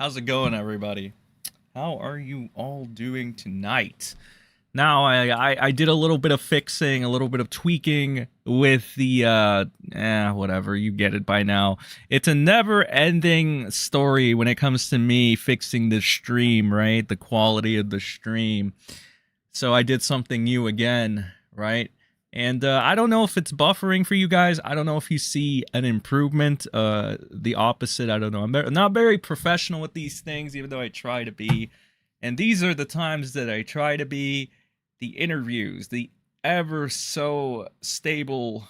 How's it going, everybody? How are you all doing tonight? Now, I did a little bit of fixing, a little bit of tweaking with the, whatever, you get it by now. It's a never ending story when it comes to me fixing the stream, right? The quality of the stream. So I did something new again, right? And I don't know if it's buffering for you guys. I don't know if you see an improvement. The opposite. I don't know. I'm not very professional with these things, even though I try to be. And these are the times that I try to be. The interviews, the ever so stable,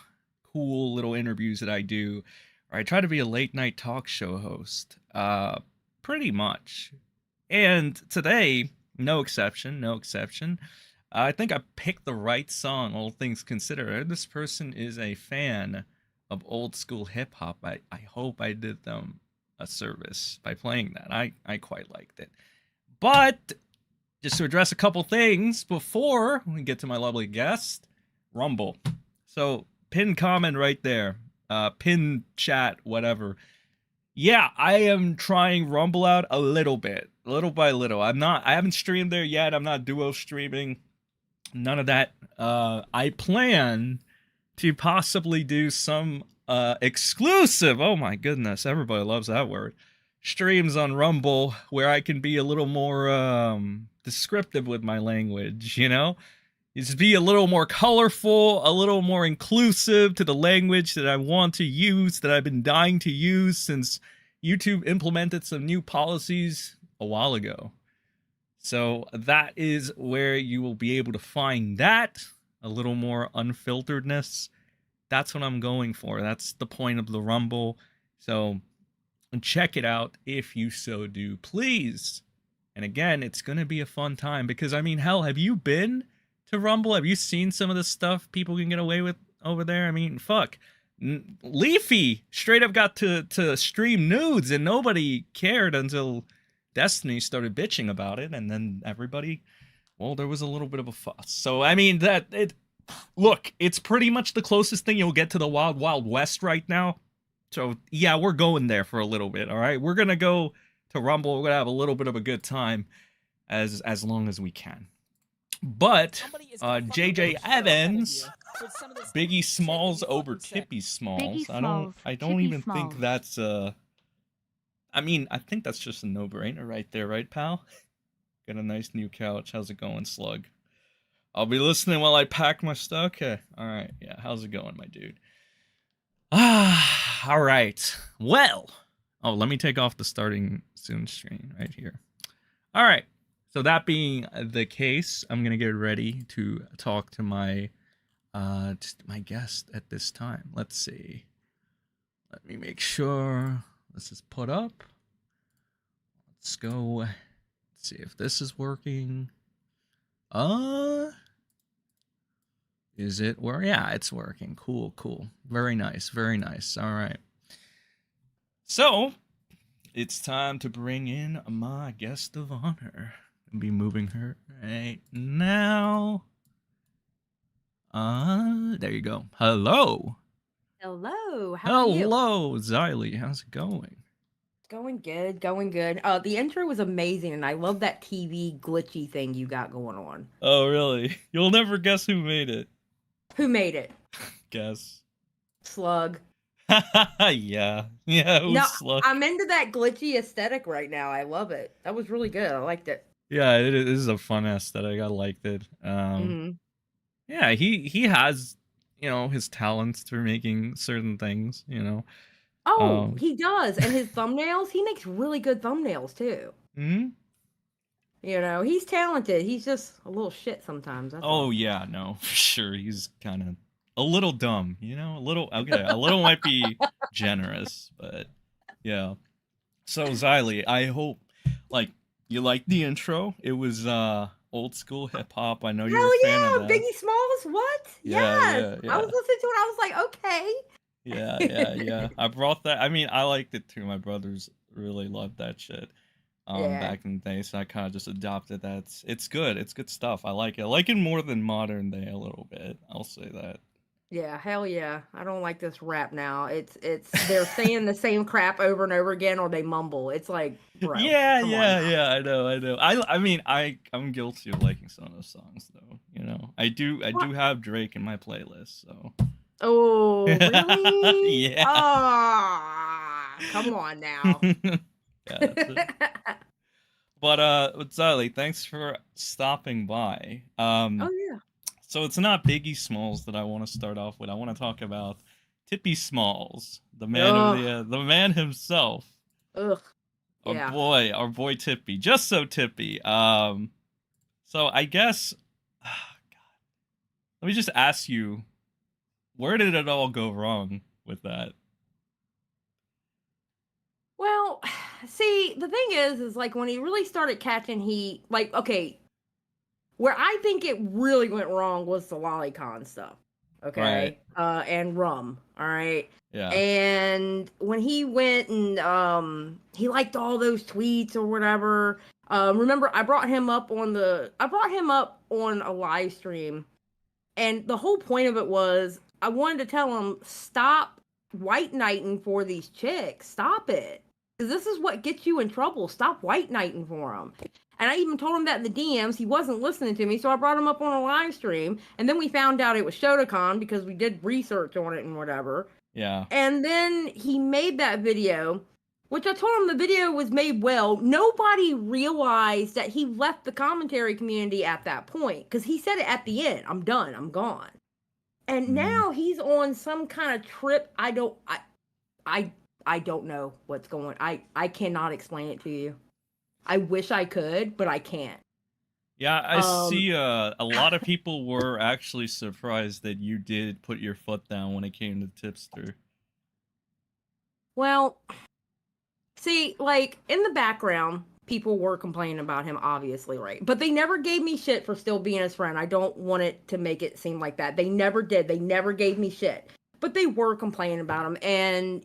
cool little interviews that I do. Or I try to be a late night talk show host. Pretty much. And today, no exception, no exception. I think I picked the right song, all things considered. This person is a fan of old school hip hop. I hope I did them a service by playing that. I quite liked it. But just to address a couple things before we get to my lovely guest, Rumble. So, pin comment right there. Pin chat, whatever. Yeah, I am trying Rumble out a little bit, little by little. I haven't streamed there yet. I'm not duo streaming. None of that. I plan to possibly do some exclusive, oh my goodness, everybody loves that word, streams on Rumble where I can be a little more descriptive with my language, you know? Just be a little more colorful, a little more inclusive to the language that I want to use, that I've been dying to use since YouTube implemented some new policies a while ago. So that is where you will be able to find that, a little more unfilteredness. That's what I'm going for. That's the point of the Rumble. So check it out if you so do, please. And again, it's going to be a fun time because, I mean, hell, have you been to Rumble? Have you seen some of the stuff people can get away with over there? I mean, fuck. Leafy straight up got to stream nudes and nobody cared until Destiny started bitching about it, and then everybody, well, there was a little bit of a fuss. So, I mean, look, it's pretty much the closest thing you'll get to the Wild Wild West right now. So, yeah, we're going there for a little bit, all right? We're going to go to Rumble. We're going to have a little bit of a good time as long as we can. But, JJ Evans, Biggie Smalls over Tippy Smalls. I don't even think that's, I mean, I think that's just a no-brainer right there, right, pal? Got a nice new couch. How's it going, Slug? I'll be listening while I pack my stuff. Okay, all right. Yeah, how's it going, my dude? All right. Well, oh, let me take off the starting soon screen right here. All right. So that being the case, I'm gonna get ready to talk to my guest at this time. Let's see. Let me make sure. This is put up. Let's go. Let's see if this is working. Is it where? Yeah, it's working. Cool, cool. Very nice, very nice. All right. So, it's time to bring in my guest of honor. I'll be moving her right now. There you go. Hello. Hello. How are you? Hello, Xylie. How's it going? Going good. Going good. The intro was amazing, and I love that TV glitchy thing you got going on. Oh, really? You'll never guess who made it. Who made it? Guess. Slug. Yeah. Yeah, it was No, Slug. I'm into that glitchy aesthetic right now. I love it. That was really good. I liked it. Yeah, it is a fun aesthetic. I liked it. Yeah, he has, his talents for making certain things, Oh, he does. And his thumbnails, he makes really good thumbnails too. Hmm. He's talented. He's just a little shit sometimes. That's all. Yeah, no, for sure. He's kind of a little dumb, a little, okay, a little might be generous, but yeah. So, Xylie, I hope, you liked the intro. It was, old school hip hop. I know you're a fan of that. Biggie Smalls, what? Yeah, Yes. yeah. I was listening to it. I was like, okay. Yeah. I brought that. I mean, I liked it too. My brothers really loved that shit. Back in the day, so I kind of just adopted that. It's good. It's good stuff. I like it. I like it more than modern day a little bit. I'll say that. Yeah, hell yeah. I don't like this rap now. It's they're saying the same crap over and over again or they mumble. It's like, bro, Yeah, come on yeah, now. yeah. I know, I know. I mean, I'm guilty of liking some of those songs, though. You know, I What? do have Drake in my playlist, so. Oh, really? Yeah. Ah, come on now. Yeah, that's it. But Xylie, thanks for stopping by. Oh yeah. So it's not Biggie Smalls that I want to start off with. I want to talk about Tippy Smalls, Ugh. the man himself, Ugh. Yeah. our boy Tippy, just so Tippy. So I guess, let me just ask you, where did it all go wrong with that? Well, see, the thing is like when he really started catching heat, like, okay, where I think it really went wrong was the lolicon stuff. Right. Okay. And rum. All right. Yeah. And when he went and he liked all those tweets or whatever. Remember I brought him up on a live stream, and the whole point of it was I wanted to tell him, stop white knighting for these chicks. Stop it. Because this is what gets you in trouble. Stop white knighting for them. And I even told him that in the DMs. He wasn't listening to me, so I brought him up on a live stream. And then we found out it was Shotokan because we did research on it and whatever. Yeah. And then he made that video, which I told him the video was made well. Nobody realized that he left the commentary community at that point because he said it at the end. I'm done. I'm gone. And Mm. now he's on some kind of trip. I don't know what's going. I cannot explain it to you. I wish I could, but I can't. Yeah, I Um, see a lot of people were actually surprised that you did put your foot down when it came to Tipster. well, see, like in the background, people were complaining about him, obviously, right? But they never gave me shit for still being his friend. I don't want it to make it seem like that. They never did. They never gave me shit. But they were complaining about him. And,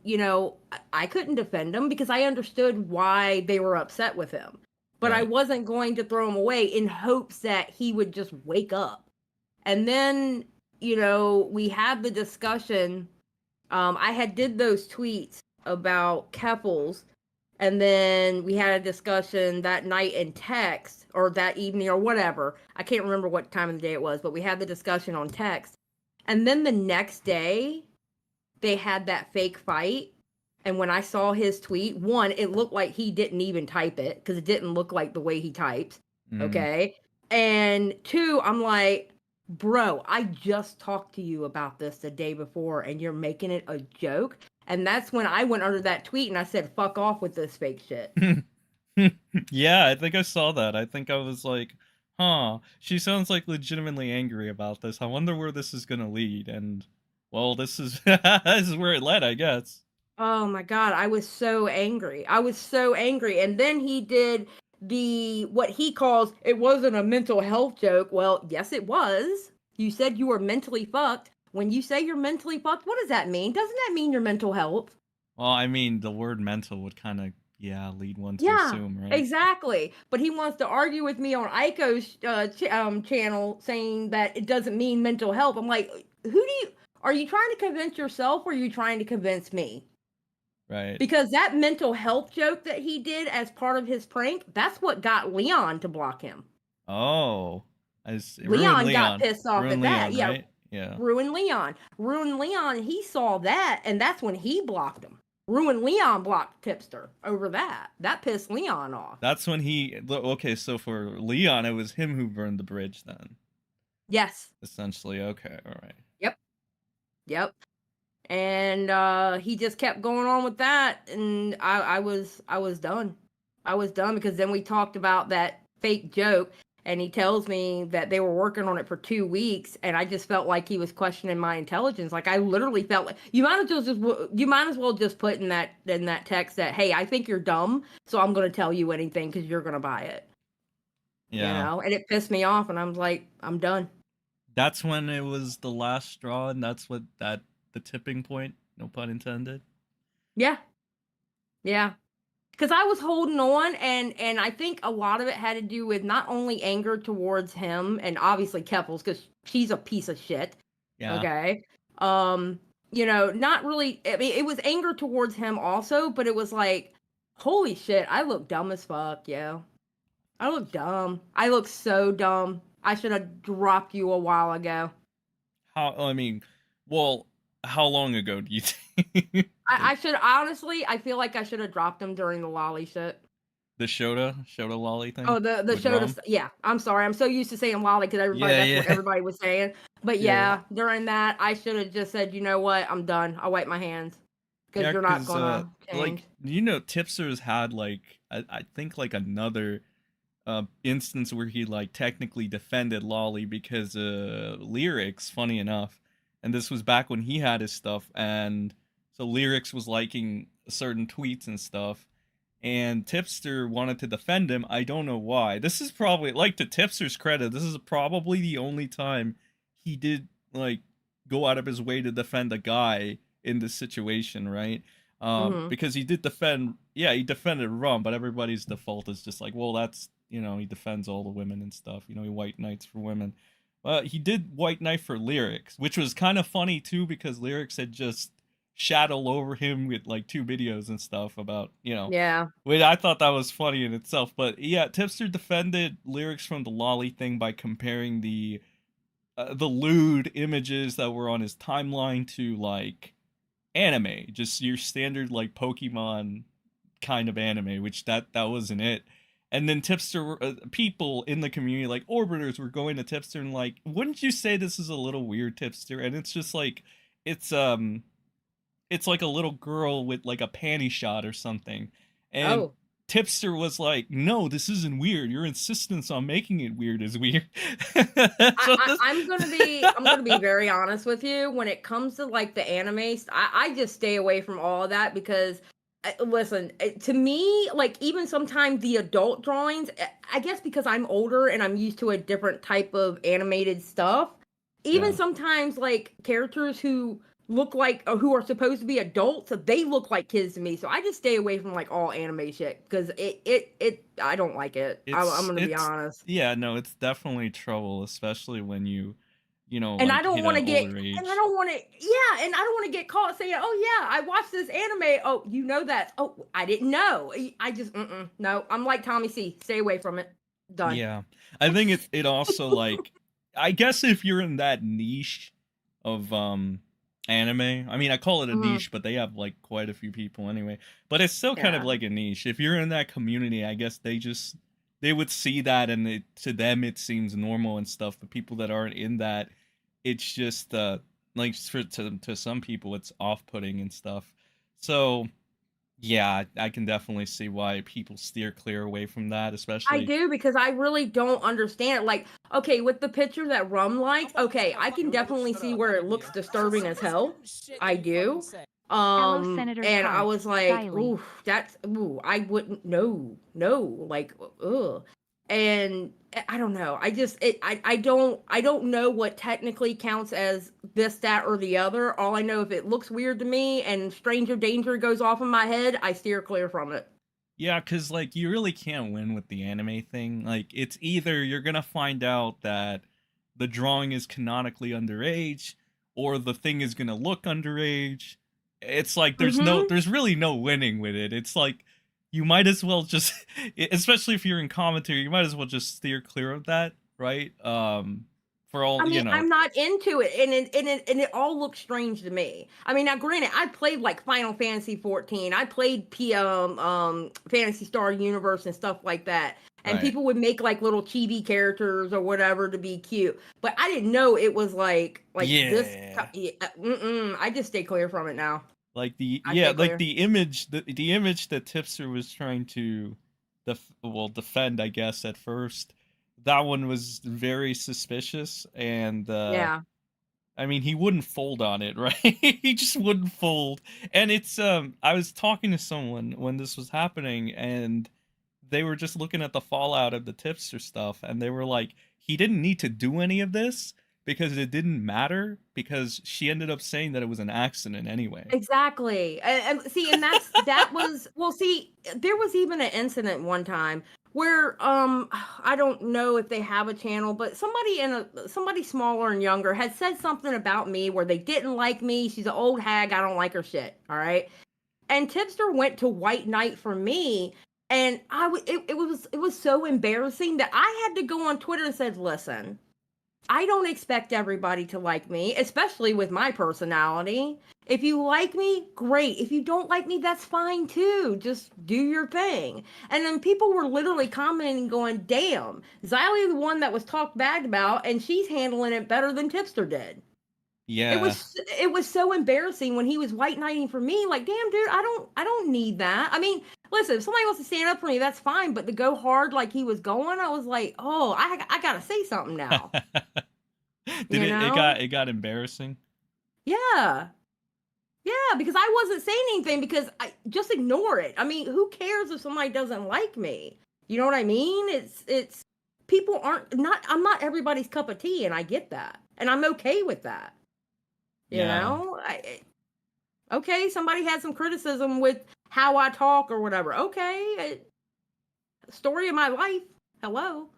I couldn't defend him because I understood why they were upset with him. But I Right. wasn't going to throw him away in hopes that he would just wake up. And then, we had the discussion. I had did those tweets about Keppels, and then we had a discussion that night in text or that evening or whatever. I can't remember what time of the day it was, but we had the discussion on text. And then the next day, they had that fake fight. And when I saw his tweet, one, it looked like he didn't even type it because it didn't look like the way he types. Mm. Okay. And two, I'm like, bro, I just talked to you about this the day before and you're making it a joke. And that's when I went under that tweet and I said, fuck off with this fake shit. Yeah, I think I saw that. I think I was like, huh, she sounds like legitimately angry about this. I wonder where this is gonna lead. And well, this is this is where it led, I guess. Oh my God, I was so angry. I was so angry. And then he did what he calls, it wasn't a mental health joke. Well, yes, it was. You said you were mentally fucked. When you say you're mentally fucked, what does that mean? Doesn't that mean your mental health? Well, I mean, the word mental would kind of, yeah, lead one to Yeah, assume, right? exactly. But he wants to argue with me on Aiko's channel saying that it doesn't mean mental health. I'm like, are you trying to convince yourself or are you trying to convince me? Right. Because that mental health joke that he did as part of his prank, that's what got Leon to block him. Oh, I see. Ruin Leon got Leon. pissed off Ruin at that. Leon, Yeah, right? Yeah. Ruin Leon. Ruin Leon, he saw that, and that's when he blocked him. Ruin Leon blocked Tipster over that. That pissed Leon off. That's when okay, so for Leon, it was him who burned the bridge then. Yes. Essentially, okay, all right. Yep. Yep. And he just kept going on with that, and I was done. I was done because then we talked about that fake joke, and he tells me that they were working on it for 2 weeks, and I just felt like he was questioning my intelligence. Like I literally felt like you might as well just put in that text that, hey, I think you're dumb, so I'm gonna tell you anything because you're gonna buy it. Yeah. And it pissed me off, and I'm like, I'm done. That's when it was the last straw, and that's the tipping point, no pun intended. Yeah, yeah. Because I was holding on, and I think a lot of it had to do with not only anger towards him and obviously Keppels because she's a piece of shit, Yeah. okay, You know, not really. I mean, it was anger towards him also, but it was like, holy shit, I look dumb as fuck, yo. I look dumb. I look so dumb. I should have dropped you a while ago. I mean, well, how long ago do you think? I should honestly. I feel like I should have dropped him during the lolly shit. The Shota Lolly thing Oh, the with show Rom? to yeah. I'm sorry. I'm so used to saying lolly because everybody Yeah, that's what yeah, everybody was saying. But yeah, yeah, during that, I should have just said, you know what, I'm done. I'll wipe my hands because yeah. you're not Because gonna change. like Tipster's had like I think like another instance where he like technically defended Lolly because lyrics, funny enough, and this was back when he had his stuff, and so lyrics was liking certain tweets and stuff, and Tipster wanted to defend him. I don't know why. This is probably, like, to Tipster's credit, this is probably the only time he did like go out of his way to defend a guy in this situation, right? Hmm. Because he did defend, yeah, he defended Rum, but everybody's default is just like, well, that's, he defends all the women and stuff. He white knights for women. He did white knight for lyrics, which was kind of funny too, because lyrics had just shadowed over him with like 2 videos and stuff about, Yeah. which I thought that was funny in itself. But yeah, Tipster defended lyrics from the lolly thing by comparing the lewd images that were on his timeline to like anime, just your standard like Pokemon kind of anime, which that wasn't it. And then Tipster, people in the community, like Orbiters, were going to Tipster and like, wouldn't you say this is a little weird, Tipster? And it's just like, it's it's like a little girl with like a panty shot or something. And Oh. Tipster was like, no, this isn't weird. Your insistence on making it weird is weird. So this, I'm gonna be very honest with you. When it comes to like the anime, I just stay away from all of that because listen, to me, like even sometimes the adult drawings, I guess because I'm older and I'm used to a different type of animated stuff. Even yeah. sometimes like characters who look like or who are supposed to be adults, they look like kids to me. So I just stay away from like all anime shit because it I don't like it. I'm gonna be It's honest. yeah, no, it's definitely trouble, especially when And I like don't hit want an to get, older and I age. don't want to, yeah, and I don't want to get caught saying, "Oh yeah, I watched this anime." Oh, you know that? Oh, I didn't know. I just, no. I'm like Tommy C. Stay away from it. Done. Yeah. I think it also like, I guess if you're in that niche of anime, I mean, I call it a Hmm. niche, but they have like quite a few people anyway. But it's still kind of Yeah. like a niche. If you're in that community, I guess they would see that, and to them it seems normal and stuff. But people that aren't in that, it's just like to some people it's off-putting and stuff. So yeah, I can definitely see why people steer clear away from that, I especially. do because I really don't understand it. Like, okay, with the picture that Rum likes, okay, I can definitely see where it looks disturbing as hell. I do. Hello, Senator's And I Heart, was like, Xylie. ooh, I wouldn't, no, like, ugh. And I don't know. I don't know what technically counts as this, that, or the other. All I know, if it looks weird to me and Stranger Danger goes off in my head, I steer clear from it. Yeah, because like you really can't win with the anime thing. Like it's either you're gonna find out that the drawing is canonically underage, or the thing is gonna look underage. It's like Mm-hmm. there's really no winning with it. It's like you might as well just, especially if you're in commentary, you might as well just steer clear of that, right? For I all mean, I'm not into it, and it all looks strange to me. I mean, now granted, I played like Final Fantasy 14. I played Fantasy Star Universe and stuff like that. And right? people would make like little chibi characters or whatever to be cute, but I didn't know it was like this. Yeah. Yeah, I just stay clear from it now. Like I stay like clear. the image that Tipster was trying to defend, I guess, at first, that one was very suspicious. And Yeah. I mean, he wouldn't fold on it, right? He just wouldn't fold. And it's I was talking to someone when this was happening, and they were just looking at the fallout of the Tipster stuff, and they were like, he didn't need to do any of this because it didn't matter, because she ended up saying that it was an accident anyway. Exactly. And see, and that was, well, see, there was even an incident one time where I don't know if they have a channel, but somebody smaller and younger had said something about me where they didn't like me. She's an old hag. I don't like her shit. All right. And Tipster went to White Knight for me, and it was so embarrassing that I had to go on Twitter and said, "Listen, I don't expect everybody to like me, especially with my personality. If you like me, great. If you don't like me, that's fine too. Just do your thing." And then people were literally commenting, going, "Damn, Xylie the one that was talked bad about, and she's handling it better than Tipster did." Yeah. It was so embarrassing when he was white knighting for me. Like, damn, dude, I don't need that. I mean, listen, if somebody wants to stand up for me, that's fine. But to go hard like he was going, I was like, oh, I gotta say something now. Did You it? know? It got embarrassing. Yeah. Yeah, because I wasn't saying anything because I just ignore it. I mean, who cares if somebody doesn't like me? You know what I mean? It's people aren't not I'm not everybody's cup of tea, and I get that. And I'm okay with that. You Yeah. know? Okay, somebody had some criticism with how I talk or whatever. Okay, story of my life. Hello.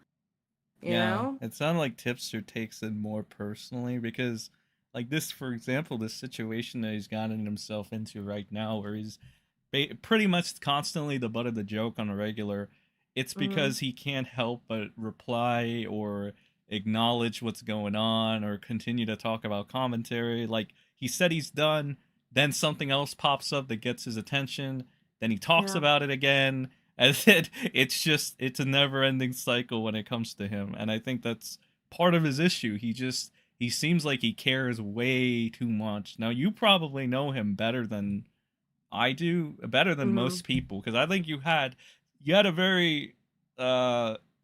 You Yeah, know? it sounded like Tipster takes it more personally because, like this, for example, this situation that he's gotten himself into right now, where he's pretty much constantly the butt of the joke on a regular. It's Mhm. because he can't help but reply or acknowledge what's going on or continue to talk about commentary. Like he said he's done, then something else pops up that gets his attention, then he talks Yeah. about it again. As it's a never-ending cycle when it comes to him, and I think that's part of his issue. He seems like he cares way too much. Now you probably know him better than I do, better than Mhm. most people, because I think you had a very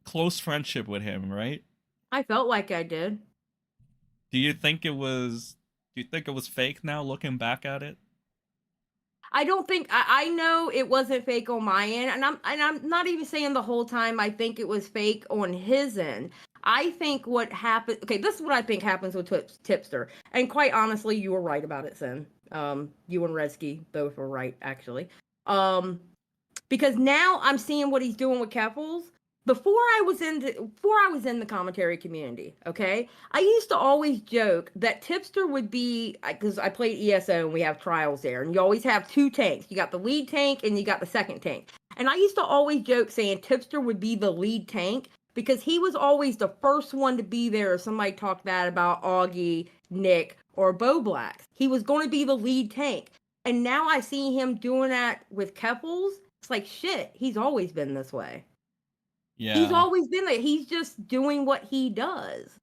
close friendship with him, right? I felt like I did. Do you think it was fake now looking back at it? I don't think I know it wasn't fake on my end, and I'm not even saying the whole time I think it was fake on his end. I think what happened. Okay, this is what I think happens with Tipster, and quite honestly, you were right about it, Sen. You and Redsky both were right, actually. Um, because now I'm seeing what he's doing with Keffels. Before I was in the commentary community, okay, I used to always joke that Tipster would be because I played ESO and we have trials there, and you always have two tanks. You got the lead tank and you got the second tank. And I used to always joke saying Tipster would be the lead tank because he was always the first one to be there if somebody talked bad about Augie, Nick, or Bo Blacks. He was going to be the lead tank. And now I see him doing that with Keffels. It's like shit. He's always been this way. He's Yeah. always been like he's just doing what he does.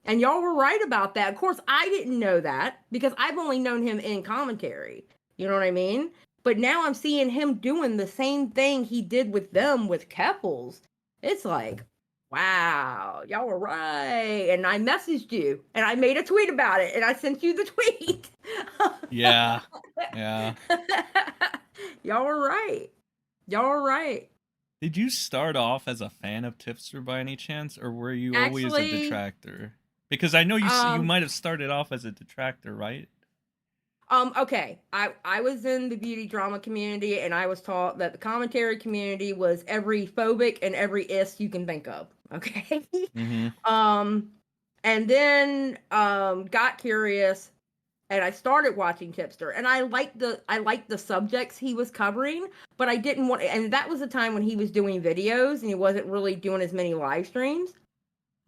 And y'all were right about that. Of course, I didn't know that because I've only known him in commentary. You know what I mean? But now I'm seeing him doing the same thing he did with them with Keppels. It's like, wow, y'all were right. And I messaged you and I made a tweet about it and I sent you the tweet. Yeah. Yeah. Y'all were right. Y'all were right. Did you start off as a fan of Tipster by any chance, or were you always a Actually, detractor? Because I know you um, might have started off as a detractor, right? okay. I was in the beauty drama community and I was taught that the commentary community was every phobic and every is you can think of. Okay. Mm-hmm. um and then got curious and I started watching Tipster and I liked the subjects he was covering, but I didn't want and that was the time when he was doing videos and he wasn't really doing as many live streams.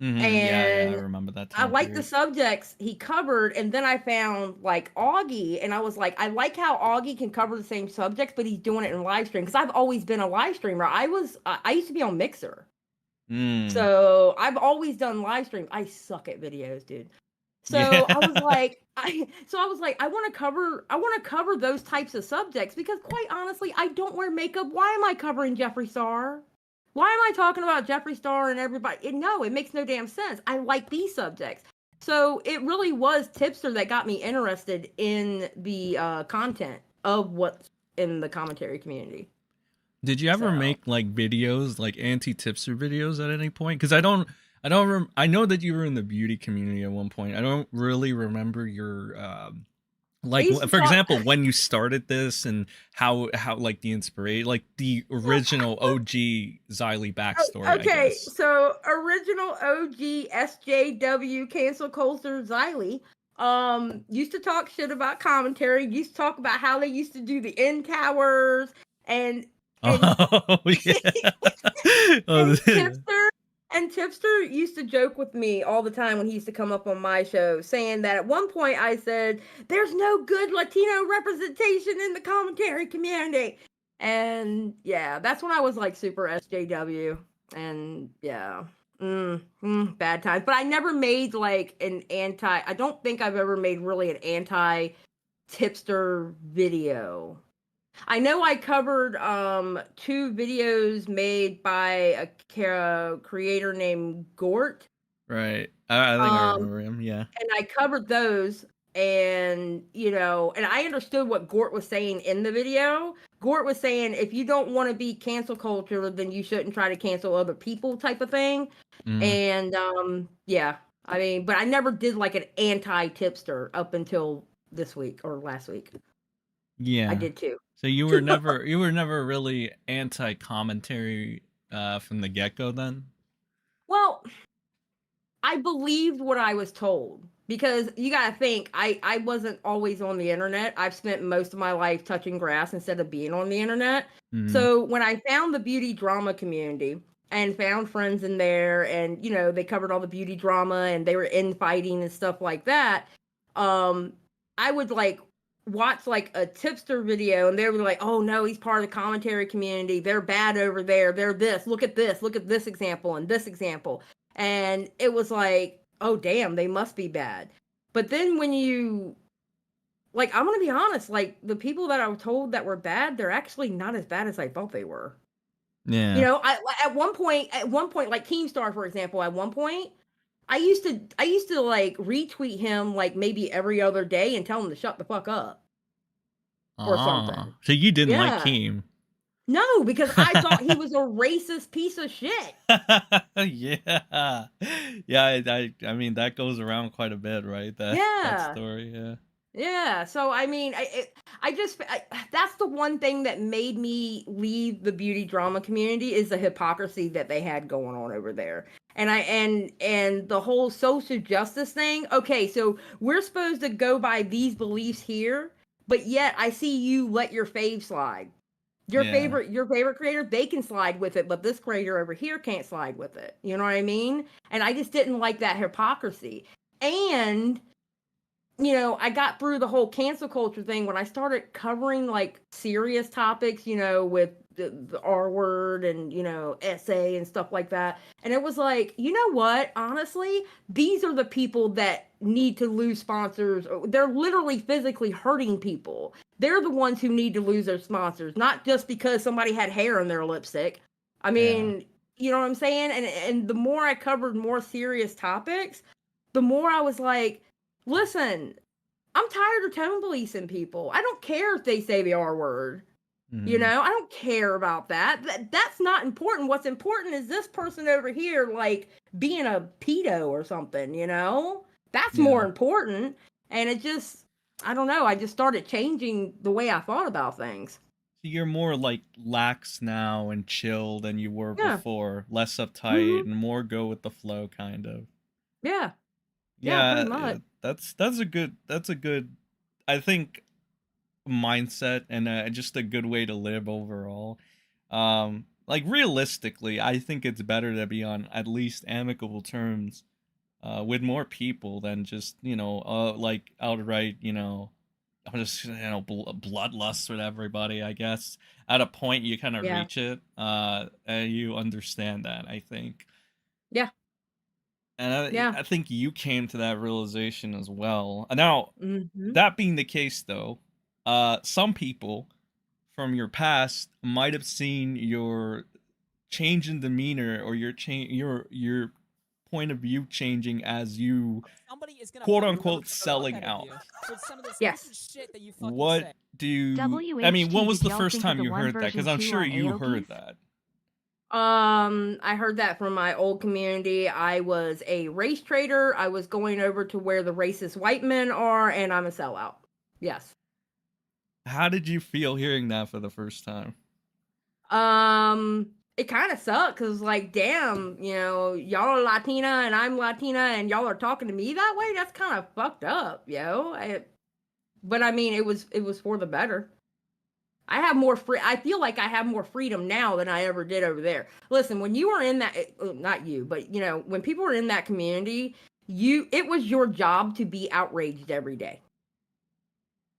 Mm-hmm. Yeah, yeah, I And remember that I time like the period. subjects he covered, and then I found like Augie, and I was like, I like how Augie can cover the same subjects, but he's doing it in live stream because I've always been a live streamer. I used to be on Mixer, Mm. so I've always done live stream. I suck at videos, dude. So I was Yeah. like, I want to cover those types of subjects because quite honestly, I don't wear makeup. Why am I covering Jeffree Star? Why am I talking about Jeffree Star and everybody? No, it makes no damn sense. I like these subjects. So it really was Tipster that got me interested in the content of what's in the commentary community. Did you ever So make like videos, like anti-tipster videos at any point? Because I know that you were in the beauty community at one point. I don't really remember your I Like, used to for talk. example, when you started this and how like the inspiration, like the original OG Xylie backstory, I Okay, guess. so original OG SJW cancel culture Xylie used to talk shit about commentary, used to talk about how they used to do the end towers and Oh yeah. Oh, and Tipster used to joke with me all the time when he used to come up on my show, saying that at one point I said, "There's no good Latino representation in the commentary community." And yeah, that's when I was like super SJW. And yeah, bad times. But I never made like I don't think I've ever made really an anti tipster video. I know I covered two videos made by a creator named Gort. right. I think I Um remember him. Yeah. and I covered those, and and I understood what Gort was saying in the video. Gort was saying if you don't want to be cancel culture, then you shouldn't try to cancel other people type of thing. Mm, And yeah, I mean, but I never did like an anti tipster up until this week or last week. I yeah. did too. So you were never really anti commentary from the get go then. Well, I believed what I was told because you got to think I wasn't always on the internet. I've spent most of my life touching grass instead of being on the internet. Mm, So when I found the beauty drama community and found friends in there, and they covered all the beauty drama and they were infighting and stuff like that, I would like watch like a tipster video and they were like, "Oh no, he's part of the commentary community. They're bad over there. They're this. Look at this. Look at this example and this example." And it was like, oh damn, they must be bad. But then when you like, I'm gonna be honest, like the people that I was told that were bad, they're actually not as bad as I thought they were. yeah. I at one point, like Keemstar, for example, at one point, I used to like retweet him like maybe every other day and tell him to shut the fuck up or Oh, something. so you didn't like Yeah. Keem? No, because I thought he was a racist piece of shit. Yeah, yeah. I mean that goes around quite a bit, right? That Yeah. story. Yeah. Yeah, so I mean, that's the one thing that made me leave the beauty drama community is the hypocrisy that they had going on over there. And the whole social justice thing. Okay, so we're supposed to go by these beliefs here, but yet I see you let your fave slide. Yeah. Your favorite creator, they can slide with it, but this creator over here can't slide with it. You know what I mean? And I just didn't like that hypocrisy. And I got through the whole cancel culture thing when I started covering like serious topics, with the R word and, essay and stuff like that. And it was like, you know what? Honestly, these are the people that need to lose sponsors. They're literally physically hurting people. They're the ones who need to lose their sponsors, not just because somebody had hair in their lipstick. I Yeah. mean, you know what I'm saying? And the more I covered more serious topics, the more I was like, listen, I'm tired of tone policing people. I don't care if they say the R word. Mm, I don't care about that. That's not important. What's important is this person over here, like being a pedo or something. That's more yeah. important. And I don't know. I just started changing the way I thought about things. So you're more like lax now and chill than you were Yeah. before, less uptight Hmm. and more go with the flow, kind of. Yeah. Yeah, pretty Yeah, much. that's a good, I think, mindset and just a good way to live overall. Like realistically, I think it's better to be on at least amicable terms with more people than just like outright just bloodlust with everybody. I guess at a point you kind of Yeah. reach it, and you understand that. I think. Yeah. And Yeah. I think you came to that realization as well. Now, Hmm. that being the case, though, some people from your past might have seen your change in demeanor or your point of view changing as you Somebody is gonna quote bump the unquote fuck selling out of out. you with some of the Yes. stupid shit that you fucking What say. I mean, when WHT, was did the y'all first think of time the you one heard that? Because version I'm 2 sure on you AO heard keys? that. I heard that from my old community. I was a race trader. I was going over to where the racist white men are, and I'm a sellout. Yes. How did you feel hearing that for the first time? It kind of sucked because, like, damn, you know, y'all are Latina and I'm Latina and y'all are talking to me that way. That's kind of fucked up, yo. But I mean, it was for the better. I have more free. I feel like I have more freedom now than I ever did over there. Listen, when you were in that, not you, but you know, when people were in that community, it was your job to be outraged every day.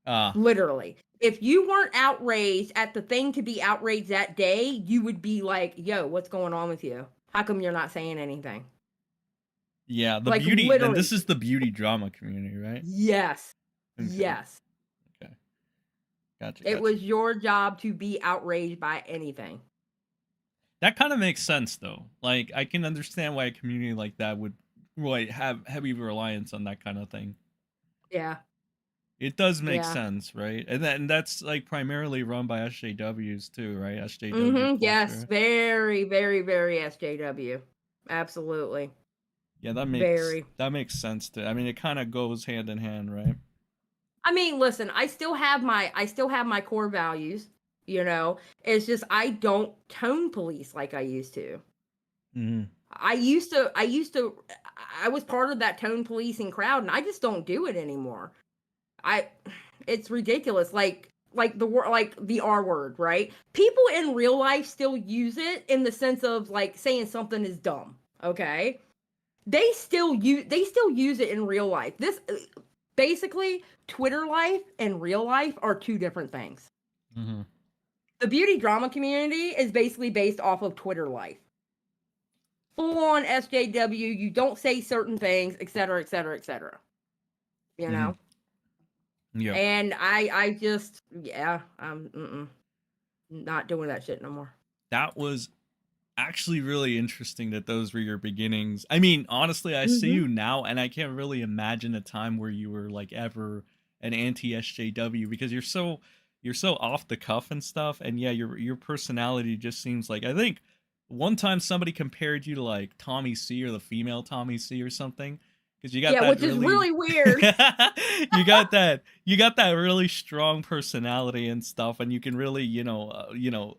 Literally. If you weren't outraged at the thing to be outraged that day, you would be like, yo, what's going on with you? How come you're not saying anything? Yeah, the Like, beauty, literally. and this is the beauty drama community, right? Yes. Okay. Yes. Okay. Gotcha. It was your job to be outraged by anything. That kind of makes sense, though. Like, I can understand why a community like that would really have heavy reliance on that kind of thing. Yeah. It does make sense, right? And that's like primarily run by SJWs too, right? SJW. Yes, very, very, very SJW. Absolutely. Yeah, that makes sense too. I mean, it kind of goes hand in hand, right? I mean, listen, I still have my core values, you know. It's just I don't tone police like I used to. Mm-hmm. I was part of that tone policing crowd and I just don't do it anymore. It's ridiculous. Like the R word, right? People in real life still use it in the sense of like saying something is dumb. Okay, they still use it in real life. This basically Twitter life and real life are two different things. Mm-hmm. The beauty drama community is basically based off of Twitter life. Full on SJW. You don't say certain things, etc., etc., etc. You know. Yeah. And I just, I'm not doing that shit no more. That was actually really interesting that those were your beginnings. I mean, honestly, I see you now and I can't really imagine a time where you were like ever an anti-SJW because you're so off the cuff and stuff. And yeah, your personality just seems like, I think one time somebody compared you to like Tommy C or the female Tommy C or something. Because you got that which is really weird. you got that really strong personality and stuff, and you can really yell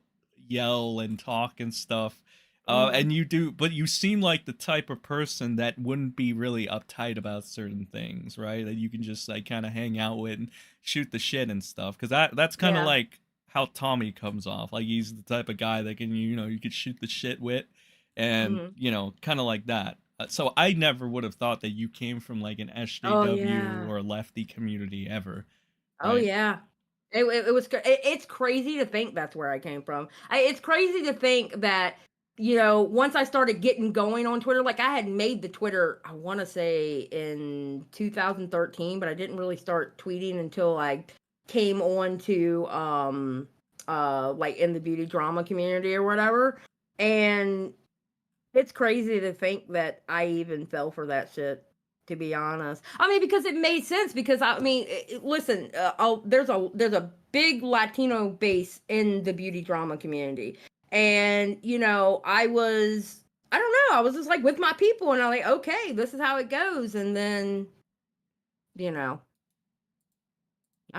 and talk and stuff. And you do, but you seem like the type of person that wouldn't be really uptight about certain things, right? That you can just like kind of hang out with and shoot the shit and stuff. Because that's kind of like how Tommy comes off. Like he's the type of guy that can you could shoot the shit with, and kind of like that. So I never would have thought that you came from like an SJW or lefty community ever. Right? Oh yeah, it was. It's crazy to think that's where I came from. It's crazy to think that once I started getting going on Twitter, like I had made the Twitter, I want to say in 2013, but I didn't really start tweeting until I came on to like in the beauty drama community or whatever, and. It's crazy to think that I even fell for that shit, to be honest. I mean, because it made sense. Because I mean, listen, there's a big Latino base in the beauty drama community, and I was just like with my people, and I'm like, okay, this is how it goes, and then, I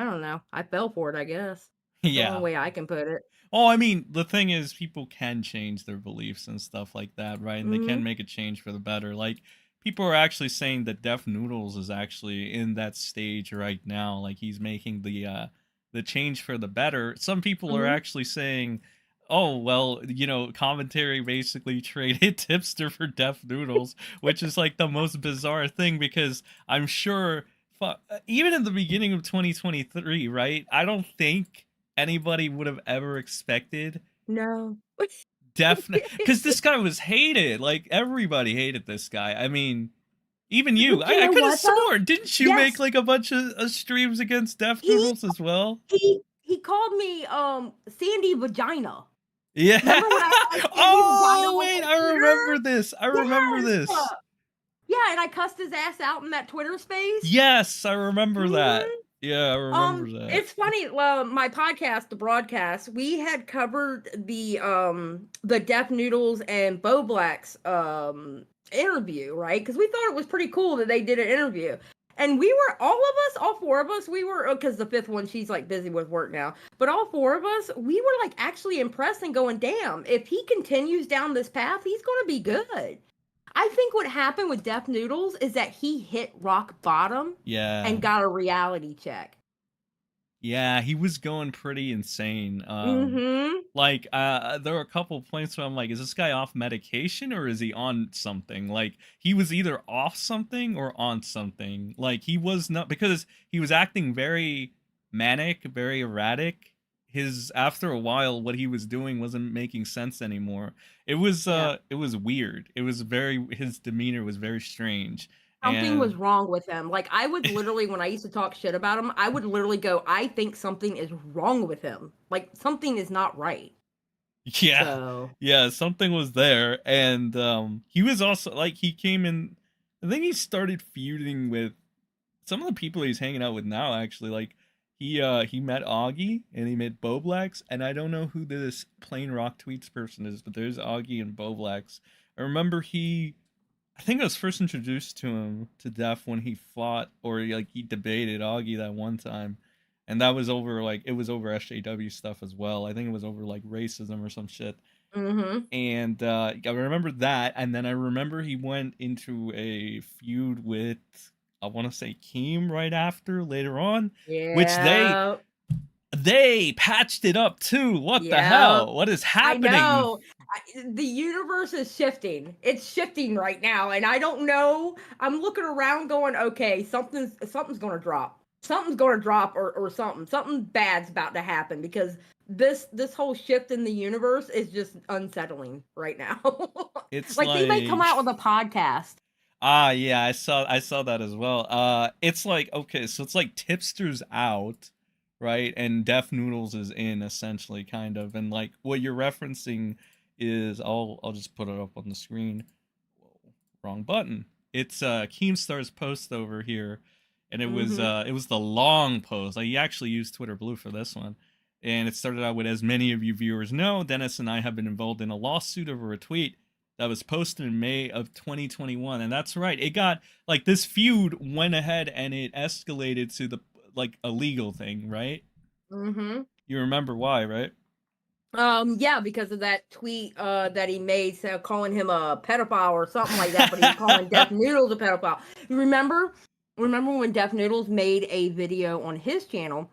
don't know, I fell for it, I guess. Yeah, the only way I can put it. Oh, I mean, the thing is, people can change their beliefs and stuff like that, right? And they can make a change for the better. Like, people are actually saying that Def Noodles is actually in that stage right now. Like, he's making the change for the better. Some people are actually saying, oh, well, commentary basically traded Tipster for Def Noodles, which is like the most bizarre thing because I'm sure, even in the beginning of 2023, right? I don't think anybody would have ever expected. No. Definitely. Because this guy was hated. Like, everybody hated this guy. I mean, even you. I could have sworn. Didn't you make like a bunch of streams against Def Noodles as well? He called me Sandy Vagina. Yeah. Remember when I remember this. I remember this. Yeah, and I cussed his ass out in that Twitter space. Yes, I remember that. Yeah, I remember that. It's funny. My podcast, The Broadcast, we had covered the Def Noodles and Bo Black's interview, right? Because we thought it was pretty cool that they did an interview. And we were, all four of us, we were, because the fifth one, she's like busy with work now. But all four of us, we were like actually impressed and going, damn, if he continues down this path, he's going to be good. I think what happened with Deaf Noodles is that he hit rock bottom Yeah. and got a reality check. Yeah, he was going pretty insane. Like, there were a couple points where I'm like, is this guy off medication or is he on something? Like, he was either off something or on something. Like, he was not, because he was acting very manic, very erratic. After a while, what he was doing wasn't making sense anymore. It was weird. His demeanor was very strange. Something was wrong with him. Like, I would literally, when I used to talk shit about him, I would literally go, I think something is wrong with him. Like, something is not right. Yeah. So. Yeah, something was there. And he was also, like, he came in, I think he started feuding with some of the people he's hanging out with now, actually. Like, he met Augie, and he met Boblax, and I don't know who this Plain Rock Tweets person is, but there's Augie and Boblax. I remember I think I was first introduced to him to Def when he fought, or he debated Augie that one time, and that was over it was over SJW stuff as well. I think it was over like racism or some shit. And I remember that, and then I remember he went into a feud with, I want to say, Keem right after later on, which they patched it up too. What the hell? What is happening? I know. The universe is shifting. It's shifting right now, and I don't know. I'm looking around going, okay, something's going to drop. Something's going to drop or something. Something bad's about to happen, because this whole shift in the universe is just unsettling right now. It's like they might come out with a podcast. Yeah, I saw that as well. It's like, okay, so it's like Tipster's out, right? And Deaf Noodles is in, essentially, kind of. And like what you're referencing is, I'll just put it up on the screen. Whoa, wrong button. It's Keemstar's post over here, and it was the long post. Like, he actually used Twitter Blue for this one. And it started out with, as many of you viewers know, Dennis and I have been involved in a lawsuit over a tweet that was posted in May of 2021. And that's right. It got, like, this feud went ahead and it escalated to the, like, a legal thing, right? You remember why, right? Yeah, because of that tweet that he made, calling him a pedophile or something like that, but he was calling Deaf Noodles a pedophile. You remember when Deaf Noodles made a video on his channel,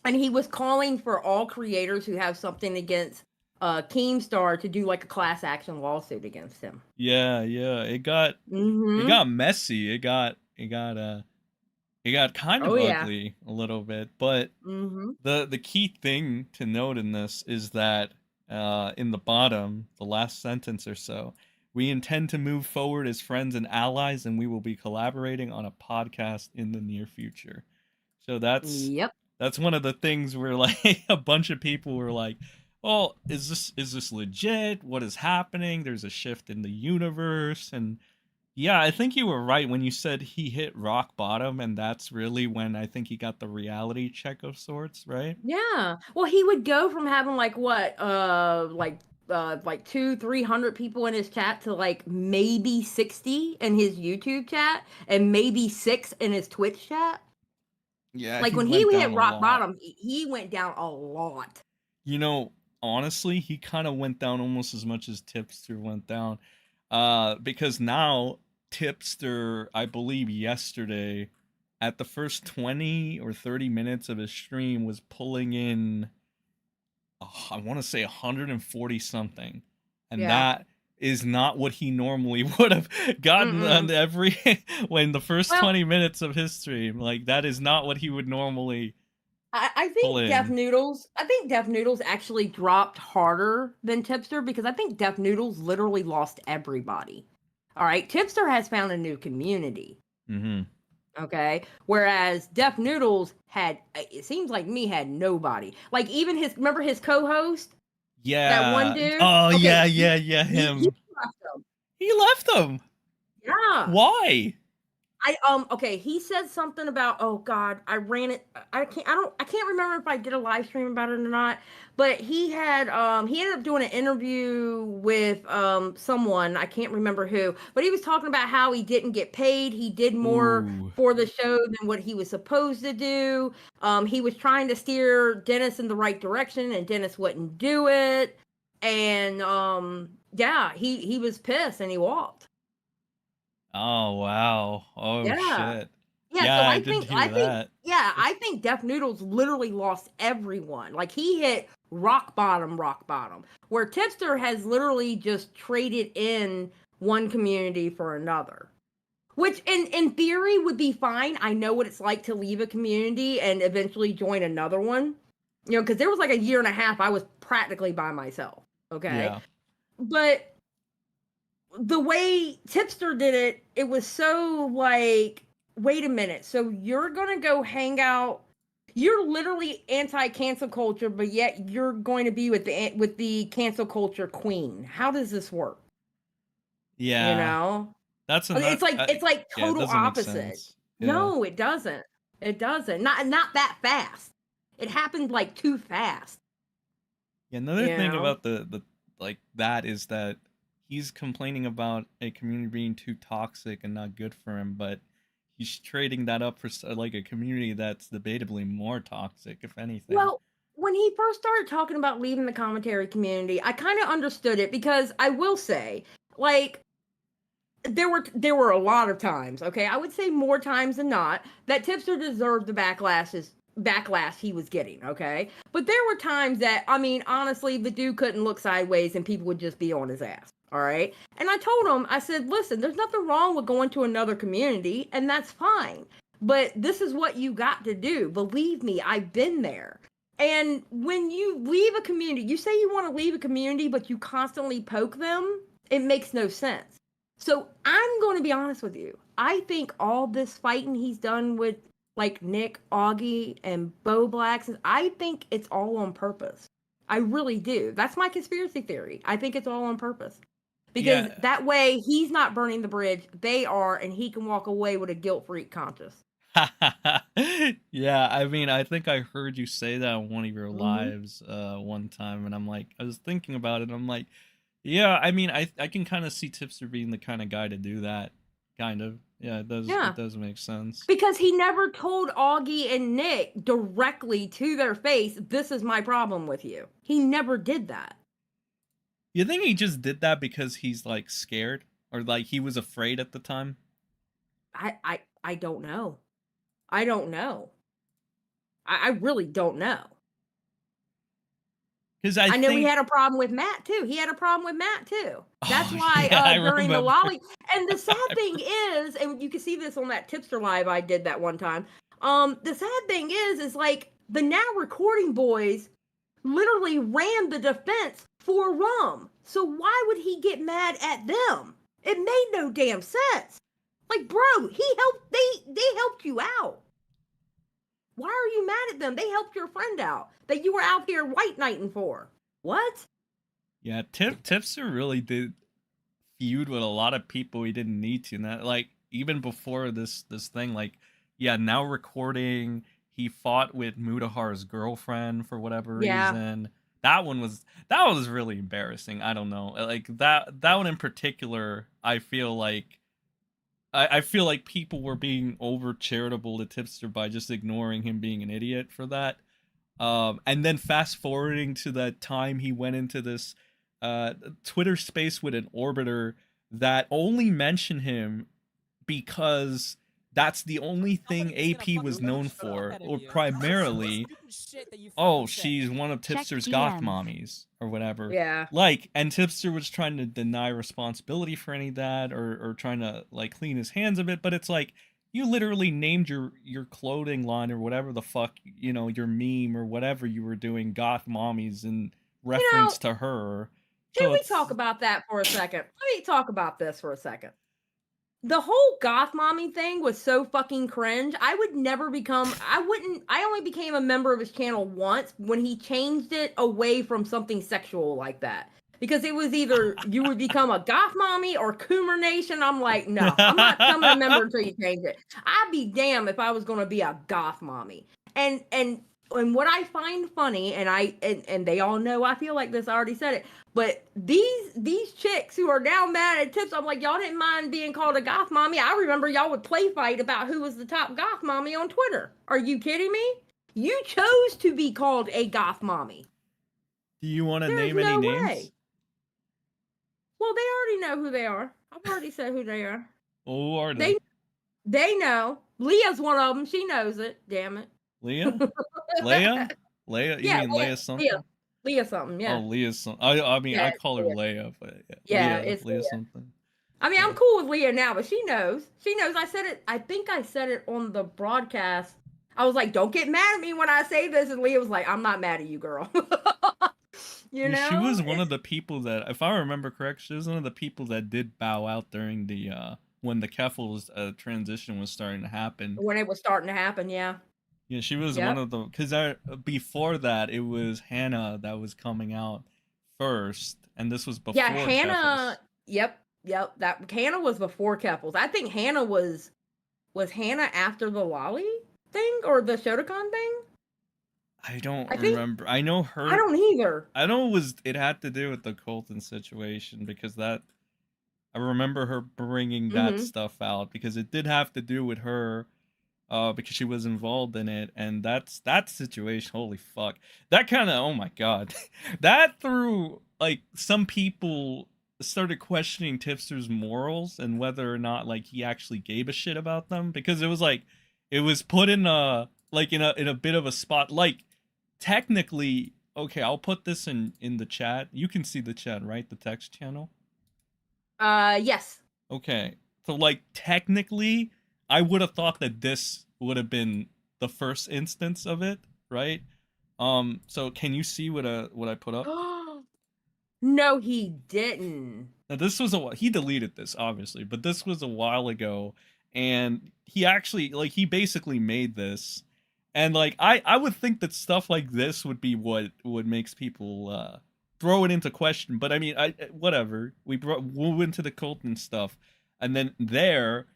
and he was calling for all creators who have something against Keemstar to do like a class action lawsuit against him. Yeah, it got messy. It got kind of ugly a little bit. But the key thing to note in this is that in the bottom, the last sentence or so, we intend to move forward as friends and allies, and we will be collaborating on a podcast in the near future. So that's one of the things where, like, a bunch of people were like, oh, is this legit? What is happening? There's a shift in the universe. And yeah, I think you were right when you said he hit rock bottom, and that's really when I think he got the reality check of sorts, right? Yeah. Well, he would go from having like 200-300 people in his chat to like maybe 60 in his YouTube chat and maybe 6 in his Twitch chat. Yeah. Like, when he hit rock bottom, he went down a lot. You know, honestly, he kind of went down almost as much as Tipster went down. Because now Tipster, I believe yesterday, at the first 20 or 30 minutes of his stream, was pulling in, I want to say 140 something. And that is not what he normally would have gotten on when the first 20 minutes of his stream. Like, that is not what he would normally. I think Deaf Noodles actually dropped harder than Tipster, because I think Deaf Noodles literally lost everybody. All right, Tipster has found a new community. Okay, whereas Deaf Noodles had, it seems like had nobody. Like, even remember his co-host? Yeah. That one dude? Oh, okay, yeah, him. He left him. He left him? Yeah. Why? Okay, he said something about, oh God, I ran it. I can't remember if I did a live stream about it or not, but he ended up doing an interview with someone, I can't remember who, but he was talking about how he didn't get paid. He did more Ooh. for the show than what he was supposed to do. He was trying to steer Dennis in the right direction and Dennis wouldn't do it. And yeah, he was pissed and he walked. Oh wow. Oh Yeah. shit. Yeah, Yeah, so I did hear that. yeah, I think Deaf Noodles literally lost everyone. Like he hit rock bottom, where Tipster has literally just traded in one community for another. Which in theory would be fine. I know what it's like to leave a community and eventually join another one. You know, because there was like a year and a half I was practically by myself. Okay. Yeah. But the way Tipster did it, it was so like, wait a minute. So you're gonna go hang out. You're literally anti-cancel culture, but yet you're going to be with the cancel culture queen. How does this work? You Yeah. know, That's it's like yeah, it total doesn't make opposite. sense. Yeah. No, it doesn't. It doesn't. Not that fast. It happened like too fast. Yeah, another You thing know. about the like that is that he's complaining about a community being too toxic and not good for him, but he's trading that up for like a community that's debatably more toxic, if anything. Well, when he first started talking about leaving the commentary community, I kind of understood it because I will say, like, there were a lot of times, okay, I would say more times than not, that Tipster deserved the backlash he was getting, okay? But there were times that, I mean, honestly, the dude couldn't look sideways and people would just be on his ass. All right. And I told him, I said, listen, there's nothing wrong with going to another community, and that's fine. But this is what you got to do. Believe me, I've been there. And when you leave a community, you say you want to leave a community, but you constantly poke them, it makes no sense. So I'm going to be honest with you. I think all this fighting he's done with like Nick, Augie, and Bo Blacks, I think it's all on purpose. I really do. That's my conspiracy theory. I think it's all on purpose. Because Yeah. that way he's not burning the bridge, they are, and he can walk away with a guilt-free conscience. Yeah, I mean, I think I heard you say that on one of your Mm-hmm. lives one time, and I'm like, I was thinking about it, and I'm like, yeah, I mean, I can kind of see Tipster being the kind of guy to do that, kind of. Yeah, Yeah. it does make sense. Because he never told Augie and Nick directly to their face, this is my problem with you. He never did that. You think he just did that because he's like scared, or like he was afraid at the time? I don't know. I don't know. I really don't know. Because I know he think, had a problem with Matt too. He had a problem with Matt too. That's oh why yeah, I during the remember. lolly. And the sad thing is, and you can see this on that Tipster live I did that one time. The sad thing is like the now recording boys literally ran the defense for Rum. So why would he get mad at them? It made no damn sense. Like, bro, they helped you out. Why are you mad at them? They helped your friend out that you were out here white knighting for. What? Yeah, Tipster really did feud with a lot of people he didn't need to. And that, like, even before this thing, like, yeah, now recording, he fought with Mudahar's girlfriend for whatever Yeah. reason. That was really embarrassing. I don't know, like that one in particular. I feel like people were being over charitable to Tipster by just ignoring him being an idiot for that. And then fast forwarding to that time he went into this Twitter space with an orbiter that only mentioned him because that's the only thing AP was known for, or primarily. Oh, she's one of Tipster's goth mommies or whatever. Yeah. Like, and Tipster was trying to deny responsibility for any of that, or trying to like clean his hands of it. But it's like, you literally named your clothing line or whatever the fuck, you know, your meme or whatever you were doing, goth mommies, in reference to her. Can we talk about that for a second? Let me talk about this for a second. The whole goth mommy thing was so fucking cringe. I only became a member of his channel once when he changed it away from something sexual like that. because it was either you would become a goth mommy or Coomer Nation. I'm like, no, I'm not becoming a member until you change it. I'd be damned if I was going to be a goth mommy. And what I find funny, and they all know I feel like this. I already said it, but these chicks who are now mad at Tips, I'm like, y'all didn't mind being called a goth mommy. I remember y'all would play fight about who was the top goth mommy on Twitter. Are you kidding me? You chose to be called a goth mommy. Do you want to There's name any no names? way. Well, they already know who they are. I've already said who they are. Who are they? They know. Leah's one of them. She knows it. Damn it. Leah? Leia? Leia? You mean Leia something? Leah something, yeah. Oh, Leah something. I mean, Yeah, I call her Leah. Leia, but Yeah, Leah, it's Leah Leah. something. I mean, I'm cool with Leah now, but she knows. She knows. I said it. I think I said it on the broadcast. I was like, "Don't get mad at me when I say this," and Leah was like, "I'm not mad at you, girl." You know, She was one of the people that, if I remember correct, she was one of the people that did bow out during the when the Keffels transition was starting to happen. when it was starting to happen. Yeah. Yeah, she was Yep. one of the, because before that it was Hannah that was coming out first, and this was before. Yeah, Hannah. Keffels. Yep. That Hannah was before Keffels. I think Hannah was Hannah after the Lolly thing or the Shotokan thing. I don't think- remember. I know her. I don't either. I know it had to do with the Colton situation, because that, I remember her bringing that stuff out, because it did have to do with her, because she was involved in it, and that situation. Holy fuck, that kind of, oh my god, that threw, like, some people started questioning Tipster's morals and whether or not, like, he actually gave a shit about them, because it was like, it was put in a, like, in a bit of a spot, like, technically, okay, I'll put this in the chat. You can see the chat, right? The text channel. Yes. Okay, so, like, technically, I would have thought that this would have been the first instance of it, right? So can you see what I put up? No, he didn't. Now, this was he deleted this, obviously, but this was a while ago, and he actually, like, he basically made this, and, like, I would think that stuff like this would be what makes people throw it into question, but I mean, whatever. We went into the Colton stuff, and then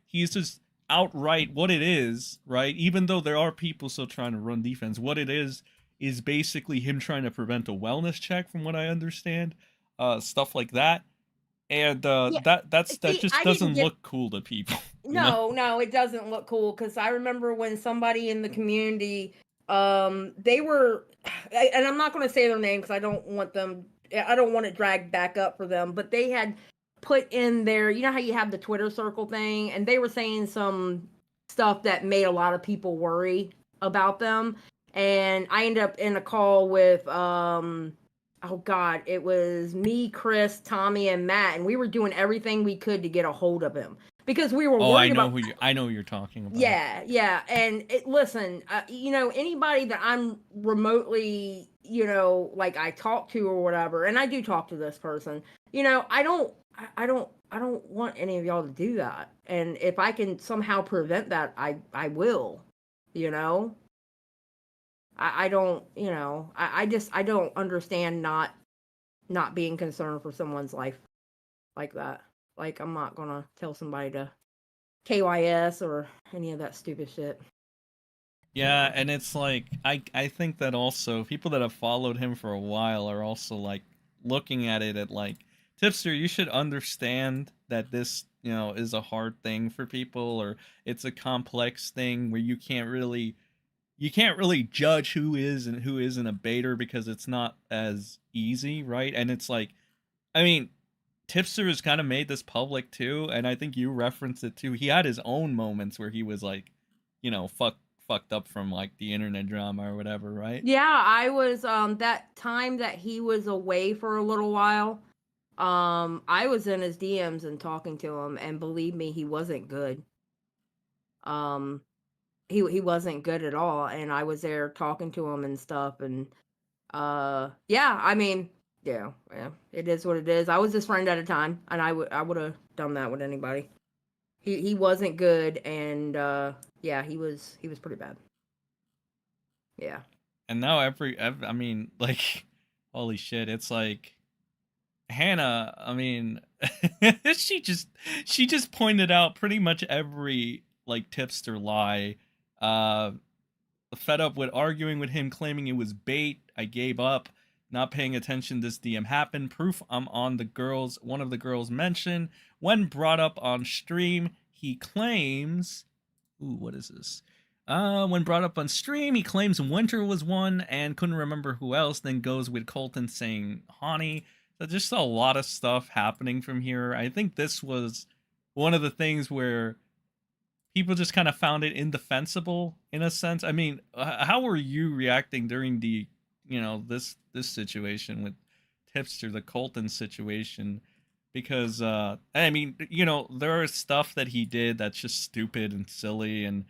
he's just outright what it is, right? Even though there are people still trying to run defense, what it is basically him trying to prevent a wellness check, from what I understand, stuff like that, and that just doesn't look cool to people. No, it doesn't look cool, because I remember when somebody in the community, they were, and I'm not going to say their name because I don't want it dragged back up for them, but they had put in there, you know how you have the Twitter circle thing, and they were saying some stuff that made a lot of people worry about them, and I ended up in a call with oh god, it was me, Chris, Tommy, and Matt, and we were doing everything we could to get a hold of him, because we were worried about. I know who you're talking about. Yeah, and listen, anybody that I'm remotely, like, I talk to or whatever, and I do talk to this person, I don't want any of y'all to do that, and if I can somehow prevent that, I will, I don't, I don't understand not being concerned for someone's life like that. Like, I'm not gonna tell somebody to KYS or any of that stupid shit. Yeah, and it's like, I think that also people that have followed him for a while are also, like, looking at it at, like, Tipster, you should understand that this, is a hard thing for people, or it's a complex thing where you can't really judge who is and who isn't a baiter, because it's not as easy, right? And it's like, I mean, Tipster has kind of made this public too, and I think you referenced it too. He had his own moments where he was like, fucked up from, like, the internet drama or whatever, right? Yeah, I was that time that he was away for a little while. I was in his DMs and talking to him, and believe me, he wasn't good. He wasn't good at all, and I was there talking to him and stuff, and yeah, I mean, yeah, it is what it is. I was his friend at a time, and I would have done that with anybody. He wasn't good, and yeah, he was pretty bad. Yeah. And now I mean, like, holy shit, it's like, Hannah, I mean, she just pointed out pretty much every like tipster lie. Uh, Fed up with arguing with him, claiming it was bait. I gave up. Not paying attention. This DM happened. Proof I'm on the girls. One of the girls mentioned when brought up on stream. He claims. Ooh, what is this? When brought up on stream, he claims Winter was one and couldn't remember who else. Then goes with Colton saying Honey. So just a lot of stuff happening from here. I think this was one of the things where people just kind of found it indefensible in a sense. I mean, how were you reacting during the, this situation with Tipster, the Colton situation? Because I mean, there is stuff that he did that's just stupid and silly and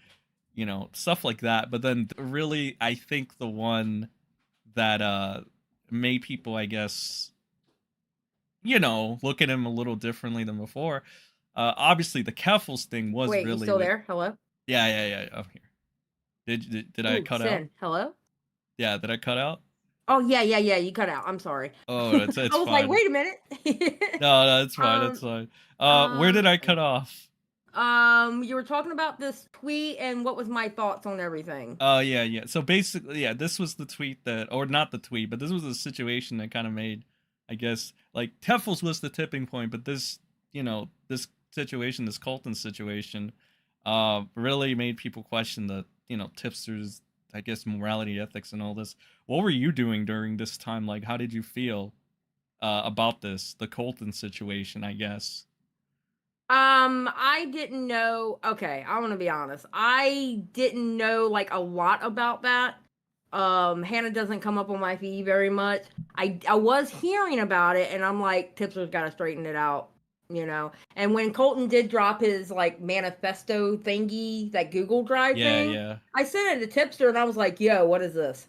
stuff like that. But then really, I think the one that made people, I guess, look at him a little differently than before. Obviously, the Keffels thing was Wait, really. You still there? Hello? Yeah. I'm here. Did I cut Sen, out? hello? Yeah, did I cut out? Oh, yeah. You cut out. I'm sorry. Oh, it's I was fine. like, wait a minute. No, it's fine. It's fine. Where did I cut off? You were talking about this tweet and what was my thoughts on everything. Oh, yeah. So basically, yeah, this was the tweet or not the tweet, but this was a situation that kind of made, I guess, like Teffels was the tipping point, but this, this situation, this Colton situation, really made people question the, tipsters, I guess, morality, ethics, and all this. What were you doing during this time? Like, how did you feel about this, the Colton situation, I guess? I didn't know. Okay, I want to be honest. I didn't know like a lot about that. Hannah doesn't come up on my feed very much. I was hearing about it, and I'm like, Tipster's got to straighten it out, And when Colton did drop his like manifesto thingy, that Google Drive thing, Yeah. I sent it to Tipster, and I was like, "Yo, what is this?"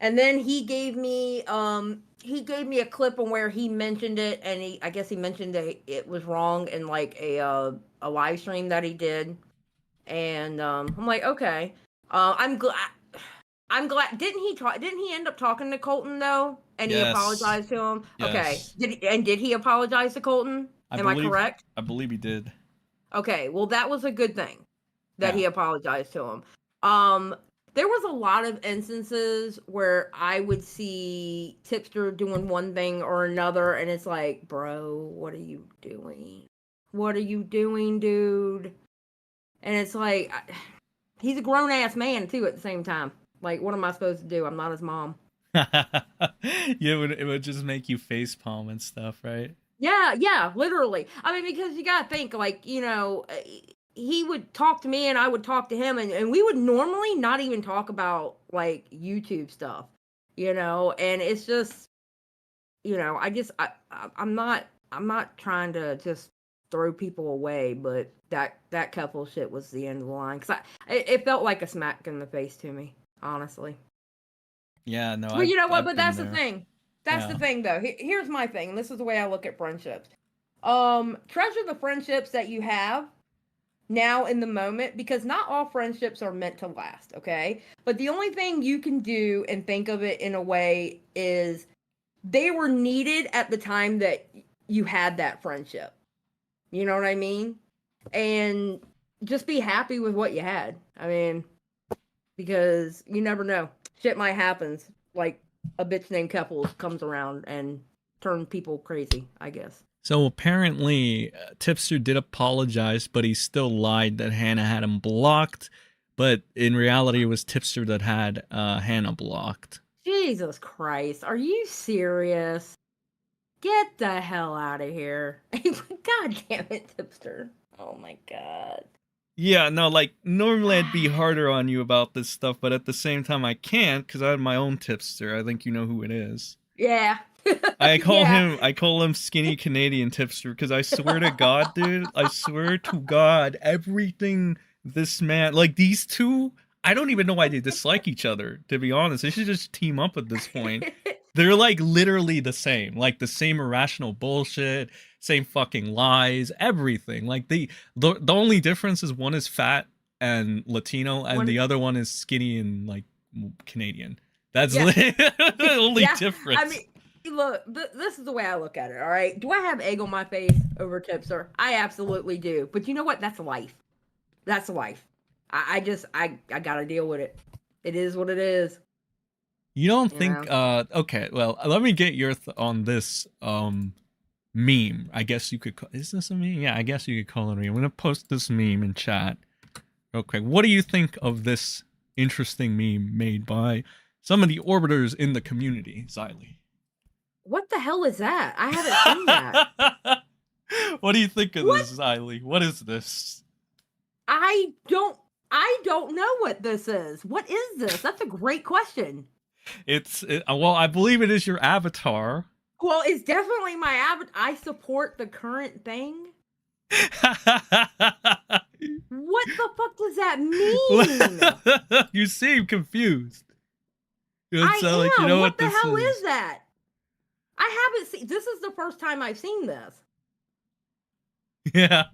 And then he gave me a clip on where he mentioned it, and I guess he mentioned that it was wrong in like a live stream that he did, and I'm like, okay, I'm glad. Didn't he end up talking to Colton though, and he apologized to him? Yes. Okay, did he apologize to Colton? Am I correct? I believe he did. Okay, well that was a good thing that he apologized to him. There was a lot of instances where I would see Tipster doing one thing or another, and it's like, bro, what are you doing? What are you doing, dude? And it's like, he's a grown-ass man, too, at the same time. Like, what am I supposed to do? I'm not his mom. It would just make you facepalm and stuff, right? Yeah, literally. I mean, because you gotta think, like, he would talk to me and I would talk to him, and we would normally not even talk about like YouTube stuff, and it's just, I'm not trying to just throw people away, but that couple shit was the end of the line, because it felt like a smack in the face to me, honestly. Yeah, no. But you know what? But that's the thing. That's the thing, though. Here's my thing, and this is the way I look at friendships. Treasure the friendships that you have now in the moment, because not all friendships are meant to last, okay? But the only thing you can do and think of it in a way is they were needed at the time that you had that friendship. You know what I mean? And just be happy with what you had. I mean, because you never know. Shit might happen. Like a bitch named Keppels comes around and turns people crazy, I guess. So apparently, Tipster did apologize, but he still lied that Hannah had him blocked. But in reality, it was Tipster that had Hannah blocked. Jesus Christ. Are you serious? Get the hell out of here. God damn it, Tipster. Oh my God. Yeah, no, like, normally I'd be harder on you about this stuff, but at the same time I can't, because I have my own Tipster. I think you know who it is. Yeah. I call him Skinny Canadian Tipster, because I swear to God, dude, I swear to God, everything this man, like these two, I don't even know why they dislike each other, to be honest. They should just team up at this point. They're like literally the same irrational bullshit, same fucking lies, everything. Like the only difference is one is fat and Latino, and the other one is skinny and like Canadian. That's the only difference. I mean, Look, this is the way I look at it. All right. Do I have egg on my face over Tipster? I absolutely do. But you know what? That's life. That's life. I gotta deal with it. It is what it is. You don't You think know? okay, well, let me get your on this meme. I guess you could is this a meme? Yeah, I guess you could call it a meme. I'm going to post this meme in chat. Okay. What do you think of this interesting meme made by some of the orbiters in the community, Xylie? What the hell is that? I haven't seen that. What do you think of What? this, Xylie? What is this? I don't know what this is. What is this? That's a great question. Well, I believe it is your avatar. Well, it's definitely my avatar. I support the current thing. What the fuck does that mean? You seem confused. You I sound am. like you know what the this hell is that? I haven't seen. This is the first time I've seen this. Yeah.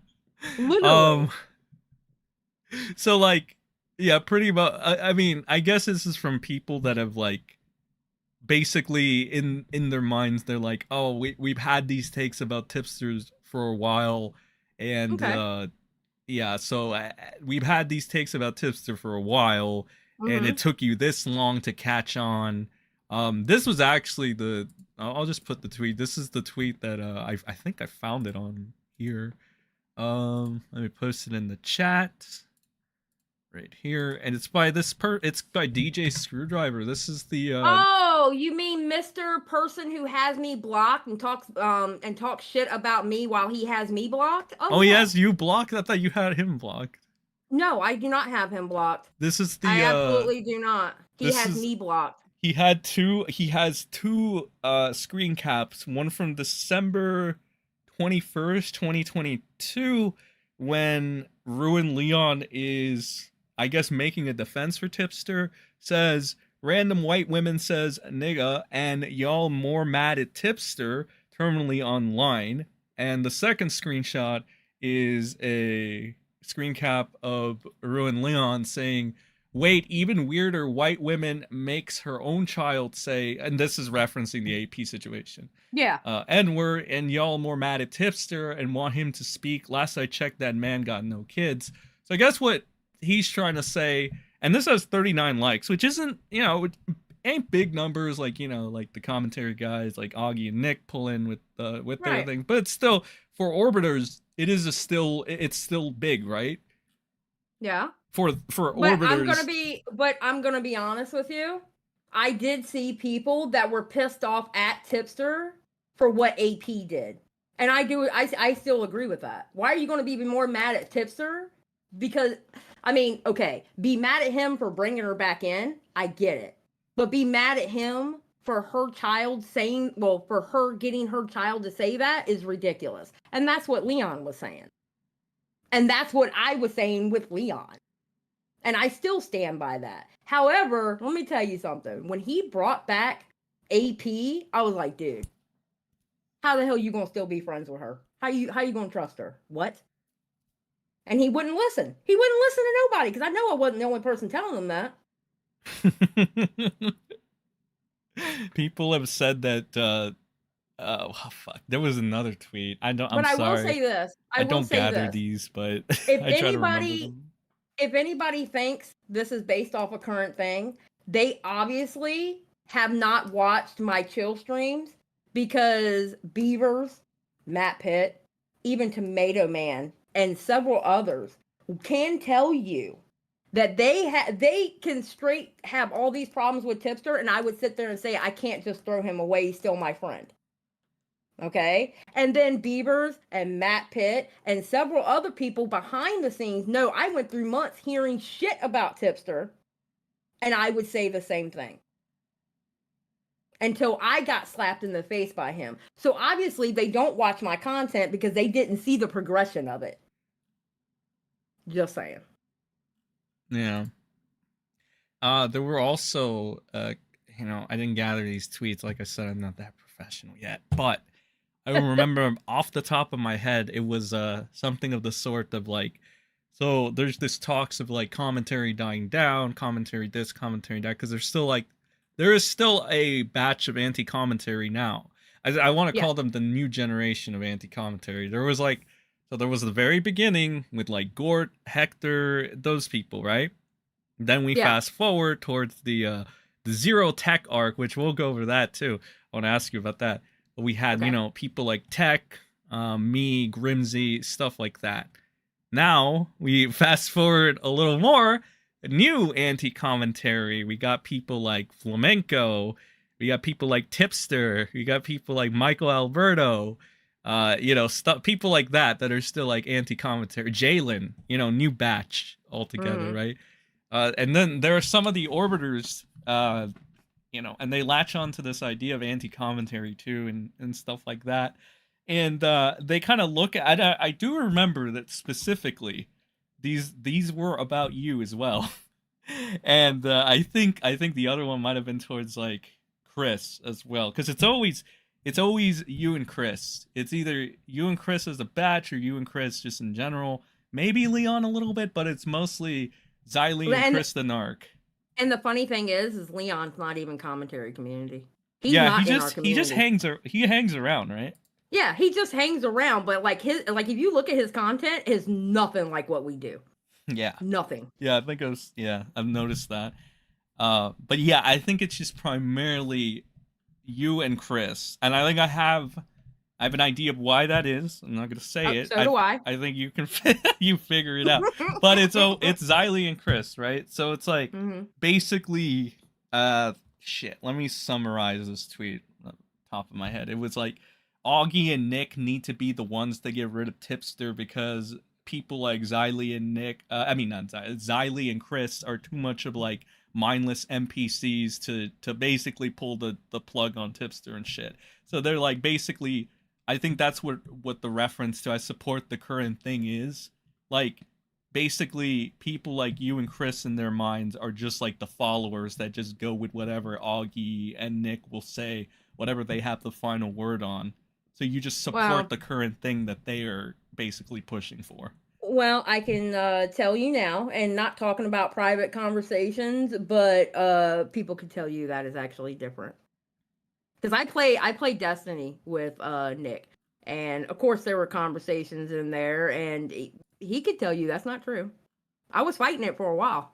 Literally. So like, yeah, pretty much. I mean, I guess this is from people that have like, basically in their minds, they're like, oh, we've had these takes about tipsters for a while, and Okay. yeah, so we've had these takes about tipster for a while, and Mm-hmm. it took you this long to catch on. This was actually the. I'll just put the tweet. This is the tweet that I think I found it on here. Let me post it in the chat right here, and it's by it's by DJ Screwdriver. This is the Oh, you mean Mr. Person who has me blocked and talks shit about me while he has me blocked? Oh, Oh he yeah. has you blocked? I thought you had him blocked. No, I do not have him blocked. This is I the absolutely do not. He this has is me blocked. he has two screen caps, one from December 21st, 2022, when Ruin Leon is, I guess, making a defense for Tipster, says random white women says nigga and y'all more mad at Tipster terminally online. And the second screenshot is a screen cap of Ruin Leon saying, wait, even weirder, white women makes her own child say, and this is referencing the AP situation. Yeah. And y'all more mad at Tipster and want him to speak. Last I checked, that man got no kids. So I guess what he's trying to say, and this has 39 likes, which isn't, it ain't big numbers like, like the commentary guys like Augie and Nick pull in with their Right. thing, but it's still, for orbiters, it's still big, right? Yeah. For But orbiters. I'm gonna be honest with you. I did see people that were pissed off at Tipster for what AP did. And I still agree with that. Why are you gonna be more mad at Tipster? Because I mean, okay, be mad at him for bringing her back in. I get it. But be mad at him for her child saying, well, for her getting her child to say that is ridiculous. And that's what Leon was saying. And that's what I was saying with Leon. And I still stand by that. However, let me tell you something. When he brought back AP, I was like, dude, how the hell you gonna still be friends with her? How you gonna trust her? What? And he wouldn't listen. He wouldn't listen to nobody because I know I wasn't the only person telling him that. People have said that oh fuck, there was another tweet. I'm But I will say sorry. this. I don't gather these, but If I try to remember them. anybody thinks this is based off a current thing, they obviously have not watched my chill streams because Beavers, Matt Pitt, even Tomato Man, and several others can tell you that they can straight have all these problems with Tipster, and I would sit there and say, I can't just throw him away, he's still my friend. Okay. And then Beavers and Matt Pitt and several other people behind the scenes know I went through months hearing shit about Tipster, and I would say the same thing until I got slapped in the face by him. So obviously they don't watch my content because they didn't see the progression of it. Just saying. Yeah. There were also I didn't gather these tweets. Like I said, I'm not that professional yet, but I remember off the top of my head, it was something of the sort of like, so there's this talks of like commentary dying down, commentary this, commentary that, because there's still like there is still a batch of anti-commentary now. I want to Yeah. call them the new generation of anti-commentary. There was like, so there was the very beginning with like Gort, Hector, those people, right? Then we Yeah. fast forward towards the Zero Tech arc, which we'll go over that too. I want to ask you about that. But we had, you Okay. know, people like Tech, me, Grimsy, stuff like that. Now we fast forward a little more, new anti-commentary. We got people like Flamenco, we got people like Tipster, we got people like Michael Alberto, you know, stuff, people like that are still like anti-commentary. Jalen, you know, new batch altogether, Mhm. right? And then there are some of the orbiters, you know, and they latch on to this idea of anti-commentary too, and stuff like that. And they kind of look at. I do remember that specifically, these were about you as well, and I think the other one might have been towards like Chris as well, because it's always you and Chris. It's either you and Chris as a batch or you and Chris just in general. Maybe Leon a little bit, but it's mostly Xylie and And Chris the Narc. and the funny thing is Leon's not even commentary community. He's Yeah, not in our he just community. he hangs around, right? Yeah, he just hangs around, but like if you look at his content, it's nothing like what we do. Yeah. Nothing. Yeah, I think I've noticed that. But yeah, I think it's just primarily you and Chris. And I think I have an idea of why that is. I'm not going to say it. So do I. I think you can you figure it out. But it's Xylie and Chris, right? So it's like hmm basically shit. Let me summarize this tweet on the top of my head. It was like Augie and Nick need to be the ones to get rid of Tipster because people like Xylie and Nick, I mean not Xylie and Chris are too much of like mindless NPCs to basically pull the plug on Tipster and shit. So they're like basically, I think that's what the reference to I support the current thing is. Like basically people like you and Chris in their minds are just like the followers that just go with whatever Augie and Nick will say, whatever they have the final word on. So you just support Well, the current thing that they are basically pushing for. well, I can tell you now, and not talking about private conversations, but people can tell you that is actually different. Because I play Destiny with Nick, and of course there were conversations in there, and he could tell you that's not true. I was fighting it for a while,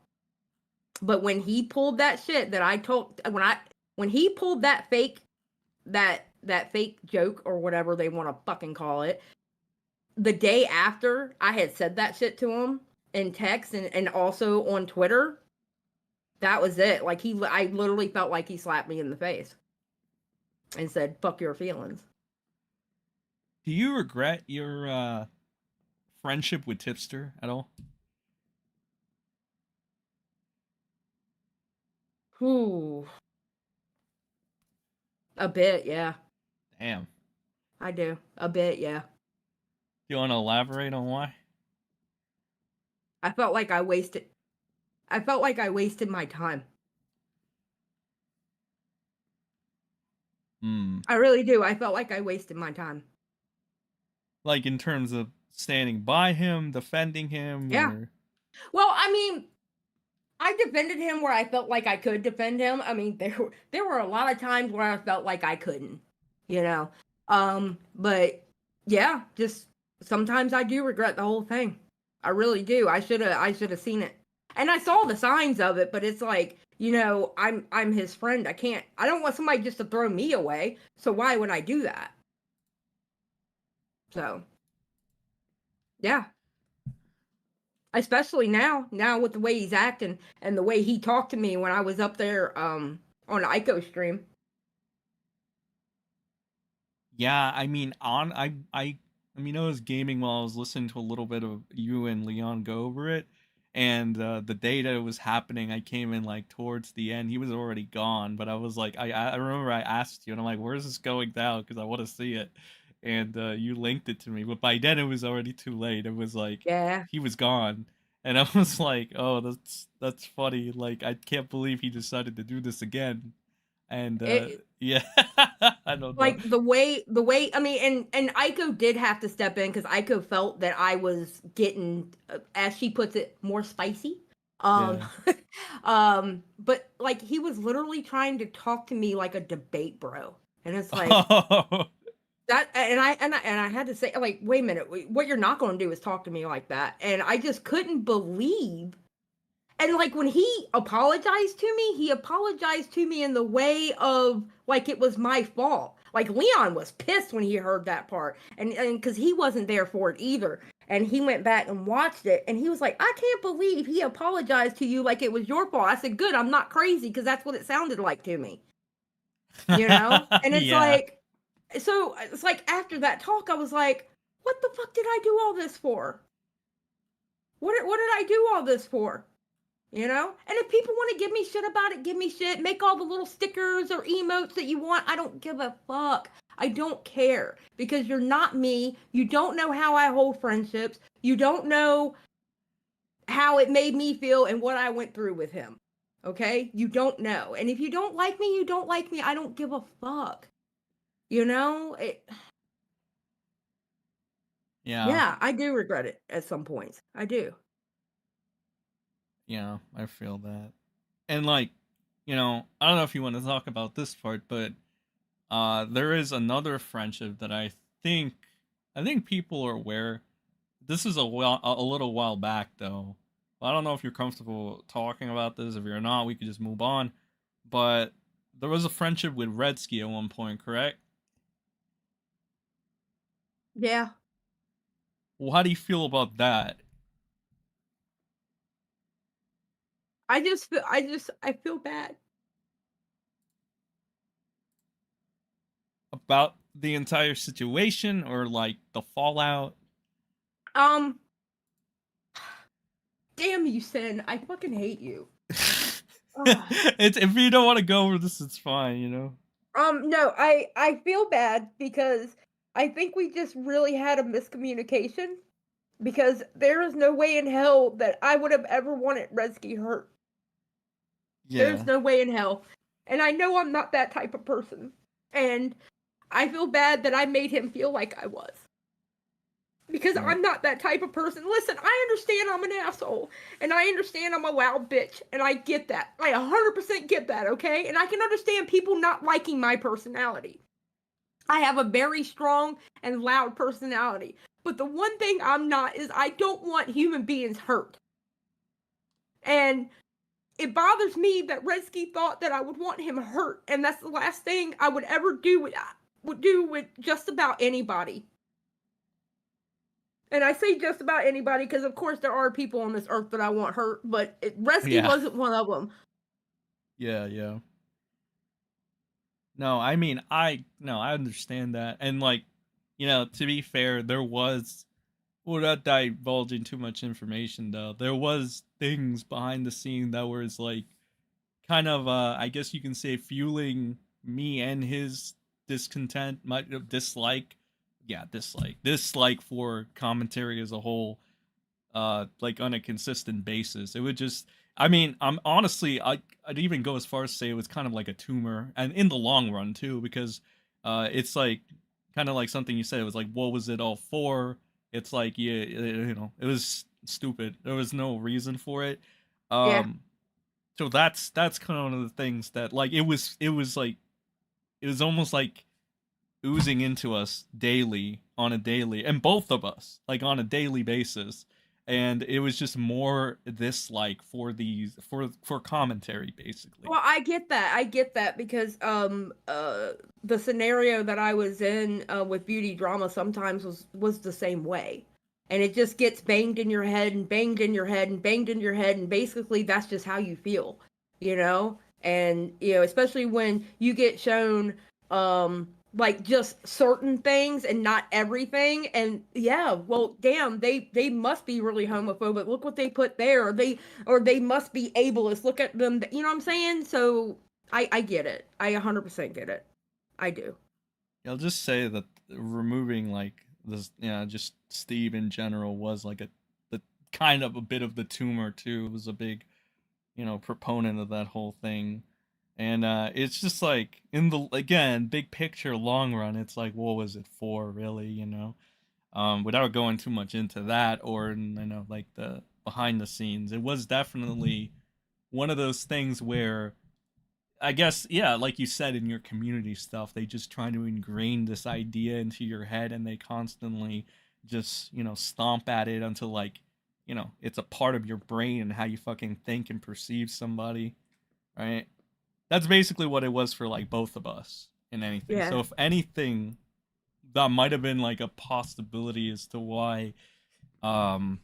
but when he pulled that shit that I told when he pulled that fake joke or whatever they want to fucking call it, the day after I had said that shit to him in text and also on Twitter, that was it. Like I literally felt like he slapped me in the face and said, "Fuck your feelings." Do you regret your friendship with Tipster at all? Whew. A bit, yeah. Damn. I do. A bit, yeah. Do you want to elaborate on why? I felt like I wasted my time. Hmm. I really do. I felt like I wasted my time. Like in terms of standing by him, defending him, Yeah. or Well, I mean, I defended him where I felt like I could defend him. I mean, there were a lot of times where I felt like I couldn't, you know. But yeah, just sometimes I do regret the whole thing. I really do. I should have seen it. And I saw the signs of it, but it's like, I'm his friend. I don't want somebody just to throw me away. So why would I do that? So, yeah. Especially now with the way he's acting and the way he talked to me when I was up there on Ico stream. yeah, I mean, I mean, I was gaming while I was listening to a little bit of you and Leon go over it, and the data was happening. I came in like towards the end. He was already gone, but I was like, I remember I asked you, and I'm like, where's this going now? Because I want to see it, and you linked it to me, but by then it was already too late. It was like Yeah. he was gone, and I was like, oh, that's funny. Like I can't believe he decided to do this again, and It yeah, I don't know. like the way I mean and Aiko did have to step in because Aiko felt that I was getting as she puts it more spicy Um, Yeah. but like he was literally trying to talk to me like a debate bro. And it's like Oh, that and I had to say like, wait a minute, what you're not going to do is talk to me like that. And I just couldn't believe. And like when he apologized to me, he apologized to me in the way of like it was my fault. Like Leon was pissed when he heard that part, and because he wasn't there for it either, and he went back and watched it, and he was like, "I can't believe he apologized to you like it was your fault." I said, "Good, I'm not crazy," because that's what it sounded like to me, you know. And it's yeah. like, so it's like after that talk, I was like, "What the fuck did I do all this for? What did I do all this for?" You know? And if people want to give me shit about it, give me shit. Make all the little stickers or emotes that you want. I don't give a fuck. I don't care because you're not me. You don't know how I hold friendships. You don't know how it made me feel and what I went through with him. Okay? You don't know. And if you don't like me, you don't like me. I don't give a fuck. You know? Yeah. Yeah, I do regret it at some points. I do. Yeah, I feel that. And like, I don't know if you want to talk about this part, but there is another friendship that I think people are aware. This is a little while back though. I don't know if you're comfortable talking about this. If you're not, we could just move on. But there was a friendship with Redsky at one point, correct? Yeah. Well, how do you feel about that? I feel bad. About the entire situation or like the fallout? Um, damn you, Sin. I fucking hate you. Ugh. It's if you don't want to go over this, it's fine. No, I feel bad because I think we just really had a miscommunication because there is no way in hell that I would have ever wanted Redsky hurt. There's Yeah. no way in hell. And I know I'm not that type of person. And I feel bad that I made him feel like I was. Because Right. I'm not that type of person. Listen, I understand I'm an asshole. And I understand I'm a loud bitch. And I get that. I 100% get that, okay? And I can understand people not liking my personality. I have a very strong and loud personality. But the one thing I'm not is I don't want human beings hurt. And it bothers me that Redsky thought that I would want him hurt. And that's the last thing I would ever do with just about anybody. And I say just about anybody because, of course, there are people on this earth that I want hurt, but Redsky Yeah. wasn't one of them. Yeah, yeah. No, I mean, I understand that. And like, to be fair, there was without divulging too much information though, there was things behind the scene that was like kind of I guess you can say fueling me and his discontent, my dislike for commentary as a whole, like on a consistent basis. It would just, I mean, I'm honestly, I'd even go as far as to say it was kind of like a tumor, and in the long run too, because it's like kind of like something you said. It was like, what was it all for? It's like, yeah, it was stupid. There was no reason for it. Yeah. So that's kind of one of the things that like it was almost like oozing into us daily on a daily, and both of us like on a daily basis, and it was just more dislike for these for commentary basically. Well, I get that. I get that because the scenario that I was in with beauty drama sometimes was the same way. And it just gets banged in your head and banged in your head and banged in your head and basically that's just how you feel, you know? And especially when you get shown like just certain things and not everything. And yeah, well damn, they must be really homophobic. Look what they put there. Or they must be ableist. Look at them. You know what I'm saying? So I get it. I 100% get it. I do. I'll just say that removing like this, just Steve in general was like the kind of a bit of the tumor too. It was a big, proponent of that whole thing. And it's just like in the again big picture, long run, it's like what was it for, really? Without going too much into that, or like behind the scenes. It was definitely one of those things where I guess, yeah, like you said in your community stuff, they just try to ingrain this idea into your head and they constantly just, stomp at it until like, it's a part of your brain and how you fucking think and perceive somebody, right? That's basically what it was for like both of us in anything. Yeah. So if anything, that might have been like a possibility as to why that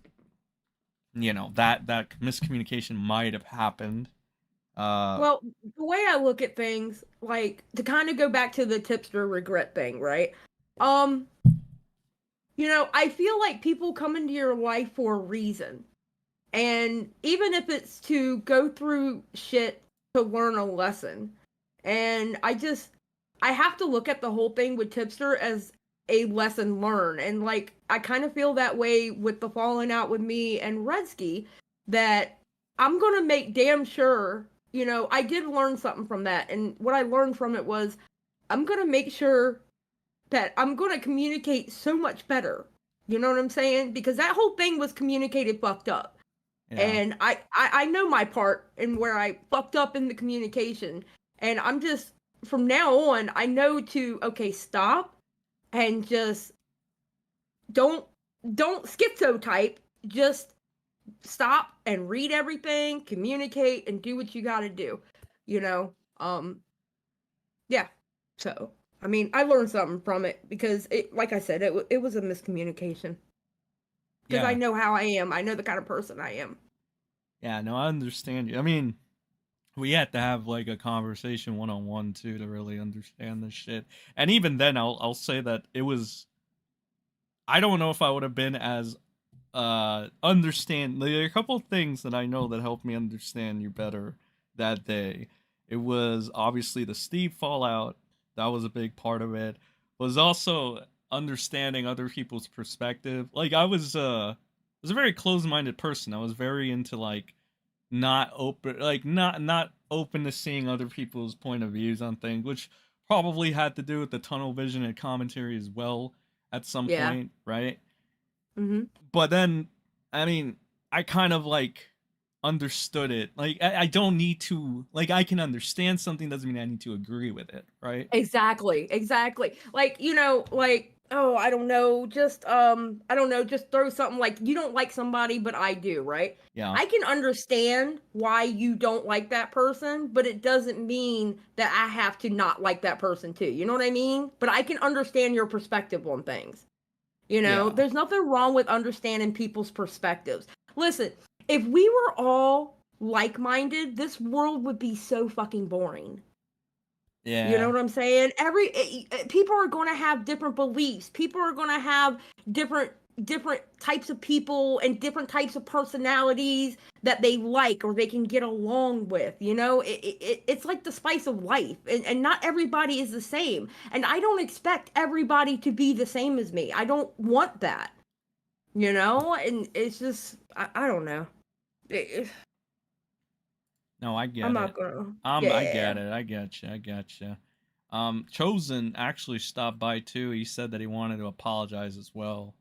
miscommunication might have happened. Well, the way I look at things, like to kind of go back to the tipster regret thing, right? I feel like people come into your life for a reason. And even if it's to go through shit to learn a lesson. And I have to look at the whole thing with tipster as a lesson learned. And like, I kind of feel that way with the falling out with me and Redsky, that I'm going to make damn sure, I did learn something from that. And what I learned from it was I'm going to make sure that I'm going to communicate so much better. You know what I'm saying? Because that whole thing was communicated fucked up. Yeah. And I know my part and where I fucked up in the communication. And I'm just, from now on, I know to, okay, stop and just don't schizotype. Just stop and read everything, communicate, and do what you got to do. Yeah. So, I mean, I learned something from it because it, like I said, it was a miscommunication. Because I know how I am. I know the kind of person I am. Yeah, no, I understand you. I mean, we had to have like a conversation one-on-one too to really understand this shit. And even then, I'll say that it was. I don't know if I would have been as understand. There are a couple of things that I know that helped me understand you better that day. It was obviously the Steve fallout. That was a big part of it. Was also understanding other people's perspective. Like I was a very closed-minded person. I was very into like not open to seeing other people's point of views on things, which probably had to do with the tunnel vision and commentary as well at some point, right? Mm-hmm. But then, I mean, I kind of like understood it. Like I don't need to, like, I can understand something doesn't mean I need to agree with it, right? Exactly. Like, oh, I don't know, just throw something like you don't like somebody, but I do, right? Yeah. I can understand why you don't like that person, but it doesn't mean that I have to not like that person too. You know what I mean? But I can understand your perspective on things. There's nothing wrong with understanding people's perspectives. Listen, if we were all like-minded, this world would be so fucking boring. Yeah. You know what I'm saying? People are going to have different beliefs. People are going to have different types of people and different types of personalities that they like or they can get along with. It's like the spice of life, and not everybody is the same. And I don't expect everybody to be the same as me. I don't want that. And it's just I don't know. No, I get I'm it. not gonna. I get it. I get you. Chosen actually stopped by too. He said that he wanted to apologize as well.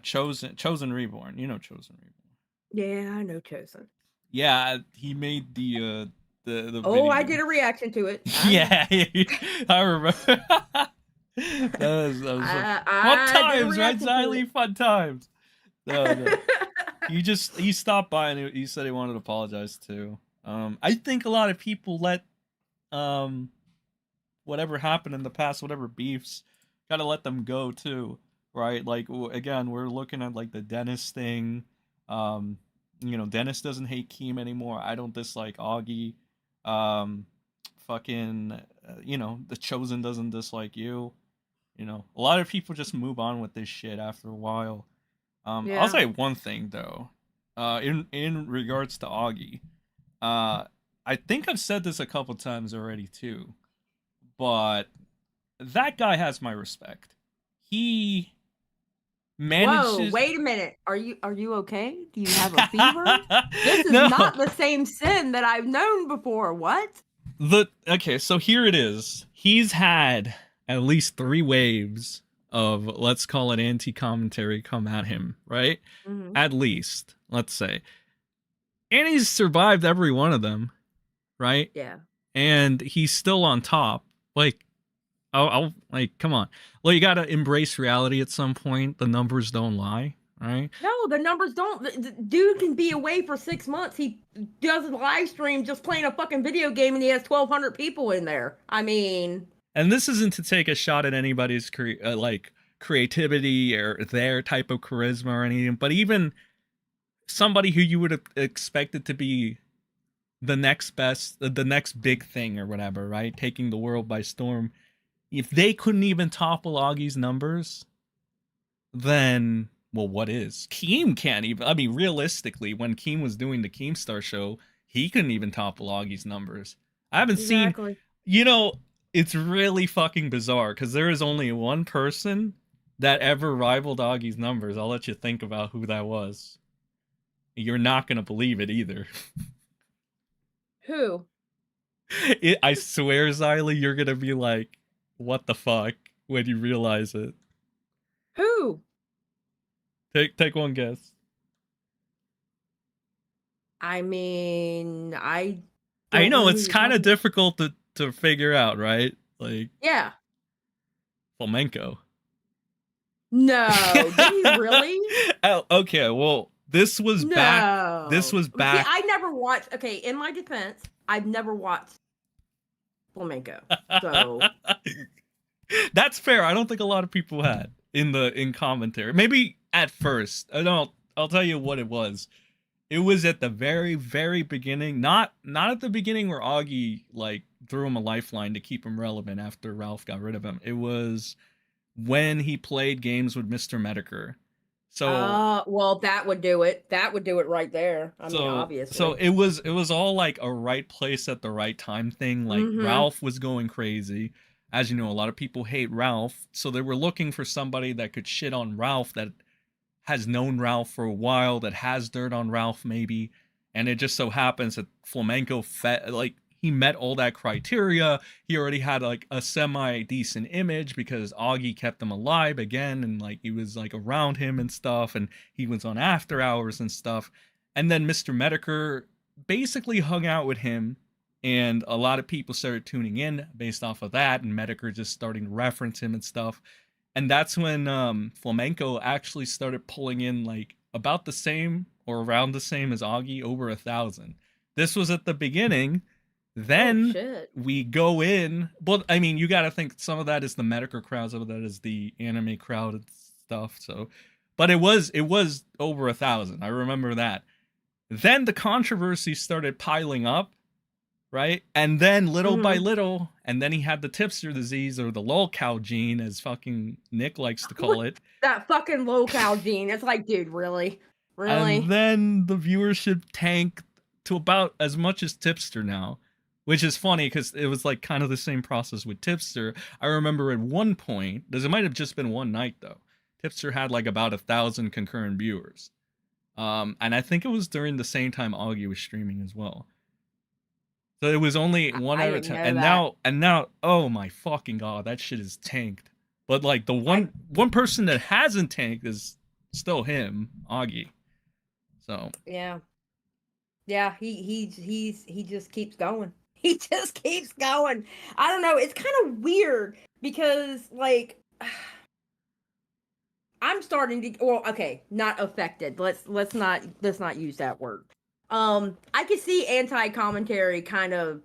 Chosen Reborn. You know Chosen Reborn. Yeah, I know Chosen. Yeah, he made the Oh, video. I did a reaction to it. Yeah, I remember. that was fun times, right, Xylie? Fun times. No. He stopped by and he said he wanted to apologize too. I think a lot of people let whatever happened in the past, whatever beefs, gotta let them go too, right? Like again, we're looking at like the Dennis thing. Dennis doesn't hate Keem anymore. I don't dislike Augie. The Chosen doesn't dislike you. A lot of people just move on with this shit after a while. I'll say one thing though, in regards to Augie, I think I've said this a couple times already too, but that guy has my respect. He manages. Whoa, wait a minute. Are you okay? Do you have a fever? This is not the same Sen that I've known before. What? Okay, so here it is. He's had at least 3 waves of, let's call it, anti-commentary come at him, right? Mhm. At least, let's say. And he's survived every one of them, right? Yeah. And he's still on top. Like, I'll like, come on. Well, you gotta embrace reality at some point. The numbers don't lie, right? No, the numbers don't. The dude can be away for 6 months. He does a live stream just playing a fucking video game, and he has 1,200 people in there. I mean, And this isn't to take a shot at anybody's like creativity or their type of charisma or anything, but even somebody who you would have expected to be the next best, the next big thing or whatever, right? Taking the world by storm. If they couldn't even topple Augie's numbers, then, well, what is? Keem can't even. I mean, realistically, when Keem was doing the Keemstar show, he couldn't even topple Augie's numbers. I haven't seen. exactly. You know, it's really fucking bizarre because there is only one person that ever rivaled Augie's numbers. I'll let you think about who that was. You're not gonna believe it either. Who? I swear, Xylie, you're gonna be like, "What the fuck?" when you realize it. Who? Take one guess. I mean, I I don't know who it's you're kind of talking- difficult to figure out, right? Like Yeah. flamenco. No. Did he really? Oh, okay. Well, this was back. This was back. See, I never watched. Okay, in my defense, I've never watched flamenco. So That's fair. I don't think a lot of people had in commentary. Maybe at first. I'll tell you what it was. It was at the very, very beginning. Not at the beginning where Augie like threw him a lifeline to keep him relevant after Ralph got rid of him. It was when he played games with Mr. Medicare. So well, that would do it. That would do it right there. I mean, obviously. So it was all like a right place at the right time thing. Like Ralph was going crazy. As you know, a lot of people hate Ralph, so they were looking for somebody that could shit on Ralph, that has known Ralph for a while, that has dirt on Ralph maybe. And it just so happens that flamenco he met all that criteria. He already had like a semi decent image because Augie kept him alive again, and like he was like around him and stuff, and he was on after hours and stuff. And then Mr. Medicare basically hung out with him, and a lot of people started tuning in based off of that, and Medicare just starting to reference him and stuff. And that's when flamenco actually started pulling in like about the same or around the same as Augie, over 1,000. This was at the beginning. Then we go in. Well, I mean, you got to think some of that is the Medicare crowd, some of that is the anime crowd and stuff. So, but it was over 1,000. I remember that. Then the controversy started piling up, right? And then little by little, and then he had the tipster disease, or the lolcow gene, as fucking Nick likes to call it. That fucking lolcow gene. It's like, dude, really? Really? And then the viewership tanked to about as much as tipster now. Which is funny because it was like kind of the same process with Tipster. I remember at one point, it might have just been one night though, Tipster had like about 1,000 concurrent viewers. And I think it was during the same time Augie was streaming as well. So it was only one out of 10. And now, oh my fucking god, that shit is tanked. But like the one person that hasn't tanked is still him, Augie. So yeah, he just keeps going. He just keeps going. I don't know. It's kind of weird because, like, I'm starting to. Well, okay, not affected. Let's not use that word. I could see anti-commentary kind of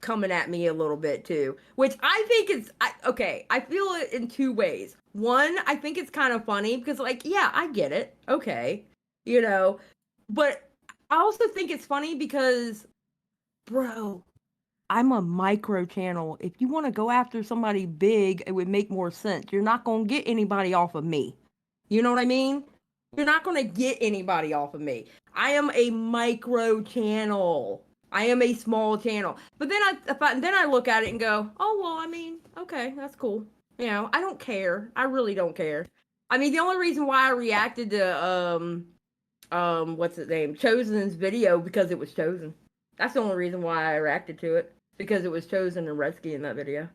coming at me a little bit too, which I think is okay. I feel it in two ways. One, I think it's kind of funny because, like, yeah, I get it. Okay, you know, but I also think it's funny because, bro, I'm a micro channel. If you want to go after somebody big, it would make more sense. You're not going to get anybody off of me. You know what I mean? You're not going to get anybody off of me. I am a micro channel. I am a small channel. But then I look at it and go, oh, well, I mean, okay, that's cool. You know, I don't care. I really don't care. I mean, the only reason why I reacted to, what's his name? Chosen's video, because it was Chosen. That's the only reason why I reacted to it. Because it was Chosen and Redsky in that video.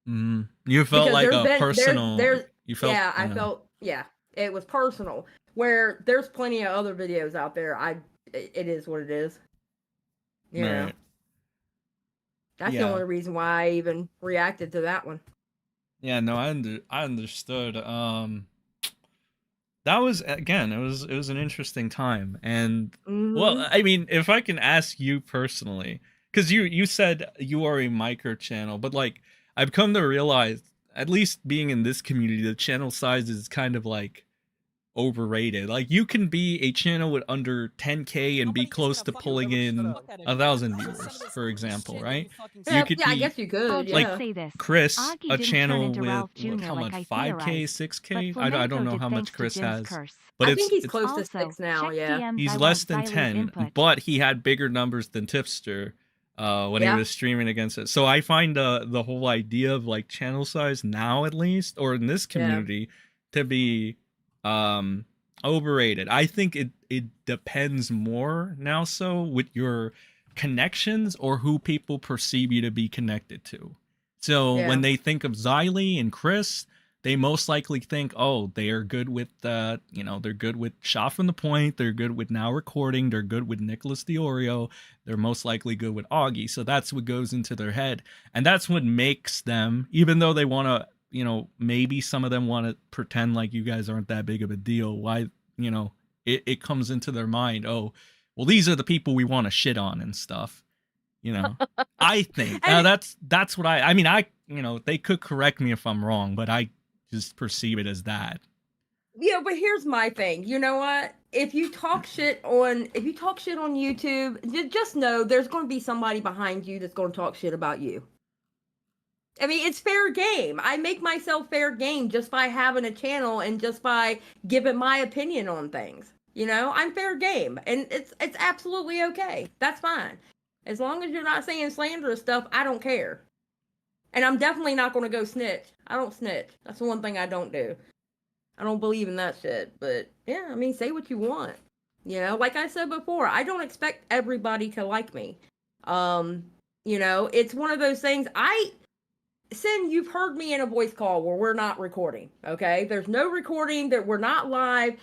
you felt because like a personal. You felt I felt, it was personal. Where there's plenty of other videos out there. It is what it is. You know, right. that's the Yeah. only reason why I even reacted to that one. Yeah, no, I understood. That was, again, it was an interesting time. And well, Hmm. I mean, if I can ask you personally, cuz you said you are a micro channel, but like I've come to realize, at least being in this community, the channel size is kind of like overrated. Like you can be a channel with under 10K and be Somebody is close gonna to fucking pulling beat the in fuck out of me. 1,000 This is some of viewers, this for example, shit that you right? fucking You say. could Yeah, I be guess you could. I'll like just Yeah. say this. Chris, Augie a didn't turn channel into with Ralph Jr. how like much, I 5K, theorized, 6K? but I don't Flamenco know did how much thanks to Chris Jim's has, curse. but I think he's it's close to Also, 6 now. check Yeah. DMs. he's I less want than Xylie's 10, input. but he had bigger numbers than Tipster when he Yeah. was streaming against it. So I find the whole idea of like channel size now, at least, or in this Yeah. community, to be um overrated. I think it depends more now so with your connections or who people perceive you to be connected to. So when Yeah. they think of Xylie and Chris, they most likely think, oh, they are good with they're good with Shot from the Point, they're good with Now Recording, they're good with Nicholas Diorio, they're most likely good with Augie. So that's what goes into their head. And that's what makes them, even though they want to, maybe some of them want to pretend like you guys aren't that big of a deal. Why, it comes into their mind, oh, well, these are the people we want to shit on and stuff. I think And that's what I mean. They could correct me if I'm wrong, but I just perceive it as that. yeah, but here's my thing. You know what? If you talk shit on YouTube, just know there's going to be somebody behind you that's going to talk shit about you. I mean, it's fair game. I make myself fair game just by having a channel and just by giving my opinion on things. I'm fair game, and it's absolutely okay. That's fine. As long as you're not saying slanderous stuff, I don't care. And I'm definitely not going to go snitch. I don't snitch. That's the one thing I don't do. I don't believe in that shit. But yeah, I mean, say what you want. Like I said before, I don't expect everybody to like me. It's one of those things. Sen, you've heard me in a voice call where we're not recording, okay? There's no recording, that we're not live.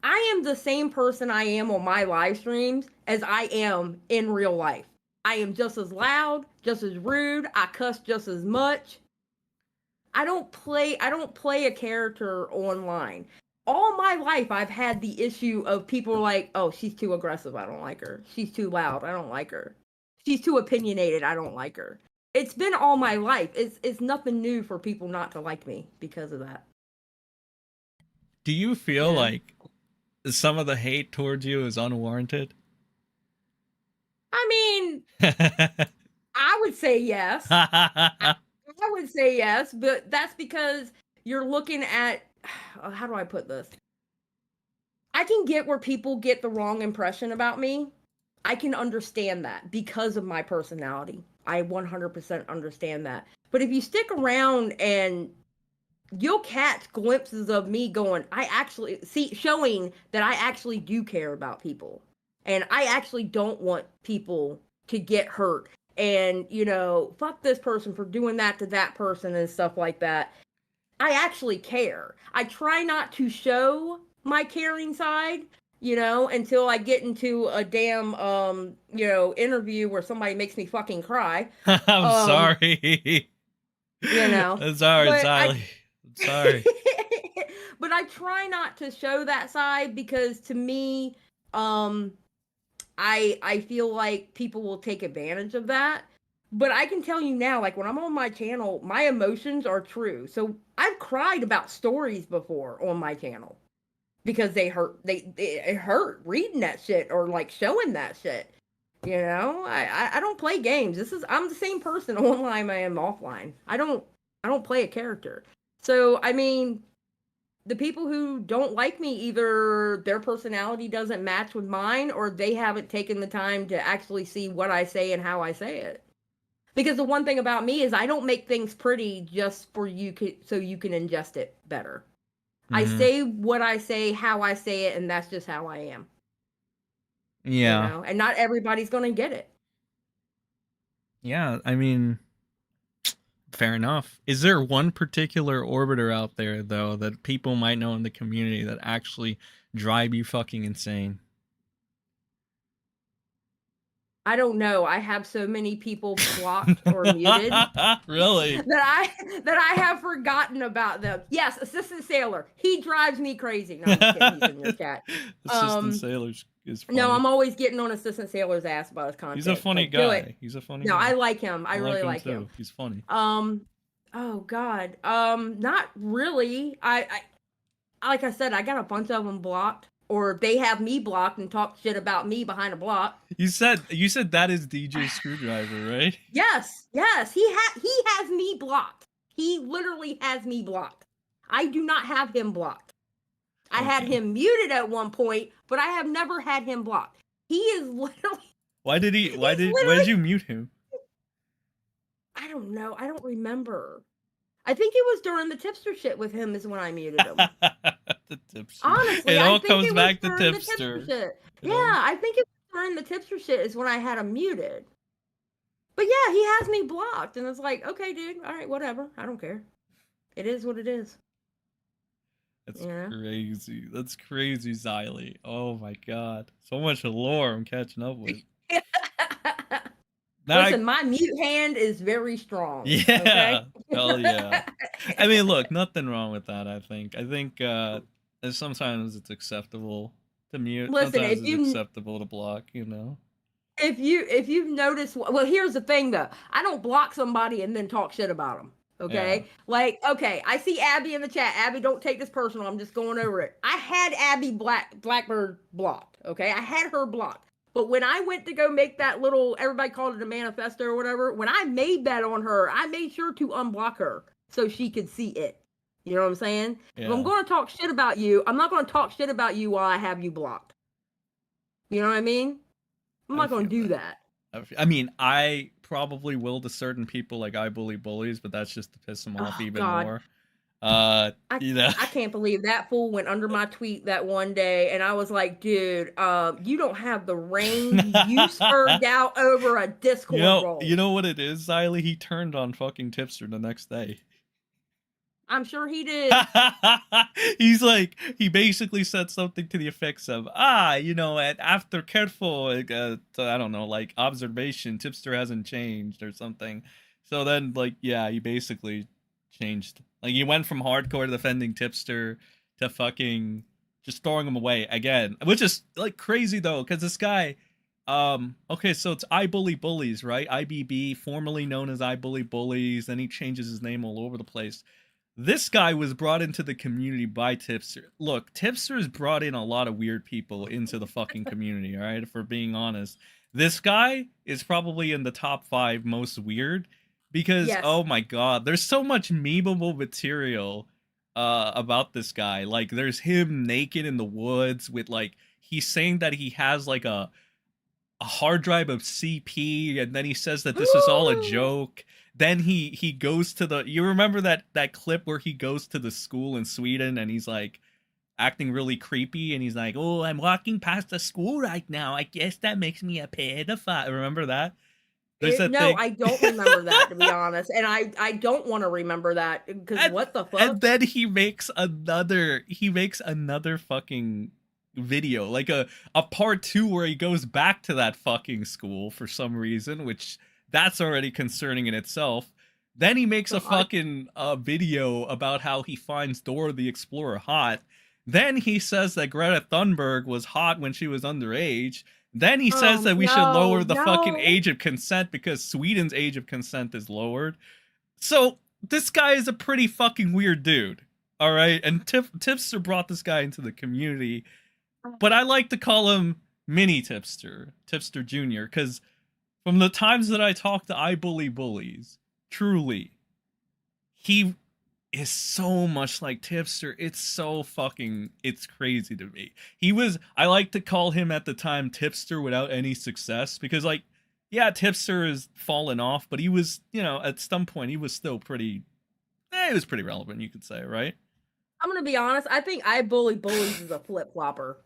I am the same person I am on my live streams as I am in real life. I am just as loud, just as rude. I cuss just as much. I don't play a character online. All my life I've had the issue of people like, "Oh, she's too aggressive. I don't like her. She's too loud. I don't like her. She's too opinionated. I don't like her." It's been all my life. It's nothing new for people not to like me because of that. Do you feel Yeah. like some of the hate towards you is unwarranted? I mean, I would say yes. I would say yes, but that's because you're looking at, how do I put this? I can get where people get the wrong impression about me. I can understand that because of my personality. I 100% understand that. But if you stick around and you'll catch glimpses of me going, showing that I actually do care about people. And I actually don't want people to get hurt. And, fuck this person for doing that to that person and stuff like that. I actually care. I try not to show my caring side, until I get into a damn, interview where somebody makes me fucking cry. I'm sorry. I'm sorry, But Xylie. I'm sorry. but I try not to show that side because to me, I feel like people will take advantage of that. But I can tell you now, like when I'm on my channel, my emotions are true. So I've cried about stories before on my channel because they hurt. It hurt reading that shit or like showing that shit. I don't play games. I'm the same person online I am offline. I don't play a character. So I mean, the people who don't like me, either their personality doesn't match with mine or they haven't taken the time to actually see what I say and how I say it. Because the one thing about me is I don't make things pretty just for you so you can ingest it better. I say what I say, how I say it, and that's just how I am. Yeah. And not everybody's going to get it. Yeah, I mean, Fair enough. Is there one particular orbiter out there though that people might know in the community that actually drive you fucking insane? I don't know. I have so many people blocked or muted Really? that I have forgotten about them. Yes, Assistant Sailor. He drives me crazy. No, I'm just kidding. He's in your chat. Assistant Sailors is funny. No, I'm always getting on Assistant Sailor's ass about his content. He's a funny guy. He's a funny No, guy. I like him. I really like him. He's funny. Oh God. Not really. I like I said, I got a bunch of them blocked, or they have me blocked and talk shit about me behind a block. You said that is DJ Screwdriver, right? Yes. He has me blocked. He literally has me blocked. I do not have him blocked. I had him muted at one point, but I have never had him blocked. He is literally. Why did you mute him? I don't know. I don't remember. I think it was during the tipster shit with him is when I muted him. The tipster. Honestly, it I all think comes it back was to during tipster. The tipster shit. Yeah, I think it was during the tipster shit is when I had him muted. But yeah, he has me blocked, and it's like, okay, dude, all right, whatever. I don't care. It is what it is. That's crazy. That's crazy, Xylie. Oh my god. So much lore I'm catching up with. Listen, my mute hand is very strong. Yeah. Okay? Hell yeah. I mean, look, nothing wrong with that, I think. I think sometimes it's acceptable to mute. Listen, sometimes it's acceptable to block, you know? If you've noticed, well, here's the thing, though. I don't block somebody and then talk shit about them. Okay. Yeah. Like, okay, I see Abby in the chat. Abby, don't take this personal. I'm just going over it. I had Abby Blackbird blocked. Okay. I had her blocked. But when I went to go make that little, everybody called it a manifesto or whatever, when I made that on her, I made sure to unblock her so she could see it. You know what I'm saying? Yeah. If I'm going to talk shit about you, I'm not going to talk shit about you while I have you blocked. You know what I mean? I'm not going to do that. I mean, I probably will to certain people, like I bully bullies, but that's just to piss them off even more. You know, I can't believe that fool went under my tweet that one day, and I was like, dude, you don't have the range. You spurred out over a Discord role. You know what it is, Xylie? He turned on fucking Tipster the next day. I'm sure he did. He's like, he basically said something to the effects of, you know, after careful, I don't know, like observation, Tipster hasn't changed or something. So then, like, yeah, he basically changed. Like, he went from hardcore defending Tipster to fucking just throwing him away again, which is like crazy though, because this guy, okay, so it's I Bully Bullies, right? IBB, formerly known as I Bully Bullies. Then he changes his name all over the place. This guy was brought into the community by Tipster. Look, Tipster has brought in a lot of weird people into the fucking community, all right? If we're being honest. This guy is probably in the top 5 most weird because, oh my god, there's so much memeable material about this guy. Like, there's him naked in the woods with, like, he's saying that he has, like, a hard drive of CP, and then he says that this is all a joke. Then he goes to the, you remember that clip where he goes to the school in Sweden and he's like acting really creepy and he's like, oh, I'm walking past the school right now, I guess that makes me a pedophile. Remember that? No, I don't remember that, to be honest, and I don't want to remember that because what the fuck. And then he makes another fucking video, like a part 2 where he goes back to that fucking school for some reason, which that's already concerning in itself. Then he makes a fucking video about how he finds Dora the Explorer hot. Then he says that Greta Thunberg was hot when she was underage. Then he says that we should lower the fucking age of consent because Sweden's age of consent is lowered. So this guy is a pretty fucking weird dude. All right. And Tipster brought this guy into the community. But I like to call him Mini Tipster, Tipster Jr., because from the times that I talk to I Bully Bullies, truly, he is so much like Tipster. It's crazy to me. I like to call him at the time Tipster without any success, because, like, yeah, Tipster has fallen off, but he was, you know, at some point, he was still pretty, he was pretty relevant, you could say, right? I'm going to be honest, I think I Bully Bullies is a flip-flopper.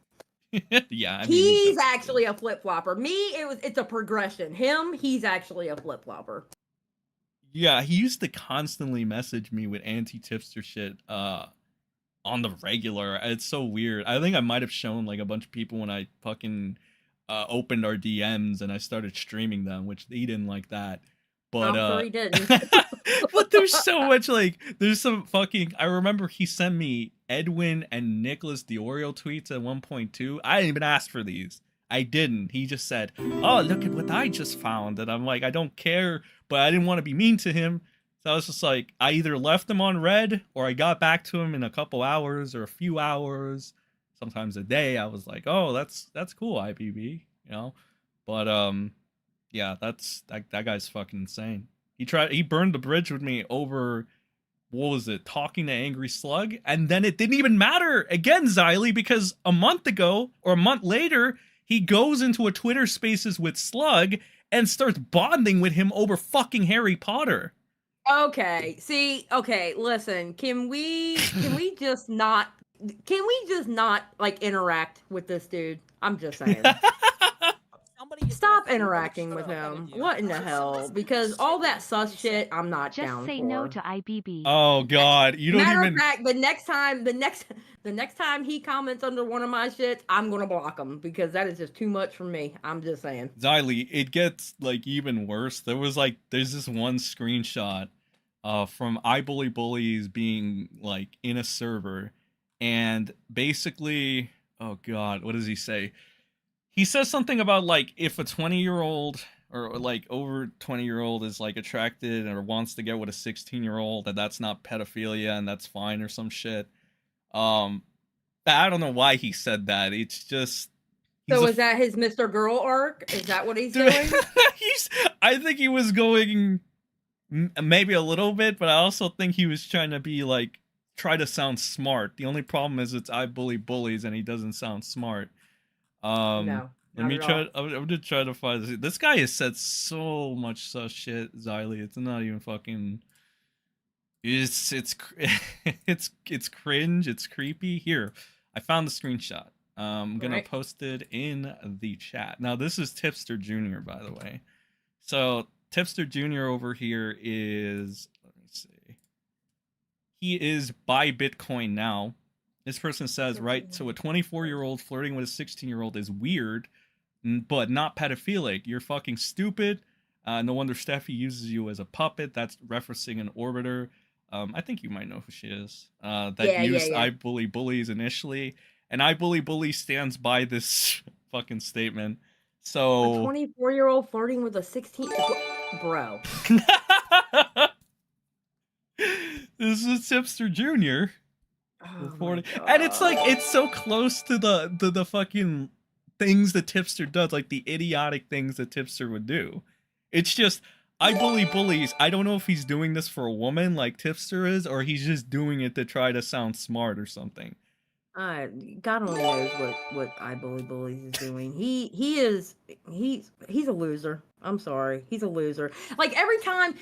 Yeah, I mean, he's actually a flip-flopper. Me, it's a progression. Him, he's actually a flip-flopper. Yeah, he used to constantly message me with anti-tipster shit on the regular. It's so weird. I think I might have shown like a bunch of people when I fucking opened our DMs and I started streaming them, which he didn't like that. But I'm sure he didn't. but there's so much like there's some fucking I remember he sent me Edwin and Nicholas Diorio tweets at 1.2. I didn't even ask for these. I didn't. He just said, "Oh, look at what I just found." And I'm like, I don't care, but I didn't want to be mean to him. So I was just like, I either left him on red or I got back to him in a couple hours or a few hours, sometimes a day. I was like, "Oh, that's cool, IBB," you know? But yeah, that guy's fucking insane. He burned the bridge with me over what was it, talking to Angry Slug, and then it didn't even matter again, Xylie, because a month ago or a month later, he goes into a Twitter Spaces with Slug and starts bonding with him over fucking Harry Potter. Okay. See, okay, listen. Can we just not like interact with this dude? I'm just saying. Somebody is Stop gonna throw a interacting with turtle ahead him. of you. What in the Listen, hell? listen, Because listen, all that listen, sus listen. shit, I'm not Just down say for. no to IBB. Oh god, you don't Matter even of fact, the next time he comments under one of my shits, I'm gonna block him because that is just too much for me. I'm just saying. Xylie, it gets like even worse. There's this one screenshot from I Bully Bullies being like in a server, and basically, oh god, what does he say? He says something about like if a 20-year-old or like over 20-year-old is like attracted or wants to get with a 16-year-old, that's not pedophilia and that's fine or some shit. Um, I don't know why he said that. It's just So is that his Mr. Girl arc? Is that what he's Dude, doing? I think he was going maybe a little bit, but I also think he was trying to be like try to sound smart. The only problem is it's I Bully Bullies and he doesn't sound smart. No. Let me not at try. all. I'm gonna try to find this. This guy has said so much such shit, Xylie. It's not even fucking. It's it's cringe. It's creepy. Here, I found the screenshot. I'm gonna Right. post it in the chat. Now this is Tipster Junior, by the way. So Tipster Junior over here is. Let me see. He is buy Bitcoin now. This person says, right, so a 24-year-old flirting with a 16-year-old is weird, but not pedophilic. You're fucking stupid. No wonder Steffi uses you as a puppet. That's referencing an orbiter. I think you might know who she is. That used I Bully Bullies initially. And I Bully Bullies stands by this fucking statement. So... A 24-year-old flirting with a 16... Bro. This is Tipster Jr. Oh reporting, and it's like it's so close to the fucking things that Tipster does, like the idiotic things that Tipster would do. It's just I Bully Bullies. I don't know if he's doing this for a woman like Tipster is, or he's just doing it to try to sound smart or something. God only knows what I Bully Bullies is doing. He's a loser. I'm sorry, he's a loser. Like every time,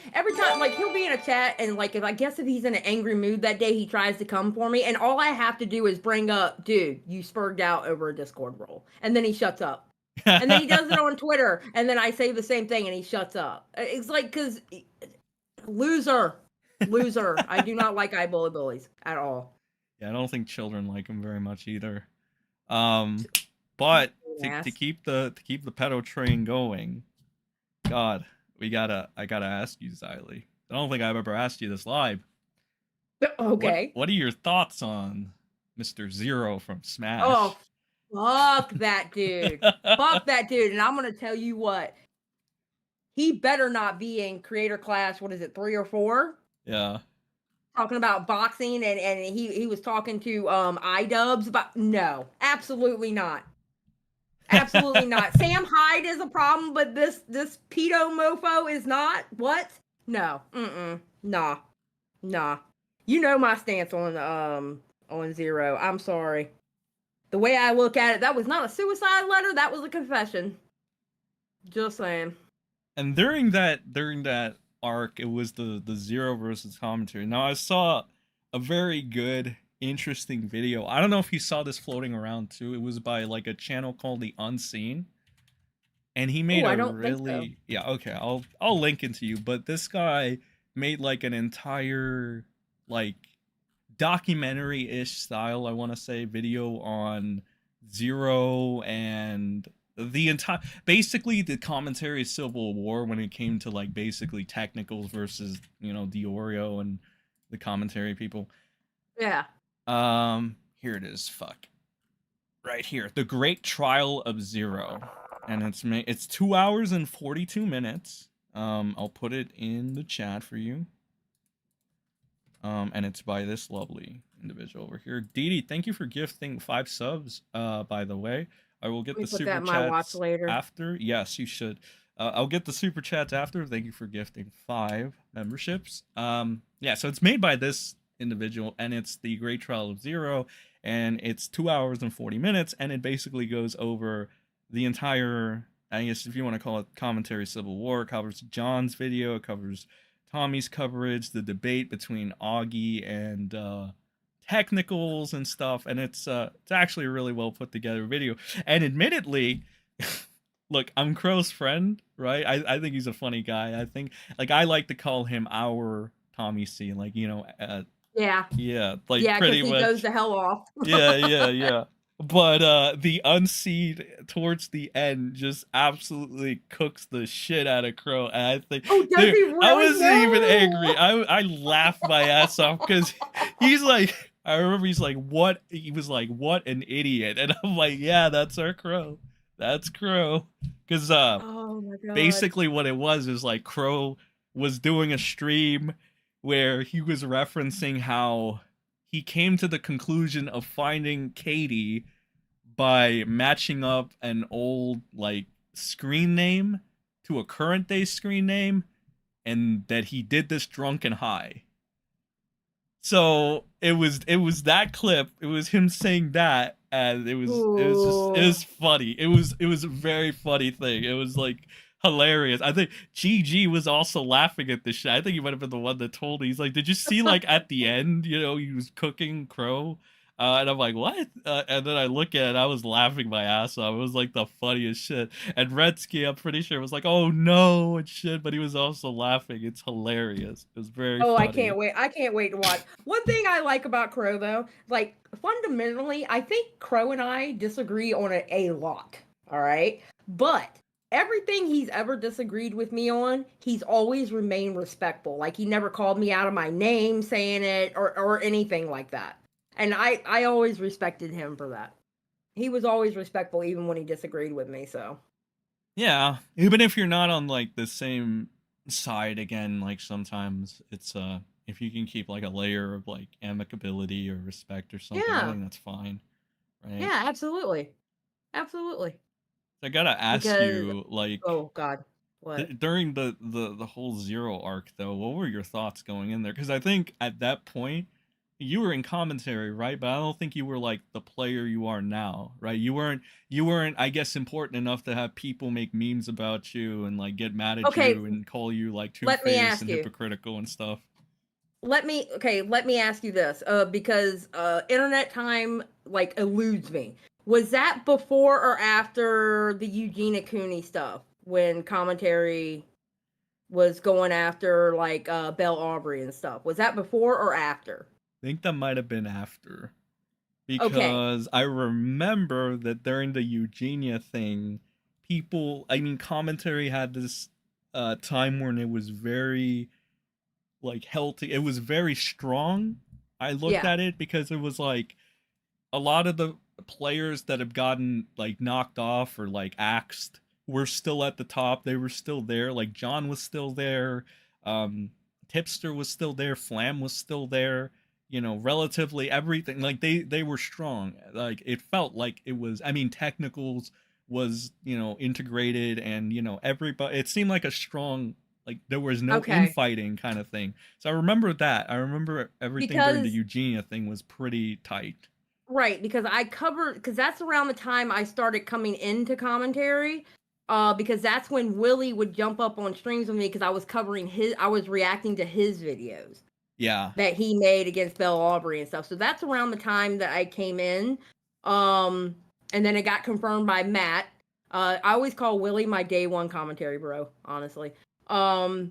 like he'll be in a chat and like if he's in an angry mood that day, he tries to come for me, and all I have to do is bring up, dude, you spurred out over a Discord role, and then he shuts up. And then he does it on Twitter, and then I say the same thing, and he shuts up. It's like because loser. I do not like I Bully Bullies at all. Yeah, I don't think children like him very much either. But to keep the pedo train going, God, I gotta ask you, Xylie. I don't think I've ever asked you this live. Okay. What are your thoughts on Mr. Zero from Smash? Oh, fuck that dude. Fuck that dude. And I'm gonna tell you what. He better not be in creator class, what is it, 3 or 4? Yeah. Talking about boxing and he was talking to iDubbbz about no, absolutely not. Absolutely not. Sam Hyde is a problem, but this pedo mofo is not. What? No. Nah. You know my stance on Zero. I'm sorry. The way I look at it, that was not a suicide letter, that was a confession. Just saying. And during that arc, it was the Zero versus commentary. Now I saw a very good, interesting video. I don't know if you saw this floating around too. It was by like a channel called The Unseen, and he made I don't think so. yeah, okay, I'll link it to you. But this guy made like an entire like documentary-ish style, I want to say, video on Zero and the entire, basically the commentary Civil War when it came to like basically technicals versus, you know, Diorio and the commentary people. Yeah. Here it is. Fuck. Right here. The Great Trial of Zero. And it's 2 hours and 42 minutes. I'll put it in the chat for you. And it's by this lovely individual over here. Dee, thank you for gifting 5 subs, by the way. I will get the Put that super in my watch chats later. after. Yes, you should. I'll get the super chats after. Thank you for gifting 5 memberships. Yeah, so it's made by this individual, and it's the Great Trial of Zero, and it's 2 hours and 40 minutes, and it basically goes over the entire, I guess if you want to call it commentary Civil War. It covers John's video, it covers Tommy's coverage, the debate between Augie and technicals and stuff, and it's actually a really well put together video. And admittedly, look, I'm Crow's friend, right? I think he's a funny guy. I think, like, I like to call him our Tommy C, like, you know, Yeah. yeah, like Yeah, because pretty he much goes the hell off. yeah. But the unseed towards the end just absolutely cooks the shit out of Crow. And I think, Oh, does dude, he really? I wasn't even No. angry. I laughed my ass off because he's like, I remember he's like, what? He was like, what an idiot. And I'm like, yeah, that's our Crow. That's Crow. Because Oh my god. basically what it was is like Crow was doing a stream where he was referencing how he came to the conclusion of finding Katie by matching up an old like screen name to a current day screen name, and that he did this drunk and high. So it was that clip. It was him saying that, and it was funny. It was a very funny thing. It was like hilarious. I think GG was also laughing at this shit. I think he might have been the one that told me. He's like, "Did you see like at the end? You know, he was cooking Crow." And I'm like, what? And then I look at it, I was laughing my ass off. It was like the funniest shit. And Redsky, I'm pretty sure, was like, oh no, and shit, but he was also laughing. It's hilarious. It was very funny. I can't wait. I can't wait to watch. One thing I like about Crow, though, like, fundamentally, I think Crow and I disagree on a lot, all right? But everything he's ever disagreed with me on, he's always remained respectful. Like, he never called me out of my name saying it or anything like that. And I always respected him for that. He was always respectful even when he disagreed with me, so. Yeah, even if you're not on like the same side, again, like sometimes it's if you can keep like a layer of like amicability or respect or something, I think that's fine. Right? Yeah, absolutely. Absolutely. So I gotta ask you, like, oh god. What? During the whole Zero arc though, what were your thoughts going in there? Because I think at that point you were in commentary, right? But I don't think you were like the player you are now, right? You weren't, I guess, important enough to have people make memes about you and like get mad at you and call you like two-faced and hypocritical and stuff. Let me ask you this, because internet time like eludes me. Was that before or after the Eugene Cooney stuff when commentary was going after like Belle Aubrey and stuff? Was that before or after? I think that might have been after, because I remember that during the Eugenia thing, commentary had this time when it was very like healthy. It was very strong. I looked at it because it was like a lot of the players that have gotten like knocked off or like axed were still at the top. They were still there. Like John was still there. Tipster was still there. Flam was still there. You know, relatively everything, like they were strong. Like it felt like it was, technicals was, you know, integrated, and, you know, everybody, it seemed like a strong, like there was no infighting kind of thing. So I remember that. I remember everything during the Eugenia thing was pretty tight. Right, because because that's around the time I started coming into commentary. Because that's when Willie would jump up on streams with me because I was reacting to his videos. Yeah. That he made against Belle Aubrey and stuff. So that's around the time that I came in. And then it got confirmed by Matt. I always call Willie my day one commentary bro, honestly. And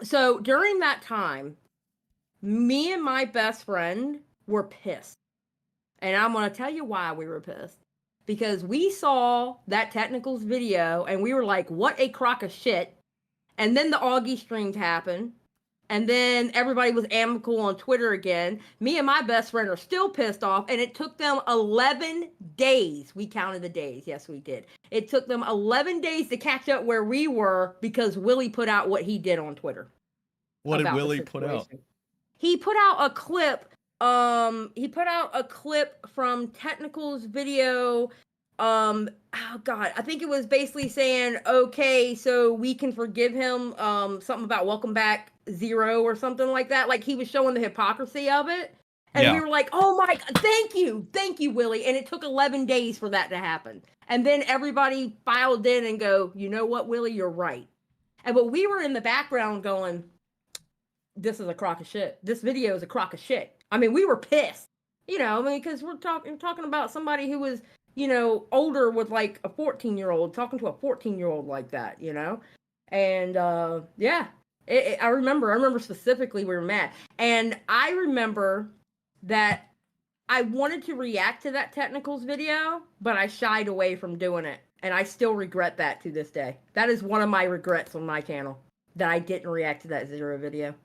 So during that time, me and my best friend were pissed. And I'm going to tell you why we were pissed. Because we saw that technicals video and we were like, what a crock of shit. And then the Augie streams happened. And then everybody was amicable on Twitter again. Me and my best friend are still pissed off. And it took them 11 days. We counted the days. Yes, we did. It took them 11 days to catch up where we were because Willie put out what he did on Twitter. What did Willie put out? He put out a clip. He put out a clip from Technical's video. Oh God, I think it was basically saying, okay, so we can forgive him. Something about welcome back Zero or something like that. Like he was showing the hypocrisy of it. And we were like, oh my God, thank you, Willie. And it took 11 days for that to happen. And then everybody filed in and go, you know what, Willie, you're right. And but we were in the background going, this is a crock of shit. This video is a crock of shit. I mean, we were pissed, you know, I mean, because we're talking about somebody who was, you know, older with like a 14-year-old, talking to a 14-year-old like that, you know? And yeah, I remember specifically we were mad. And I remember that I wanted to react to that Technicals video, but I shied away from doing it. And I still regret that to this day. That is one of my regrets on my channel, that I didn't react to that Zero video.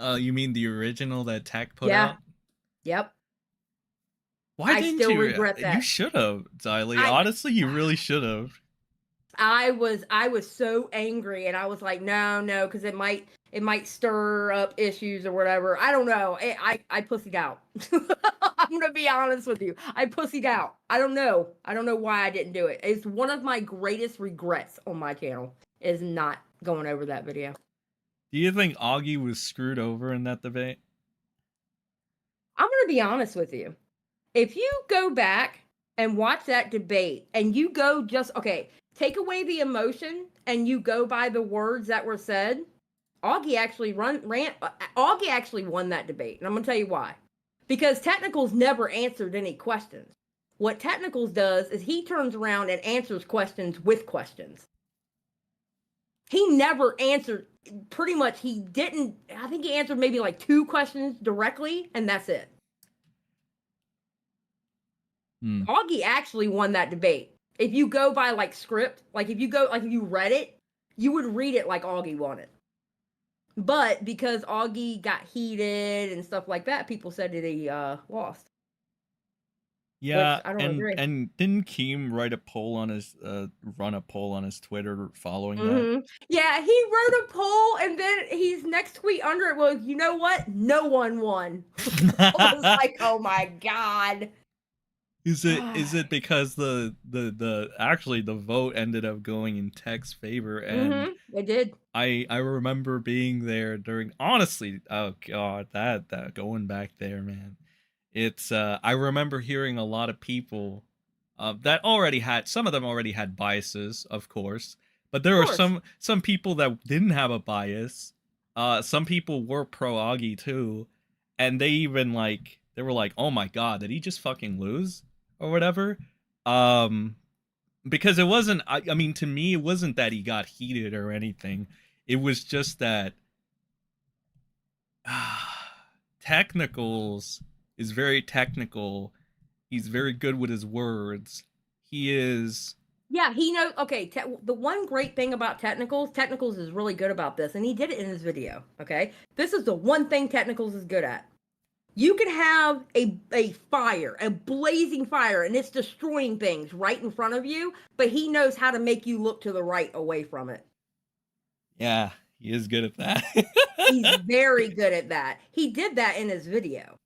You mean the original that Tech put out? Yep. Why didn't you regret that? You should have, Xylie. Honestly, you really should have. I was so angry, and I was like, no, because it might stir up issues or whatever. I don't know. I pussied out. I'm gonna be honest with you. I pussied out. I don't know why I didn't do it. It's one of my greatest regrets on my channel is not going over that video. Do you think Augie was screwed over in that debate? I'm gonna be honest with you. If you go back and watch that debate and you go take away the emotion and you go by the words that were said, Augie actually won that debate. And I'm going to tell you why. Because Technicals never answered any questions. What Technicals does is he turns around and answers questions with questions. He never answered, pretty much he didn't, I think he answered maybe like 2 questions directly, and that's it. Augie actually won that debate. If you go by like script, like if you read it, you would read it like Augie won it. But because Augie got heated and stuff like that, people said that he lost. Yeah, I don't agree. And didn't Keem write a poll on his run a poll on his Twitter following that? Yeah, he wrote a poll, and then his next tweet under it was, you know what? No one won. I was like, oh my God. Is it because the vote ended up going in Tech's favor, and it did. I remember being there during, honestly, oh God, that going back there, man. It's I remember hearing a lot of people that already had, some of them already had biases, of course, but there were some people that didn't have a bias. Some people were pro Augie too, and they even they were like, oh my God, did he just fucking lose? Or whatever, because it wasn't, I mean, to me, it wasn't that he got heated or anything. It was just that Technicals is very technical. He's very good with his words. He is... Yeah, he knows, okay, the one great thing about Technicals is really good about this, and he did it in his video, okay? This is the one thing Technicals is good at. You can have a fire, a blazing fire, and it's destroying things right in front of you, but he knows how to make you look to the right away from it. Yeah, he is good at that. He's very good at that. He did that in his video.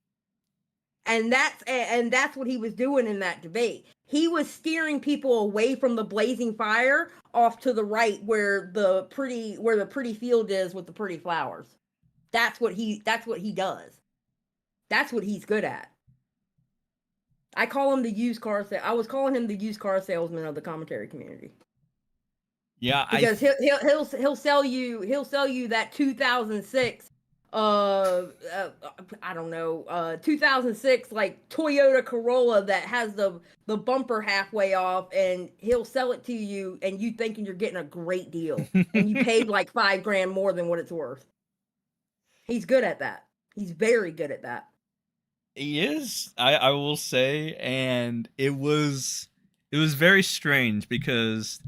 And that's what he was doing in that debate. He was steering people away from the blazing fire off to the right where the pretty field is with the pretty flowers. That's what he does. That's what he's good at. I call him the used car I was calling him the used car salesman of the commentary community. Yeah, because he'll sell you that 2006 I don't know 2006 like Toyota Corolla that has the bumper halfway off, and he'll sell it to you and you thinking you're getting a great deal and you paid like $5,000 more than what it's worth. He's good at that. He's very good at that. He is, I will say, and it was very strange because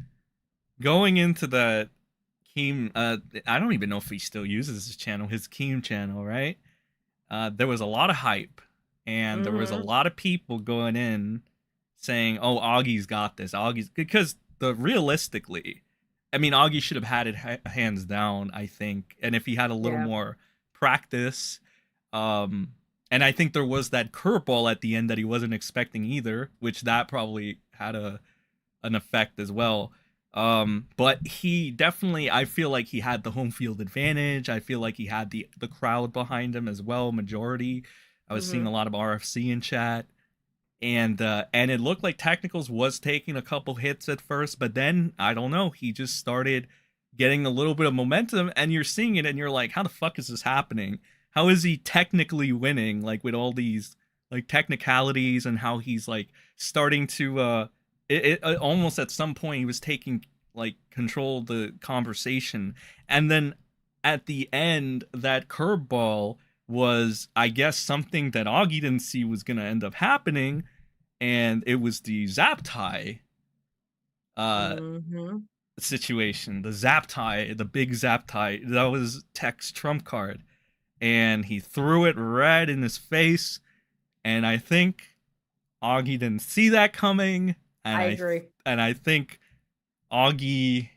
going into that Keem, I don't even know if he still uses his channel, his Keem channel, right? There was a lot of hype, and there was a lot of people going in saying, "Oh, Augie's got this. Augie's," because realistically, I mean, Augie should have had it hands down, I think, and if he had a little more practice, and I think there was that curveball at the end that he wasn't expecting either, which that probably had an effect as well. But he definitely, I feel like he had the home field advantage. I feel like he had the crowd behind him as well, majority. I was seeing a lot of RFC in chat, and it looked like Technicals was taking a couple hits at first, but then I don't know, he just started getting a little bit of momentum, and you're seeing it, and you're like, how the fuck is this happening? How is he technically winning, like with all these like technicalities, and how he's like starting to it almost at some point he was taking like control of the conversation, and then at the end that curveball was, I guess, something that Augie didn't see was gonna end up happening, and it was the zap tie situation, the zap tie, the big zap tie. That was Tech's trump card, and he threw it right in his face, and I think Augie didn't see that coming. And I agree. And I think Augie,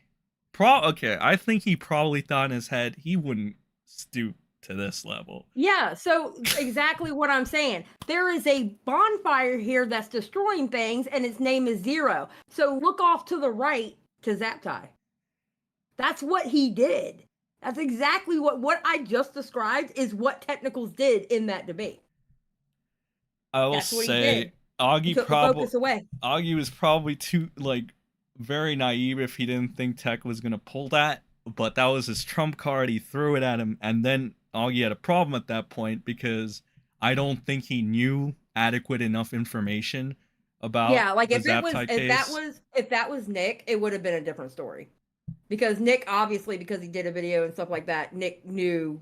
I think he probably thought in his head he wouldn't stoop to this level. Yeah, so exactly what I'm saying. There is a bonfire here that's destroying things, and its name is Zero. So look off to the right to zap tie. That's what he did. That's exactly what I just described is what Technicals did in that debate. I will say Augie focus away. Augie was probably too very naive if he didn't think Tech was gonna pull that, but that was his trump card. He threw it at him, and then Augie had a problem at that point because I don't think he knew adequate enough information about if that was Nick, it would have been a different story. Because Nick, obviously, because he did a video and stuff like that, Nick knew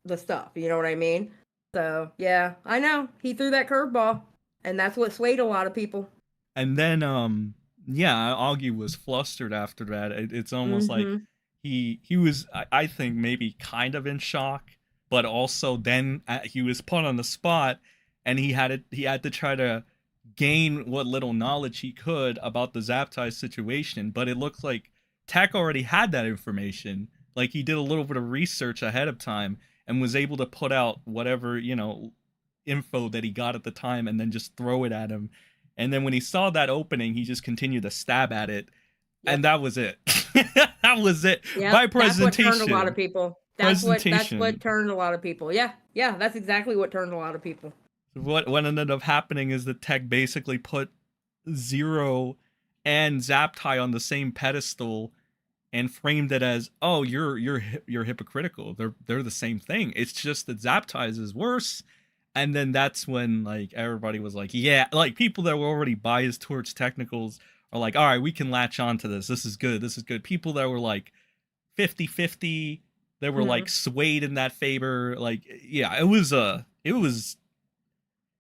the stuff. You know what I mean? So, yeah, I know. He threw that curveball, and that's what swayed a lot of people. And then, Augie was flustered after that. It's almost like he was, I think, maybe kind of in shock, but also then he was put on the spot, and he had to try to gain what little knowledge he could about the Zaptai situation. But it looks like Tech already had that information. Like, he did a little bit of research ahead of time and was able to put out whatever, info that he got at the time and then just throw it at him. And then when he saw that opening, he just continued to stab at it. Yep. And that was it. That was it. Yep. By presentation. That's what turned a lot of people. That's what turned a lot of people. Yeah, that's exactly what turned a lot of people. What ended up happening is that Tech basically put Zero and Zaptai on the same pedestal and framed it as, oh, you're hypocritical. They're the same thing. It's just that Zaptai's is worse. And then that's when like everybody was like, yeah, like people that were already biased towards Technicals are like, all right, we can latch on to this. This is good. People that were like 50-50, they were like swayed in that favor. Like, yeah, it was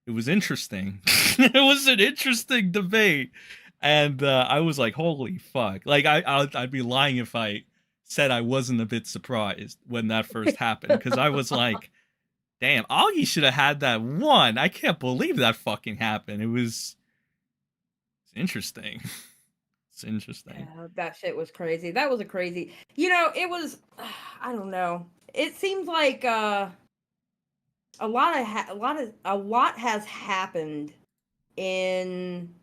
interesting. It was an interesting debate. And I was like, holy fuck. Like, I'd be lying if I said I wasn't a bit surprised when that first happened. Because I was like, damn, Augie should have had that one. I can't believe that fucking happened. It's interesting. It's interesting. Yeah, that shit was crazy. That was a crazy... it was... I don't know. It seems like a lot has happened in...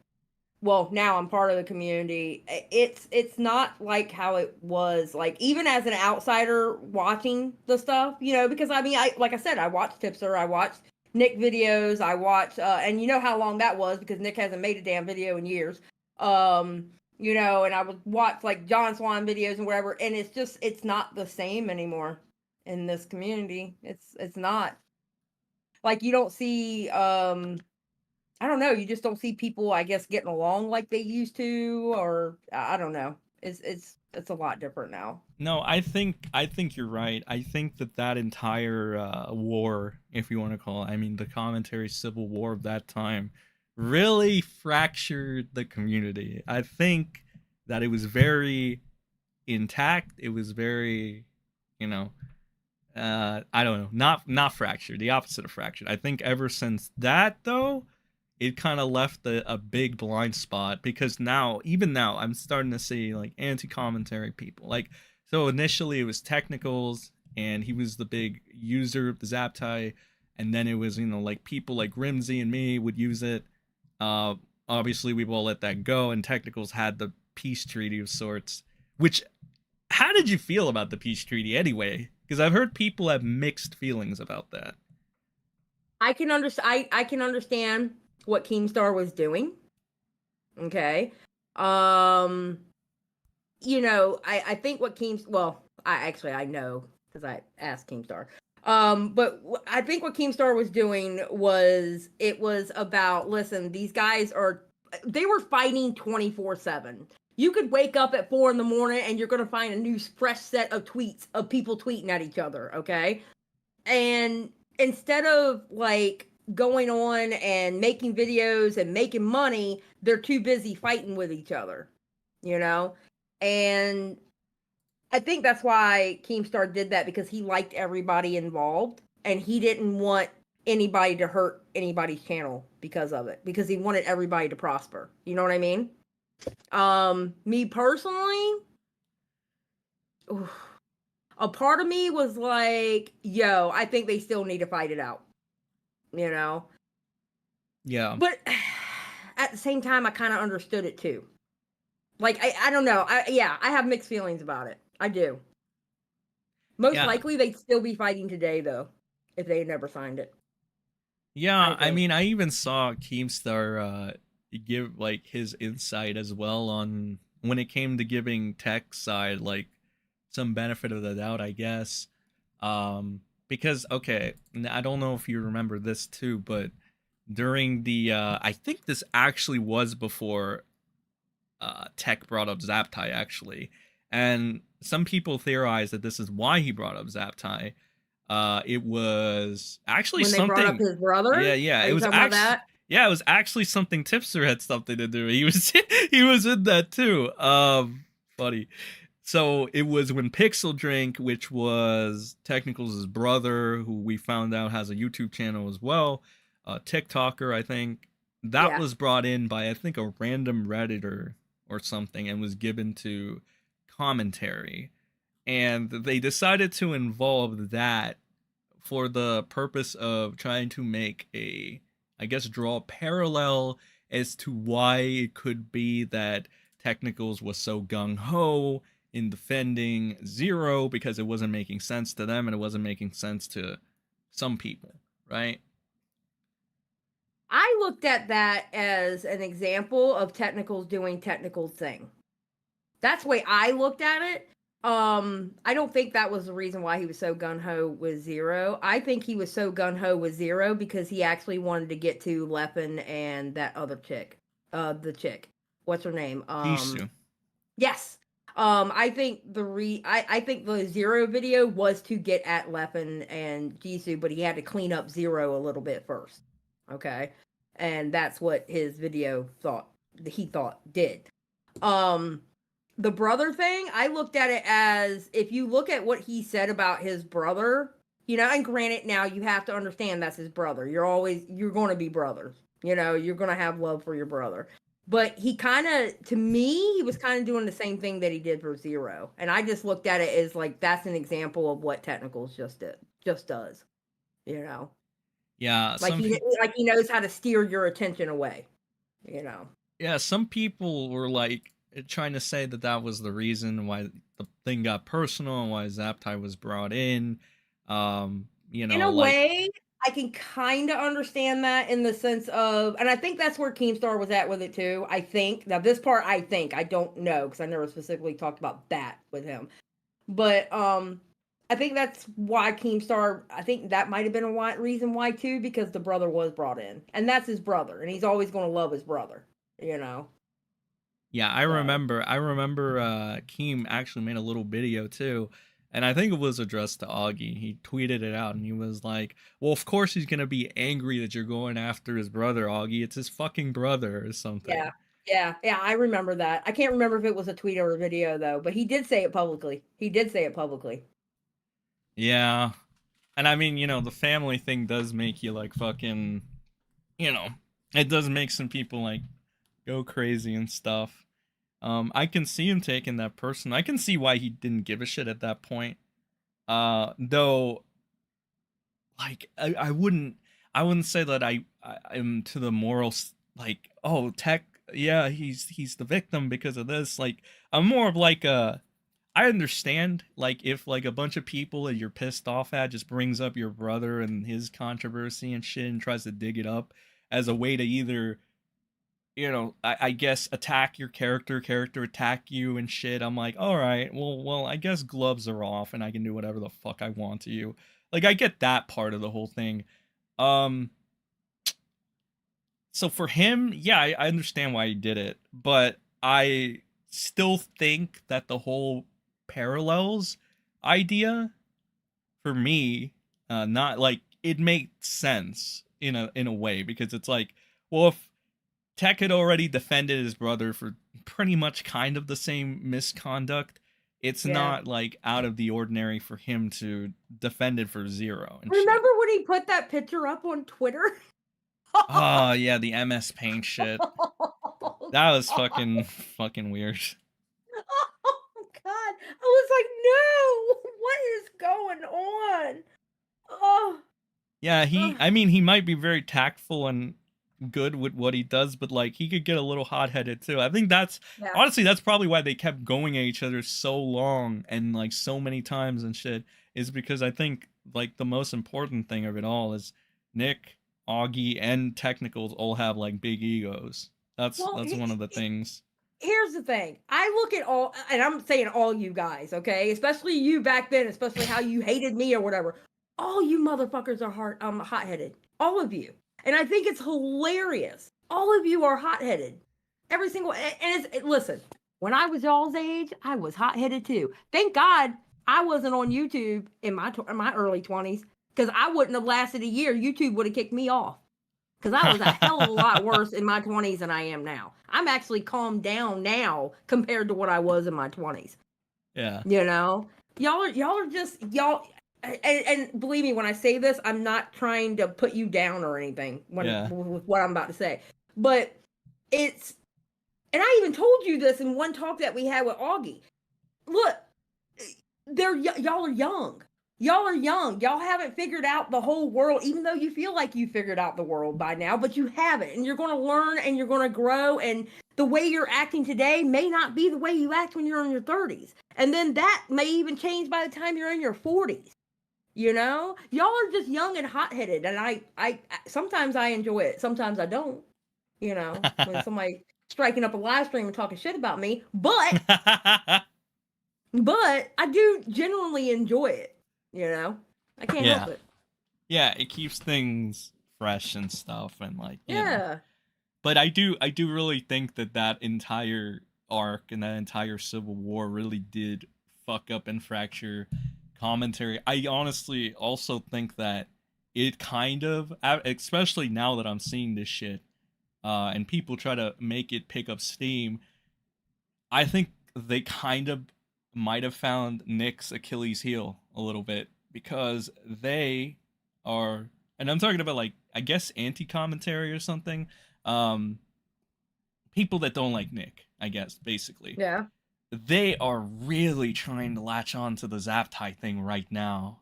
Well, now I'm part of the community. It's not like how it was, like, even as an outsider watching the stuff, because like I said, I watched Tipster, I watched Nick videos, I watched, and you know how long that was because Nick hasn't made a damn video in years. And I would watch like John Swan videos and whatever, and it's not the same anymore in this community. It's not. Like, you don't see, I don't know. You just don't see people, I guess, getting along like they used to, or I don't know. It's a lot different now. No, I think you're right. I think that entire war, if you want to call it, I mean the commentary civil war of that time, really fractured the community. I think that it was very intact. It was very, you know, I don't know, not fractured, the opposite of fractured. I think ever since that though, it kind of left a big blind spot because now, even now, I'm starting to see like anti-commentary people. Like, so initially it was technicals, and he was the big user of the zap tie, and then it was, like people like Rimsey and me would use it. Uh, Obviously we've all let that go, and technicals had the peace treaty of sorts. Which, how did you feel about the peace treaty anyway? Because I've heard people have mixed feelings about that. I can understand. I can understand what Keemstar was doing. Okay. Um, I think what I know because I asked Keemstar. But I think what Keemstar was doing was it was about, listen, these guys they were fighting 24/7. You could wake up at 4 a.m. and you're gonna find a new fresh set of tweets of people tweeting at each other. Okay. And instead of like going on and making videos and making money, they're too busy fighting with each other, you know? And I think that's why Keemstar did that, because he liked everybody involved and he didn't want anybody to hurt anybody's channel because of it, because he wanted everybody to prosper. You know what I mean? Me personally, oof, a part of me was like, yo, I think they still need to fight it out, you know? Yeah. But at the same time, I kind of understood it too. Like, I don't know. I have mixed feelings about it. I do. Most Yeah. likely, they'd still be fighting today, though, if they had never signed it. Yeah, I I think. mean, I even saw Keemstar give like his insight as well on when it came to giving tech side like some benefit of the doubt, I guess. Because okay, I don't know if you remember this too, but during the I think this actually was before Tech brought up Zaptai actually, and some people theorize that this is why he brought up Zaptai. It was actually When they brought up something. his brother? Yeah. Are It you was talking about actually. that? Yeah, it was actually something Tipster had something to do. He was he was in that too. Funny. So it was when Pixel Drink, which was Technicals' brother, who we found out has a YouTube channel as well, a TikToker, I think, that Yeah. was brought in by I think a random Redditor or something and was given to commentary. And they decided to involve that for the purpose of trying to make I guess, draw a parallel as to why it could be that Technicals was so gung ho in defending Zero because it wasn't making sense to them and it wasn't making sense to some people, right? I looked at that as an example of Technicals doing technical thing. That's the way I looked at it. I don't think that was the reason why he was so gun ho with Zero. I think he was so gun ho with Zero because he actually wanted to get to Leppin and that other chick. The chick. What's her name? Jisoo. Yes. I think I think the Zero video was to get at Leppin and Jisoo, but he had to clean up Zero a little bit first. Okay. And that's what his video he thought did. Um the brother thing, I looked at it as, if you look at what he said about his brother, and granted, now you have to understand that's his brother. You're going to be brothers. You're going to have love for your brother. But he kind of, to me, he was kind of doing the same thing that he did for Zero. And I just looked at it as like, that's an example of what Technicals just does. Yeah, Like he knows how to steer your attention away. yeah, some people were like trying to say that was the reason why the thing got personal and why Zaptai was brought in. In a Like way, I can kind of understand that, in the sense of, and I think that's where Keemstar was at with it too. I think now this part, I don't know because I never specifically talked about that with him, but I think that's why Keemstar. I think that might have been a reason why too, because the brother was brought in, and that's his brother, and he's always going to love his brother. Yeah, I So remember. I remember. Keem actually made a little video too, and I think it was addressed to Augie. He tweeted it out, and he was like, "Well, of course he's gonna be angry that you're going after his brother, Augie. It's his fucking brother or yeah, something." yeah, I remember that. I can't remember if it was a tweet or a video though, but he did say it publicly. He did say it publicly. Yeah, and I mean, the family thing does make you like fucking, you know, it does make some people like go crazy and stuff. I can see him taking that person. I can see why he didn't give a shit at that point. Though, like, I wouldn't say that I am to the morals like, oh, tech, yeah, he's the victim because of this. Like, I'm more of like I understand like if like a bunch of people that you're pissed off at just brings up your brother and his controversy and shit and tries to dig it up as a way to either I guess attack your character attack you and shit. I'm like, all right, well, I guess gloves are off and I can do whatever the fuck I want to you. Like, I get that part of the whole thing. Um, so for him, yeah, I understand why he did it, but I still think that the whole parallels idea for me, not like it makes sense in a way because it's like, well, if Tech had already defended his brother for pretty much kind of the same misconduct. It's Yeah. not like out of the ordinary for him to defend it for zero and shit. Remember when he put that picture up on Twitter? Oh yeah, the MS Paint shit. Oh, That was God. fucking weird. Oh God. I was like, no, what is going on? Oh, Yeah, ugh. I mean he might be very tactful and good with what he does, but like he could get a little hot-headed too. I think that's Yeah. honestly that's probably why they kept going at each other so long and like so many times and shit is because I think like the most important thing of it all is Nick, Augie, and Technicals all have like big egos. Well, That's one of the things. here's the thing. I look at all, and I'm saying all you guys, okay? Especially you back then, especially how you hated me or whatever. All you motherfuckers are hot-headed. All of you. And I think it's hilarious. All of you are hot-headed. Every single, and listen, when I was y'all's age, I was hot-headed too. Thank God I wasn't on YouTube in my early 20s because I wouldn't have lasted a year. YouTube would have kicked me off because I was a hell of a lot worse in my 20s than I am now. I'm actually calmed down now compared to what I was in my 20s. Yeah. You know, y'all are just y'all. And believe me when I say this, I'm not trying to put you down or anything with what I'm about to say, but it's. And I even told you this in one talk that we had with Augie. Look, y'all are young. Y'all are young. Y'all haven't figured out the whole world, even though you feel like you figured out the world by now, but you haven't. And you're going to learn and you're going to grow. And the way you're acting today may not be the way you act when you're in your 30s. And then that may even change by the time you're in your 40s. You know, y'all are just young and hot-headed. And I sometimes I enjoy it. Sometimes I don't, when somebody striking up a live stream and talking shit about me. But I do genuinely enjoy it. I can't help it. Yeah, it keeps things fresh and stuff, and like Yeah. But I do really think that entire arc and that entire Civil War really did fuck up and fracture commentary. I honestly also think that it kind of, especially now that I'm seeing this shit, and people try to make it pick up steam. I think they kind of might have found Nick's Achilles heel a little bit because they are, and I'm talking about like I guess anti-commentary or something. People that don't like Nick, I guess, basically. Yeah. They are really trying to latch on to the Zaptai thing right now.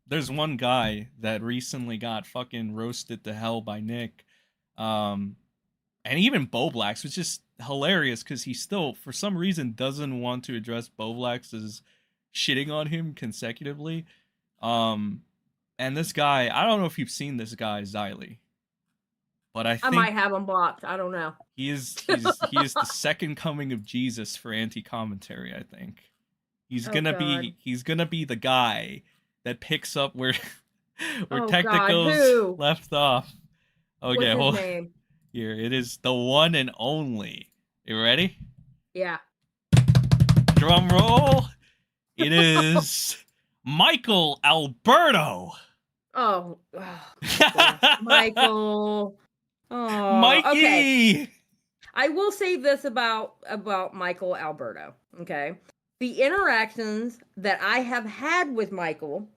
There's one guy that recently got fucking roasted to hell by Nick. And even Boblax, which is hilarious because he still, for some reason, doesn't want to address Boblax as shitting on him consecutively. And this guy, I don't know if you've seen this guy, Xylie. But I think might have him blocked. I don't know. he is the second coming of Jesus for anti-commentary, I think. He's gonna be the guy that picks up where Technicals left off. Okay, What's his name? Here it is, the one and only You ready? Yeah. Drum roll. It is Michael Alberto. Oh, gosh. Michael. Oh, okay. Mikey. I will say this about Michael Alberto. Okay, the interactions that I have had with Michael,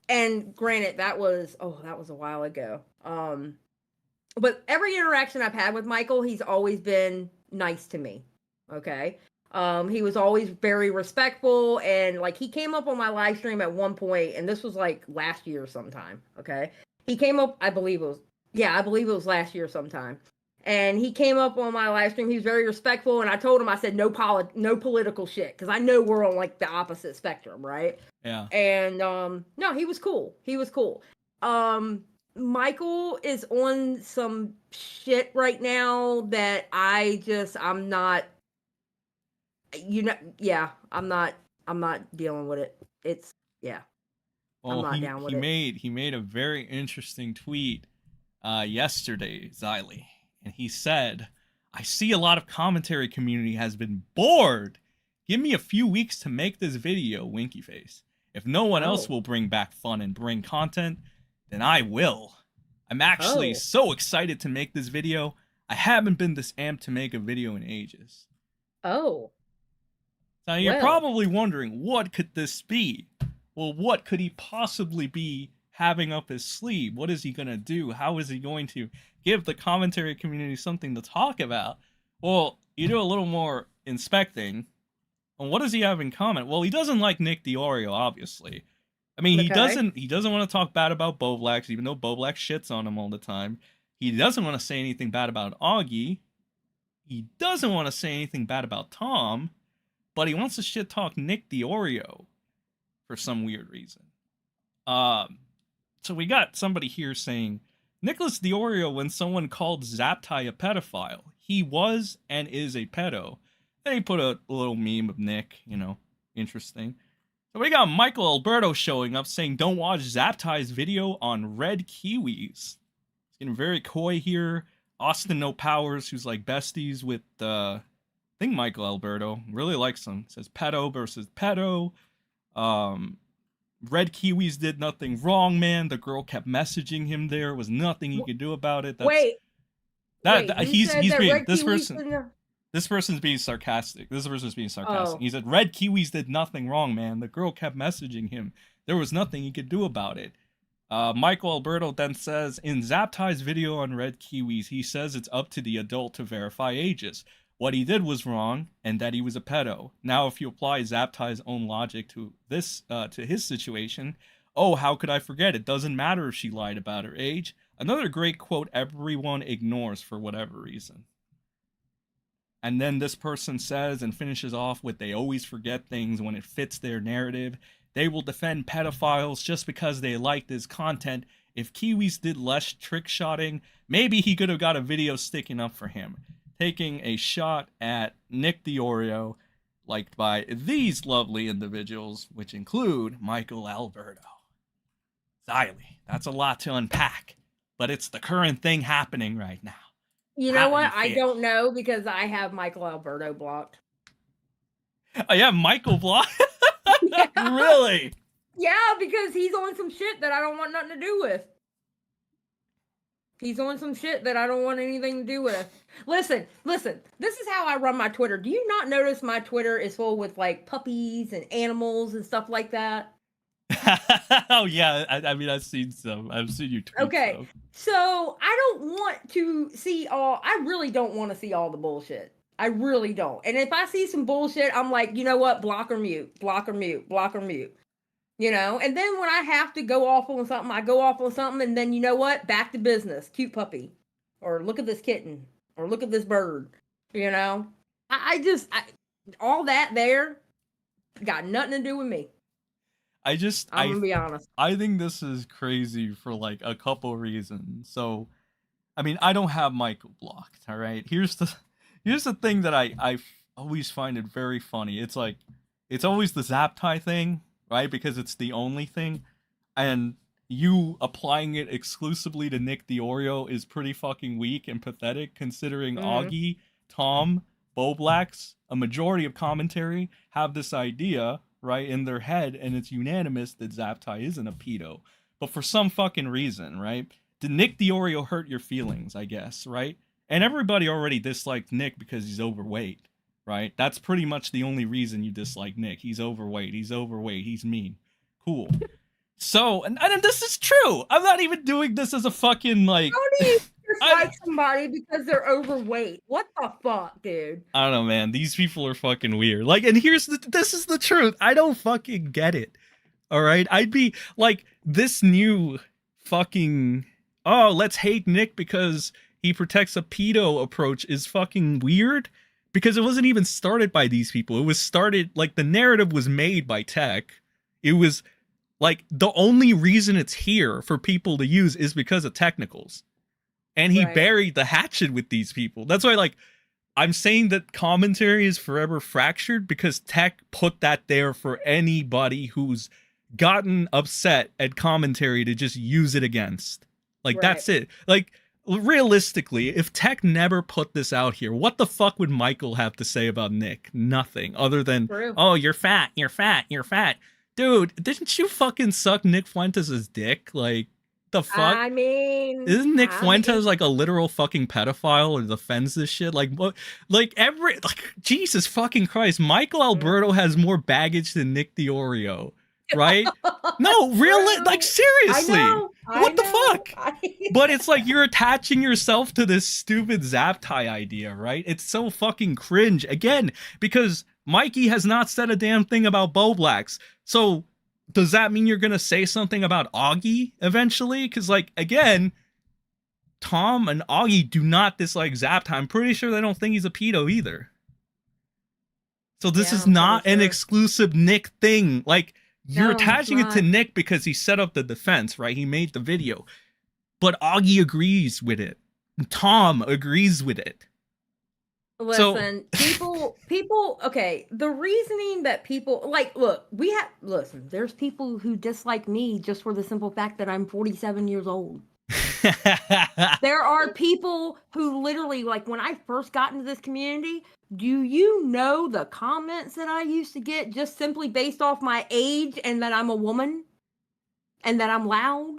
and granted that was a while ago. But every interaction I've had with Michael, he's always been nice to me. Okay. He was always very respectful, and like he came up on my live stream at one point, and this was like last year sometime. Okay. He came up, I believe it was last year sometime. And he came up on my live stream. He was very respectful, and I told him, I said, no political shit, because I know we're on like the opposite spectrum, right? Yeah. And no, he was cool. He was cool. Michael is on some shit right now that I'm not, I'm not dealing with it. It's, yeah. Well, I'm not down with it. he made a very interesting tweet yesterday, Xylie, and he said, "I see a lot of commentary community has been bored. Give me a few weeks to make this video, winky face. If no one else will bring back fun and bring content, then I will. I'm actually so excited to make this video. I haven't been this amped to make a video in ages." Oh. Now you're probably wondering, what could this be? Well, what could he possibly be having up his sleeve? What is he going to do? How is he going to give the commentary community something to talk about? Well, you do a little more inspecting. And what does he have in common? Well, he doesn't like Nick DiOrio, obviously. I mean, he doesn't want to talk bad about Boblax, even though Boblax shits on him all the time. He doesn't want to say anything bad about Augie. He doesn't want to say anything bad about Tom, but he wants to shit talk Nick DiOrio for some weird reason. So we got somebody here saying, Nicholas DiOrio, when someone called Zaptai a pedophile, he was and is a pedo. Then he put a little meme of Nick, interesting. So we got Michael Alberto showing up saying, don't watch Zaptai's video on red kiwis. He's getting very coy here. Austin No Powers, who's like besties with, I think Michael Alberto, really likes him. Says pedo versus pedo. Red Kiwis did nothing wrong, man. The girl kept messaging him there. There was nothing he could do about it. This person's being sarcastic. He said, Red Kiwis did nothing wrong, man. The girl kept messaging him. There was nothing he could do about it. Michael Alberto then says, in Zaptai's video on Red Kiwis, he says it's up to the adult to verify ages. What he did was wrong, and that he was a pedo. Now, if you apply Zaptai's own logic to this, to his situation, how could I forget? It doesn't matter if she lied about her age. Another great quote everyone ignores for whatever reason. And then this person says and finishes off with, they always forget things when it fits their narrative. They will defend pedophiles just because they like this content. If Kiwis did less trick shotting, maybe he could have got a video sticking up for him. Taking a shot at Nick DiOrio, liked by these lovely individuals, which include Michael Alberto. Xylie, that's a lot to unpack, but it's the current thing happening right now. You know what? I don't know, because I have Michael Alberto blocked. Oh, yeah, Michael blocked? Yeah. Really? Yeah, because he's on some shit that I don't want nothing to do with. He's on some shit that I don't want anything to do with. Listen. This is how I run my Twitter. Do you not notice my Twitter is full with like puppies and animals and stuff like that? Oh yeah, I mean I've seen some. I've seen you tweet. Okay, so I don't want to see all. I really don't want to see all the bullshit. I really don't. And if I see some bullshit, I'm like, you know what? Block or mute. Block or mute. Block or mute. And then when I have to go off on something, I go off on something, and then you know what? Back to business. Cute puppy, or look at this kitten, or look at this bird. All that there got nothing to do with me. I'm gonna be honest. I think this is crazy for like a couple reasons. So, I mean, I don't have Michael blocked. All right. Here's the thing that I always find it very funny. It's like, it's always the Zaptai thing, right? Because it's the only thing, and you applying it exclusively to Nick DiOrio is pretty fucking weak and pathetic, considering Augie Tom, Boblax, a majority of commentary have this idea, right, in their head, and it's unanimous that Zaptai isn't a pedo. But for some fucking reason, right? Did Nick Diorio hurt your feelings, I guess, right? And everybody already disliked Nick because he's overweight, right? That's pretty much the only reason you dislike Nick. He's overweight, he's mean. Cool. So, and this is true. I'm not even doing this as a fucking, like... How do you dislike somebody because they're overweight? What the fuck, dude? I don't know, man. These people are fucking weird. Like, and this is the truth. I don't fucking get it. All right? I'd be, like, this new fucking... Oh, let's hate Nick because he protects a pedo approach is fucking weird. Because it wasn't even started by these people. It was started, like, the narrative was made by tech. It was... Like, the only reason it's here for people to use is because of technicals. And he buried the hatchet with these people. That's why, like, I'm saying that commentary is forever fractured because tech put that there for anybody who's gotten upset at commentary to just use it against. Like, that's it. Like, realistically, if tech never put this out here, what the fuck would Michael have to say about Nick? Nothing. Other than, oh, you're fat, you're fat, you're fat. Dude, didn't you fucking suck Nick Fuentes' dick? Like, the fuck? I mean... Isn't Nick Fuentes, like, a literal fucking pedophile or defends this shit? Like, what? Like, Jesus fucking Christ. Michael Alberto has more baggage than Nick Diorio, right? No, really? Like, seriously. What the fuck? But it's like you're attaching yourself to this stupid Zaptai idea, right? It's so fucking cringe. Again, because Mikey has not said a damn thing about Boblax. So, does that mean you're going to say something about Augie eventually? Because, like, again, Tom and Augie do not dislike Zaptai. I'm pretty sure they don't think he's a pedo either. So this is not an exclusive Nick thing. Like, you're attaching it to Nick because he set up the defense, right? He made the video. But Augie agrees with it. Tom agrees with it. Listen, people, okay, the reasoning that people, like, look, listen, there's people who dislike me just for the simple fact that I'm 47 years old. There are people who literally, like, when I first got into this community, do you know the comments that I used to get just simply based off my age and that I'm a woman and that I'm loud?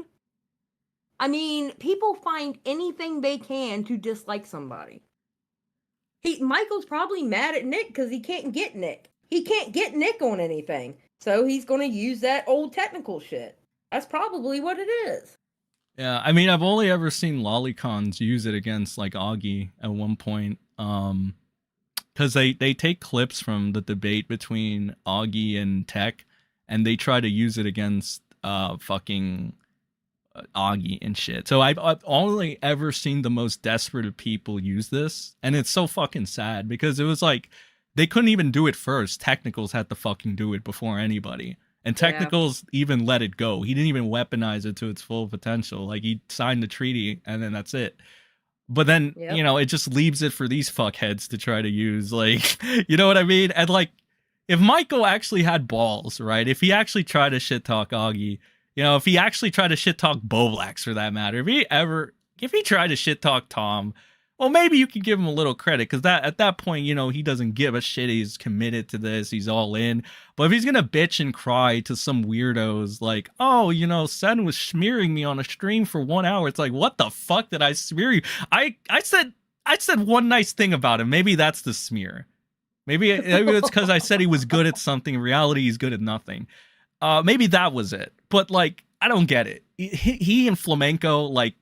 I mean, people find anything they can to dislike somebody. Michael's probably mad at Nick because he can't get Nick. He can't get Nick on anything. So he's going to use that old technical shit. That's probably what it is. Yeah, I mean, I've only ever seen lolicons use it against, like, Augie at one point. Because they take clips from the debate between Augie and Tech, and they try to use it against fucking Augie and shit. So I've only ever seen the most desperate of people use this, and it's so fucking sad because it was like they couldn't even do it first. Technicals had to fucking do it before anybody, and Technicals even let it go. He didn't even weaponize it to its full potential. Like, he signed the treaty and then that's it. But then you know, it just leaves it for these fuckheads to try to use, like, you know what I mean? And like, if Michael actually had balls, right? If he actually tried to shit talk Augie, you know, if he actually tried to shit talk Boblax for that matter, if he tried to shit talk Tom, well, maybe you can give him a little credit because at that point, you know, he doesn't give a shit. He's committed to this. He's all in. But if he's gonna bitch and cry to some weirdos like, oh, you know, Sen was smearing me on a stream for 1 hour, it's like, what the fuck did I smear you? I said one nice thing about him. Maybe that's the smear. Maybe it's because I said he was good at something. In reality, he's good at nothing. Maybe that was it. But, like, I don't get it. He and Flamenco, like,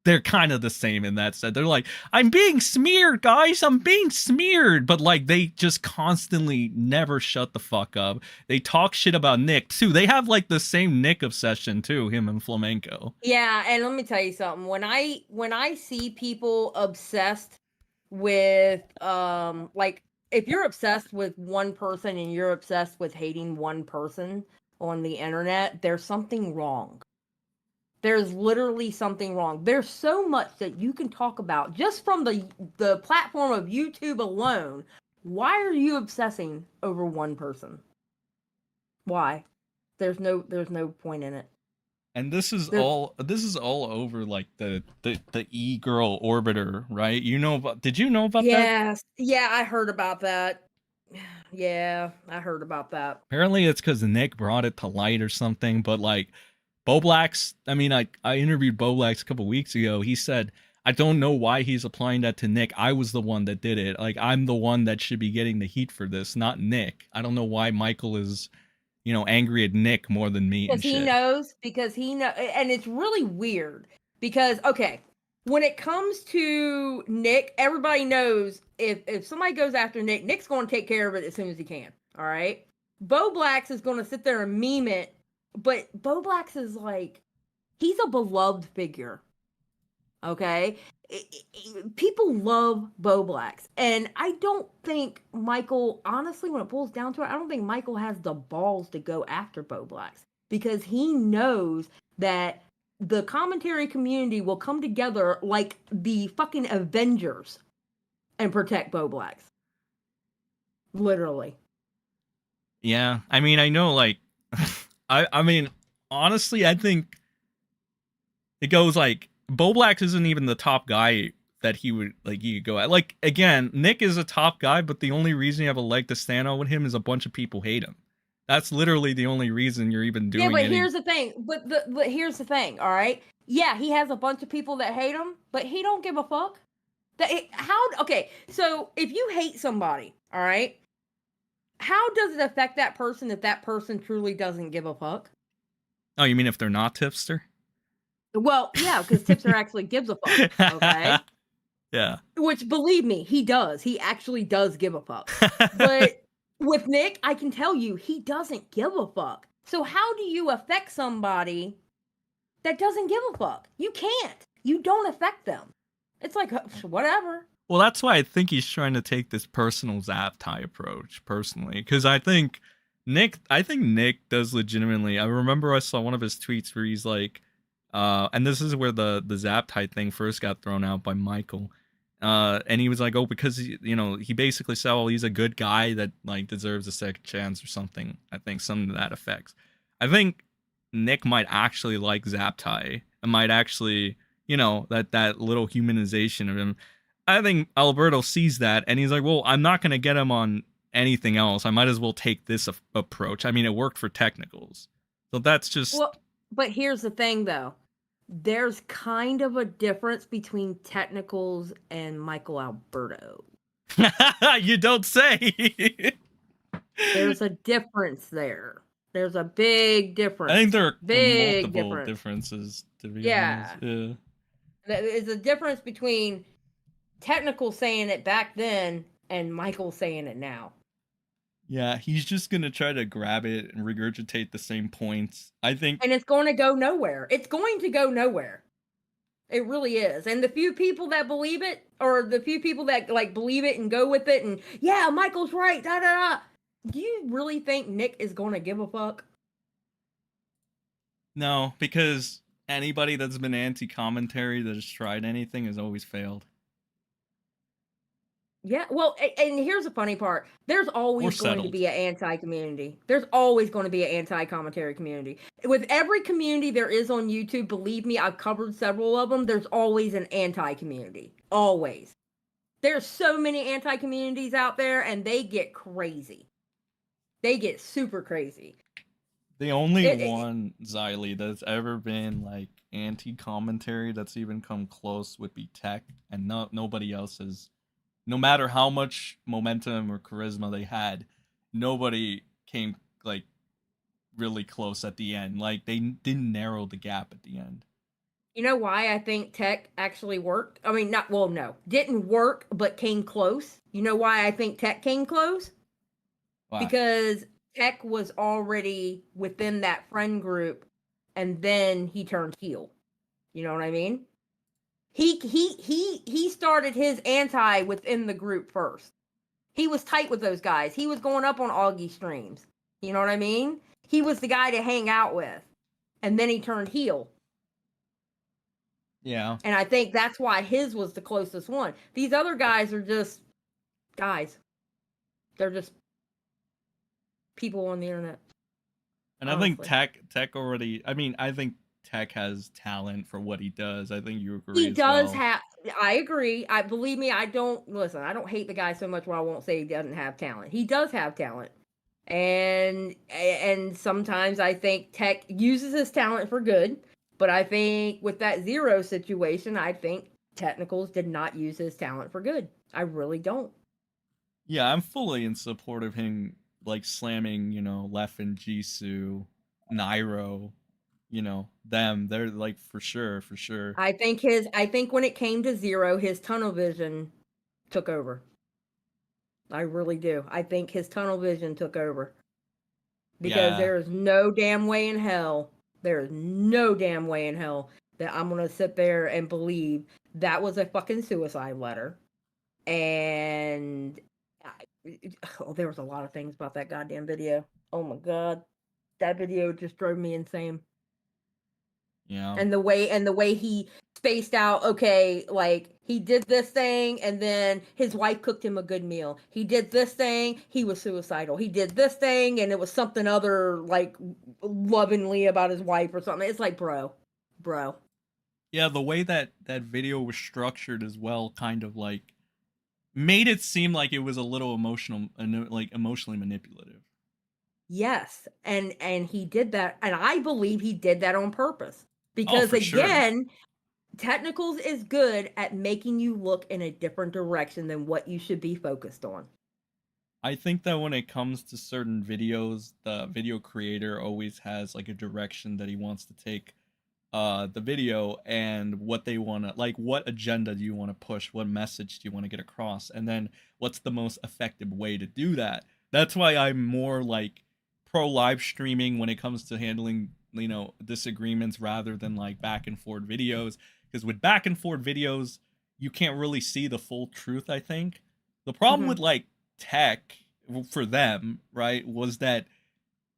they're kind of the same in that sense. They're like, I'm being smeared, guys. I'm being smeared. But, like, they just constantly never shut the fuck up. They talk shit about Nick, too. They have, like, the same Nick obsession, too, him and Flamenco. Yeah, and let me tell you something. When I see people obsessed with, like, if you're obsessed with one person and you're obsessed with hating one person on the internet, there's something wrong. There's literally something wrong. There's so much that you can talk about just from the platform of YouTube alone. Why are you obsessing over one person? Why? There's no point in it. And this is There's all over like the e-girl orbiter, right? You know about did you know about that? yes, yeah, I heard about that. Yeah, I heard about that. Apparently it's because Nick brought it to light or something, but like Bo Black's I mean I interviewed Bo Black's a couple weeks ago. He said I don't know why he's applying that to Nick. I was the one that did it. Like I'm the one that should be getting the heat for this, not Nick. I don't know why Michael is, angry at Nick more than me and shit. Because he know, and it's really weird because okay, when it comes to Nick, everybody knows if somebody goes after Nick, Nick's going to take care of it as soon as he can. All right, Bo Blacks is going to sit there and meme it, but Bo Blacks is like he's a beloved figure. Okay, people love Bo Blacks, and I don't think Michael. Honestly, when it boils down to it, I don't think Michael has the balls to go after Bo Blacks because he knows that the commentary community will come together like the fucking Avengers and protect Bo Blacks. Literally. Yeah, I mean, I know, like, I mean, honestly, I think it goes like Bo Black isn't even the top guy that he could go at. Like, again, Nick is a top guy, but the only reason you have a leg to stand on with him is a bunch of people hate him. That's literally the only reason you're even doing. Yeah, but here's the thing. But here's the thing. All right. Yeah, he has a bunch of people that hate him, but he don't give a fuck. Okay, so if you hate somebody, all right, how does it affect that person if that person truly doesn't give a fuck? Oh, you mean if they're not Tipster? Well, yeah, because Tipster actually gives a fuck, okay? Yeah. Which, believe me, he does. He actually does give a fuck. But with Nick, I can tell you, he doesn't give a fuck. So how do you affect somebody that doesn't give a fuck? You can't. You don't affect them. It's like, whatever. Well, that's why I think he's trying to take this personal zap tie approach, personally. Because I think Nick does legitimately. I remember I saw one of his tweets where he's like, and this is where the zap tie thing first got thrown out by Michael. And he was like, oh, because he basically said, well, he's a good guy that like deserves a second chance or something. I think something to that effect. I think Nick might actually like zap tie and might actually, that little humanization of him. I think Alberto sees that and he's like, well, I'm not going to get him on anything else. I might as well take this approach. I mean, it worked for technicals. So that's just. Well, but here's the thing, though. There's kind of a difference between technicals and Michael Alberto. You don't say. There's a difference there. There's a big difference. I think there are big multiple differences, to be honest. Yeah. There's a difference between technical saying it back then and Michael saying it now. Yeah, he's just going to try to grab it and regurgitate the same points. I think. And it's going to go nowhere. It's going to go nowhere. It really is. And the few people that believe it, or the few people that like believe it and go with it and, yeah, Michael's right, da da da. Do you really think Nick is going to give a fuck? No, because anybody that's been anti-commentary that has tried anything has always failed. Yeah, well, and here's the funny part. There's always going to be an anti-community. There's always going to be an anti-commentary community. With every community there is on YouTube, believe me, I've covered several of them. There's always an anti-community. Always. There's so many anti-communities out there, and they get crazy. They get super crazy. The only one, Xylie, that's ever been like anti-commentary that's even come close would be Tech, and nobody else has. No matter how much momentum or charisma they had, nobody came like really close at the end. Like they didn't narrow the gap at the end. You know why I think Tech actually worked? I mean, didn't work, but came close. You know why I think Tech came close? Why? Because Tech was already within that friend group, and then he turned heel. You know what I mean? He started his anti within the group first. He was tight with those guys. He was going up on Augie streams. You know what I mean? He was the guy to hang out with. And then he turned heel. Yeah. And I think that's why his was the closest one. These other guys are just guys. They're just people on the internet. And honestly. I think Tech already, I mean, I think Tech has talent for what he does. I think you agree He as does well. have. I agree. I believe me. I don't listen. I don't hate the guy so much where I won't say he doesn't have talent. He does have talent, and sometimes I think Tech uses his talent for good. But I think with that Zero situation, I think Technicals did not use his talent for good. I really don't. Yeah, I'm fully in support of him, like slamming, Left and Jisoo, Nairo, them. They're like for sure, for sure. I think when it came to Zero, his tunnel vision took over. I really do. I think his tunnel vision took over. Because Yeah, there is no damn way in hell, there is no damn way in hell that I'm gonna sit there and believe that was a fucking suicide letter. And there was a lot of things about that goddamn video. Oh my god, that video just drove me insane. yeah. And the way he spaced out, okay, like he did this thing and then his wife cooked him a good meal. He did this thing, he was suicidal. He did this thing and it was something other, like lovingly about his wife or something. It's like, bro. Yeah, the way that video was structured as well kind of like made it seem like it was a little emotional, like emotionally manipulative. Yes. And he did that, and I believe he did that on purpose. Oh, Because for sure. again, Technicals is good at making you look in a different direction than what you should be focused on. I think that when it comes to certain videos, the video creator always has like a direction that he wants to take the video and what they want to like, what agenda do you want to push, what message do you want to get across, and then what's the most effective way to do that. That's why I'm more like pro live streaming when it comes to handling disagreements rather than like back and forth videos, because with back and forth videos you can't really see the full truth. I think the problem with Mhm. like Tech, for them, right, was that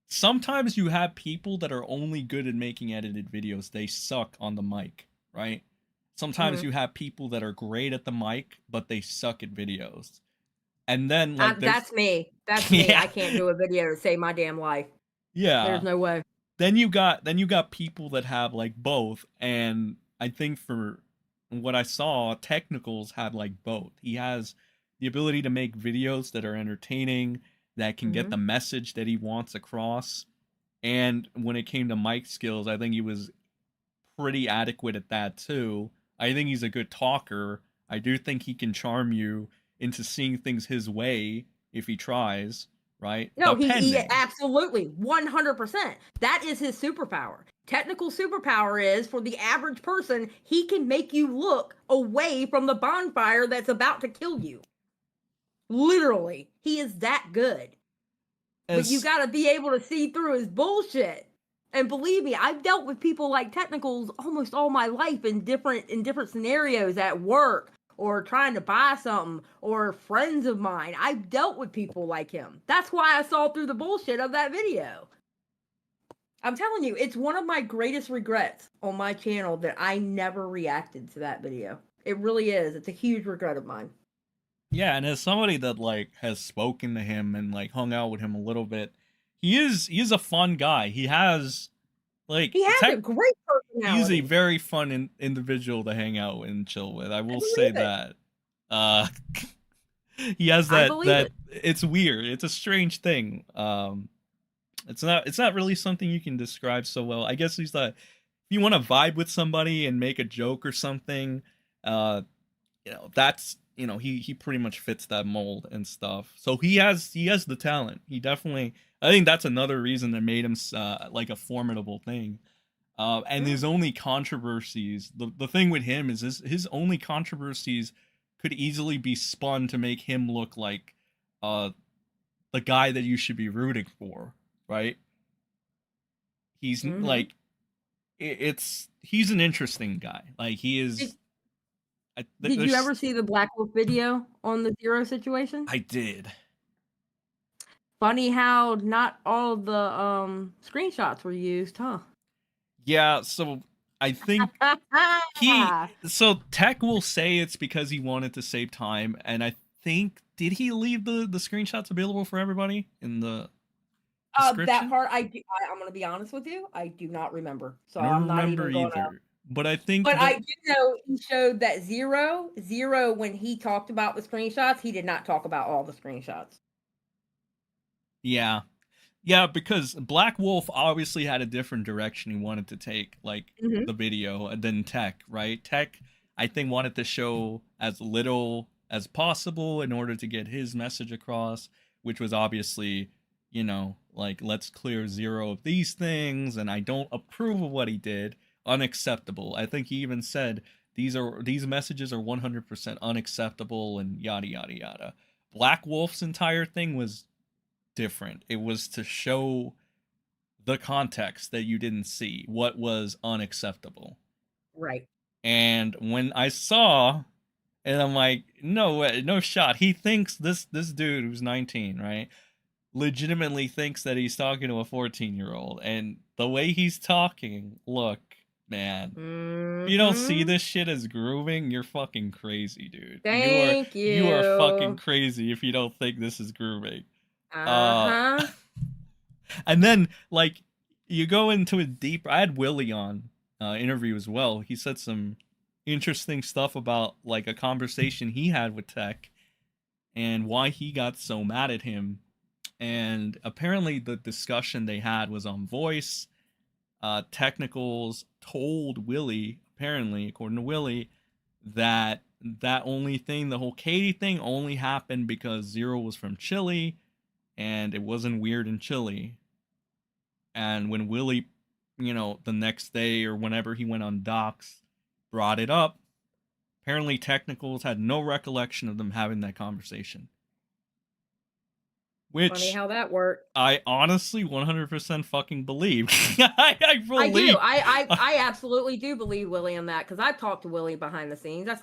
sometimes you have people that are only good at making edited videos. They suck on the mic, right? Sometimes Mhm. you have people that are great at the mic, but they suck at videos. And then like there's That's me. That's me. yeah, I can't do a video to save my damn life. There's yeah. no way. Then you got people that have like both, and I think for what I saw, Technicals had like both. He has the ability to make videos that are entertaining, that can get the Mhm. message that he wants across. And when it came to mic skills, I think he was pretty adequate at that too. I think he's a good talker. I do think he can charm you into seeing things his way if he tries, right? No, he Depending. absolutely 100%. That is his superpower. Technical superpower is for the average person, he can make you look away from the bonfire that's about to kill you. Literally, he is that good. But you As got to be able to see through his bullshit. And believe me, I've dealt with people like Technicals almost all my life in different scenarios at work or trying to buy something or friends of mine. I've dealt with people like him. That's why I saw through the bullshit of that video. I'm telling you, it's one of my greatest regrets on my channel that I never reacted to that video. It really is. It's a huge regret of mine. Yeah, and as somebody that like has spoken to him and like hung out with him a little bit, he is a fun guy. He has like He has a tech. great He's a personality. very fun individual to hang out and chill with. I I will say believe it. that. Uh, he has I that believe that it. it's weird. It's a strange thing. It's not really something you can describe so well. I guess he's the, if you want to vibe with somebody and make a joke or something, uh, that's he pretty much fits that mold and stuff. So he has the talent. He definitely. I think that's another reason that made him like a formidable thing. And Yeah. his only controversies, the thing with him is his only controversies could easily be spun to make him look like uh the guy that you should be rooting for, right? He's Mm-hmm. like he's an interesting guy. Like he is. Did you There's ever see the Black Wolf video on the Zero situation? I did. Funny how not all the screenshots were used, huh? Yeah, so I think so Tech will say it's because he wanted to save time, and I think did he leave the screenshots available for everybody in the That part I'm going to be honest with you, I do not remember. So I don't I'm not remember even going to. either. But I think But I do know he showed that zero when he talked about the screenshots, he did not talk about all the screenshots. yeah. Yeah, because Black Wolf obviously had a different direction he wanted to take, like the video, than Tech, right? Tech, I think, wanted to show as little as possible in order to get his message across, which was obviously, like, let's clear zero of these things, and I don't approve of what he did. Unacceptable. I think he even said these messages are 100% unacceptable and yada yada yada. Black Wolf's entire thing was different. It was to show the context that you didn't see, what was unacceptable. Right. And when I saw, and I'm like, no way, no shot. He thinks this dude who's 19, right? Legitimately thinks that he's talking to a 14-year-old. And the way he's talking, look, man. If you don't see this shit as grooming, you're fucking crazy, dude. Thank you. You are fucking crazy if you don't think this is grooming. And then, like, you go into it deeper. I had Willie on interview as well. He said some interesting stuff about, like, a conversation he had with Tech and why he got so mad at him. And apparently the discussion they had was on voice. Technicals told Willie, apparently, according to Willie, that only thing, the whole Katie thing, only happened because Zero was from Chile, and it wasn't weird in Chile. And when Willie, the next day or whenever he went on Docs, brought it up, apparently Technicals had no recollection of them having that conversation. Which, funny how that worked. I honestly 100% fucking believe. I believe. I do. I absolutely do believe Willie on that, because I've talked to Willie behind the scenes. That's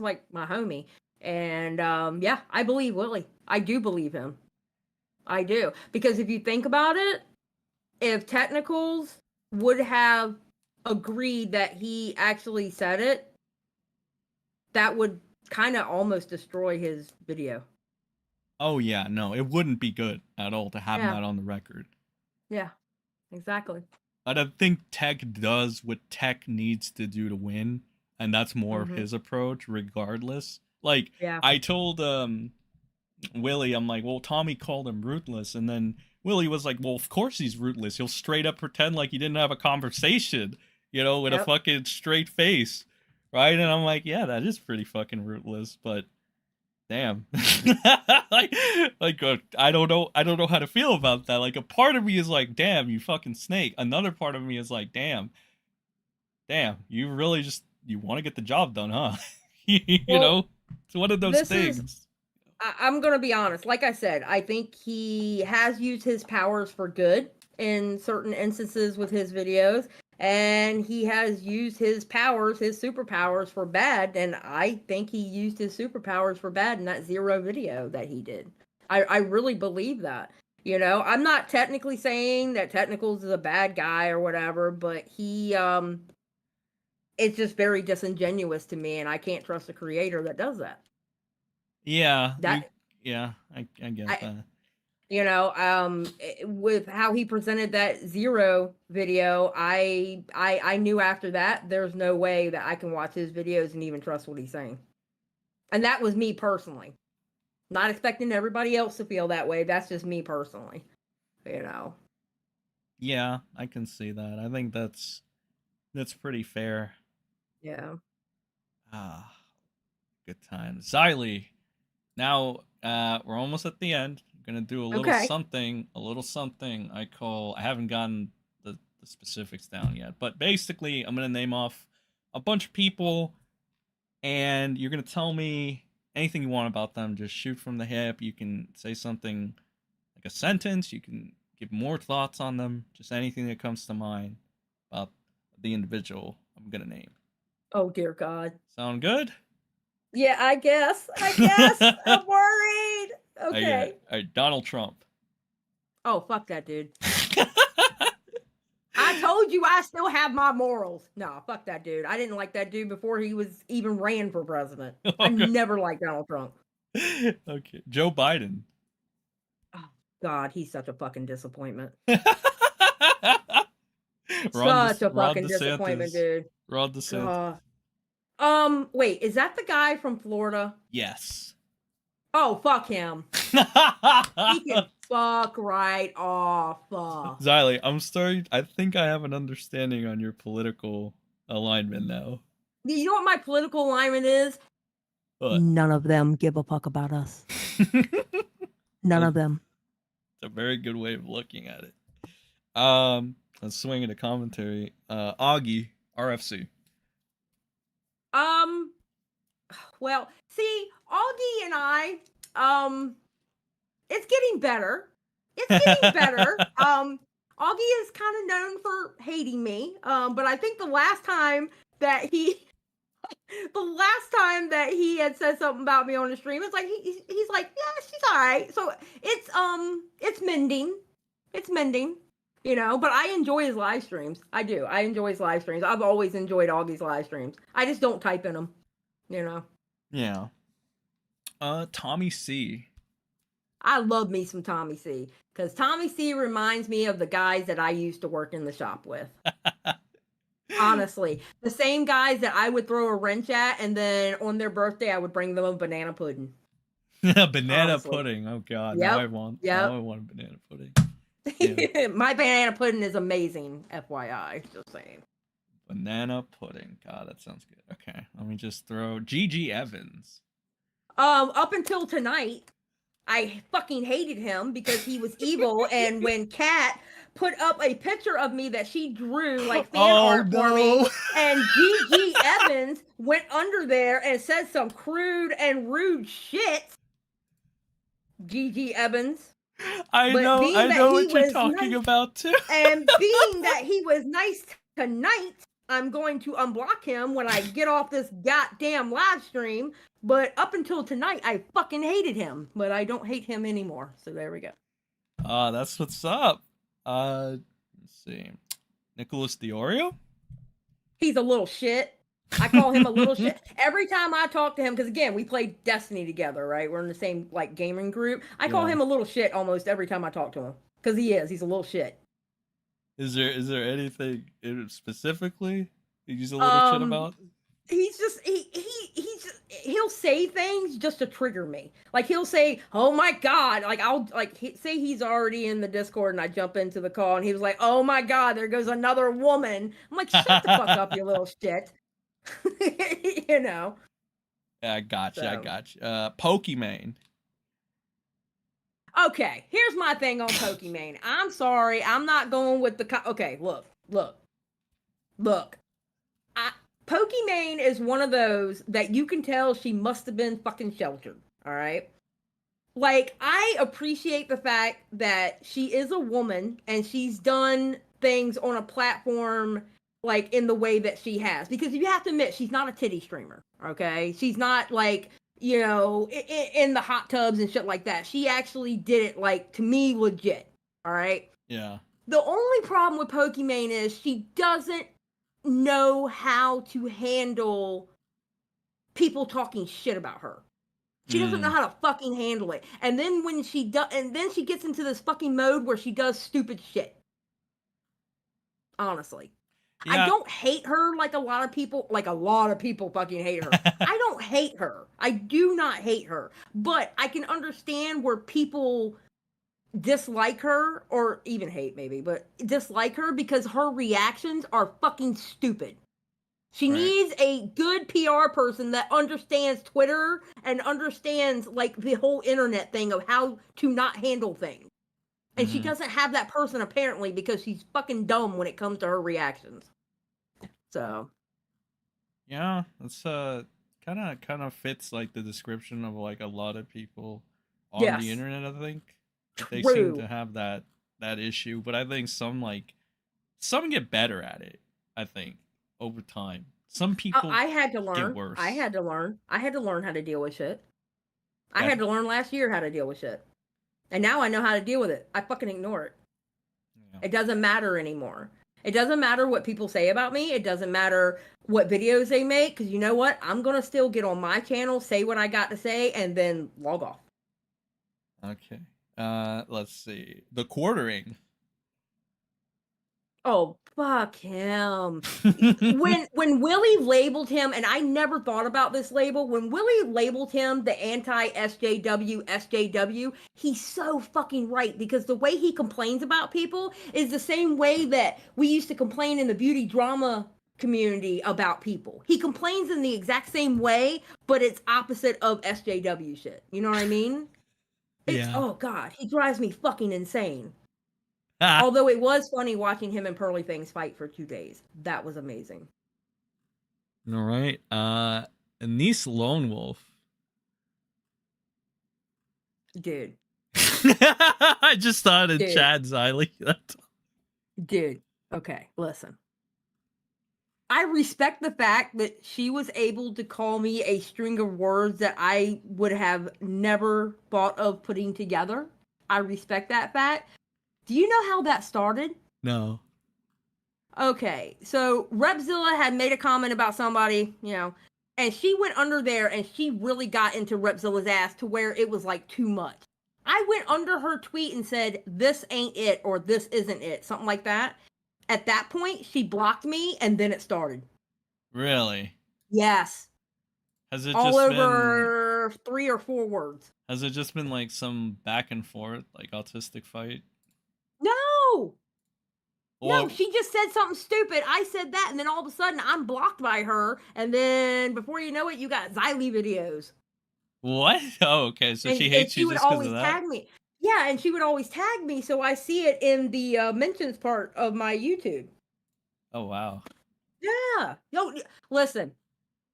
like my homie. And yeah, I believe Willie. I do believe him. I do. Because if you think about it, if Technicals would have agreed that he actually said it, that would kind of almost destroy his video. Oh, yeah, no, it wouldn't be good at all to have that on the record. Yeah, exactly. But I think Tech does what Tech needs to do to win, and that's more of his approach, regardless. Like, I told Willie, I'm like, well, Tommy called him ruthless, and then Willie was like, well, of course he's rootless. He'll straight up pretend like he didn't have a conversation, with a fucking straight face, right? And I'm like, yeah, that is pretty fucking rootless, but damn. I don't know how to feel about that. Like, a part of me is like, damn, you fucking snake. Another part of me is like, damn, you really you want to get the job done, huh? It's one of those things. I'm gonna be honest. Like I said, I think he has used his powers for good in certain instances with his videos, and he has used his powers, his superpowers, for bad. And I think he used his superpowers for bad in that Zero video that he did. I really believe that. I'm not technically saying that Technicals is a bad guy or whatever, but he it's just very disingenuous to me, and I can't trust a creator that does that. Yeah. I get that. With how he presented that Zero video, I knew after that there's no way that I can watch his videos and even trust what he's saying. And that was me personally. Not expecting everybody else to feel that way. That's just me personally. Yeah, I can see that. I think that's pretty fair. Yeah. Good times. Xylie. Now, we're almost at the end. I'm gonna do a little something I haven't gotten the specifics down yet. But basically, I'm gonna name off a bunch of people, and you're gonna tell me anything you want about them. Just shoot from the hip. You can say something like a sentence. You can give more thoughts on them. Just anything that comes to mind about the individual I'm gonna name. Oh, dear God. Sound good? Yeah, I guess. I'm worried. Okay. All right, Donald Trump. Oh, fuck that dude. I told you I still have my morals. No, fuck that dude. I didn't like that dude before he was even ran for president. I never liked Donald Trump. Okay. Joe Biden. Oh, God, he's such a fucking disappointment. Ron Such a fucking disappointment, DeSantis. dude. Ron DeSantis. Wait, is that the guy from Florida? Yes. Oh, fuck him. He can fuck right off. Xylie, I'm starting. I think I have an understanding on your political alignment now. You know what my political alignment is? What? None of them give a fuck about us. None of them. It's a very good way of looking at it. Let's swing into commentary. Augie, RFC. Well, see, Augie and I, it's getting better. It's getting better. Augie is kind of known for hating me. But I think the last time that he had said something about me on the stream, it's like he's like, yeah, she's all right. So it's mending. It's mending. You know, but I enjoy his live streams. I do. I enjoy his live streams. I've always enjoyed Augie's live streams. I just don't type in them. You know. Yeah. Tommy C. I love me some Tommy C. Because Tommy C reminds me of the guys that I used to work in the shop with. Honestly. The same guys that I would throw a wrench at, and then on their birthday, I would bring them a banana pudding. Banana Honestly. pudding. Oh, God. Yep. Now I want a banana pudding. Yeah. My banana pudding is amazing, FYI. Just saying. Banana pudding. God, that sounds good. Okay, let me just throw G.G. Evans. Up until tonight, I fucking hated him because he was evil. And when Kat put up a picture of me that she drew like fan art for me, and G.G. Evans went under there and said some crude and rude shit. G.G. Evans. I know what you're talking about too. And being that he was nice tonight, I'm going to unblock him when I get off this goddamn live stream. But up until tonight, I fucking hated him. But I don't hate him anymore. So there we go. That's what's up. Let's see. Nicholas Diorio? He's a little shit. I call him a little shit. Every time I talk to him, because again, we play Destiny together, right? We're in the same like gaming group. I call him a little shit almost every time I talk to him. Because he's a little shit. Is there anything specifically he's a little shit about? He's just he'll say things just to trigger me. Like he'll say, "Oh my god!" Like I'll say he's already in the Discord, and I jump into the call, and he was like, "Oh my god, there goes another woman." I'm like, "Shut the fuck up, you little shit." You know. Yeah, I gotcha. Pokimane. Okay, here's my thing on Pokimane. I'm sorry, I'm not going with the. Okay, look. Pokimane is one of those that you can tell she must have been fucking sheltered. All right. Like, I appreciate the fact that she is a woman and she's done things on a platform like in the way that she has, because you have to admit she's not a titty streamer. Okay, she's not like, you know, in the hot tubs and shit like that. She actually did it, like, to me, legit. All right. Yeah. The only problem with Pokimane is she doesn't know how to handle people talking shit about her. She doesn't know how to fucking handle it. And then when she does, and then she gets into this fucking mode where she does stupid shit. Honestly. Yeah. I don't hate her like a lot of people fucking hate her. I don't hate her. I do not hate her. But I can understand where people dislike her, or even hate maybe, but dislike her because her reactions are fucking stupid. She needs a good PR person that understands Twitter and understands like the whole internet thing of how to not handle things. And she doesn't have that person apparently because she's fucking dumb when it comes to her reactions. So yeah, that's kind of fits like the description of like a lot of people on the internet, I think. They seem to have that issue, but I think some get better at it, I think, over time. Some people I had to learn. Get worse. I had to learn how to deal with shit. I had to learn last year how to deal with shit. And now I know how to deal with it. I fucking ignore it. Yeah. It doesn't matter anymore. It doesn't matter what people say about me. It doesn't matter what videos they make, because you know what? I'm going to still get on my channel, say what I got to say, and then log off. Okay. Let's see. The quartering. Oh, fuck him. When Willie labeled him, and I never thought about this label, when Willie labeled him the anti-SJW, he's so fucking right, because the way he complains about people is the same way that we used to complain in the beauty drama community about people. He complains in the exact same way, but it's opposite of SJW shit. You know what I mean? Yeah. Oh god, he drives me fucking insane. Ah. Although it was funny watching him and Pearly Things fight for 2 days. That was amazing. All right. Niece Lone Wolf. Dude. I just thought of Dude. Chad Xylie. Dude. Okay, listen. I respect the fact that she was able to call me a string of words that I would have never thought of putting together. I respect that fact. Do you know how that started? No. Okay, so Repzilla had made a comment about somebody, you know, and she went under there and she really got into Repzilla's ass to where it was like too much. I went under her tweet and said, "This ain't it," or "This isn't it," something like that. At that point, she blocked me, and then it started. Really? Yes. Has it all just over 3 or 4 words? Has it just been like some back and forth, like autistic fight? No. Or... No, she just said something stupid. I said that, and then all of a sudden, I'm blocked by her, and then before you know it, you got Xylie videos. What? Oh, okay. So she hates you just because of that? Tag me. Yeah, and she would always tag me, so I see it in the mentions part of my YouTube. Oh, wow. Yeah. Yo, listen,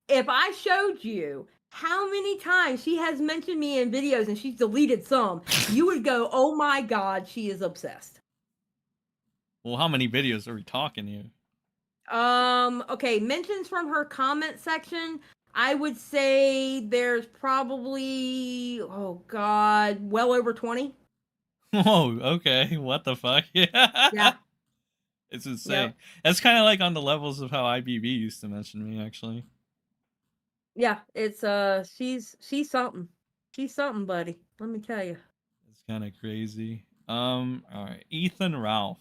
if I showed you how many times she has mentioned me in videos and she's deleted some, you would go, "Oh my God, she is obsessed." Well, how many videos are we talking here? Okay, mentions from her comment section. I would say there's probably, oh God, well over 20. Oh, okay. What the fuck? Yeah. It's insane. Yep. That's kind of like on the levels of how IBB used to mention me, actually. Yeah, it's she's something. She's something, buddy. Let me tell you. It's kind of crazy. All right. Ethan Ralph.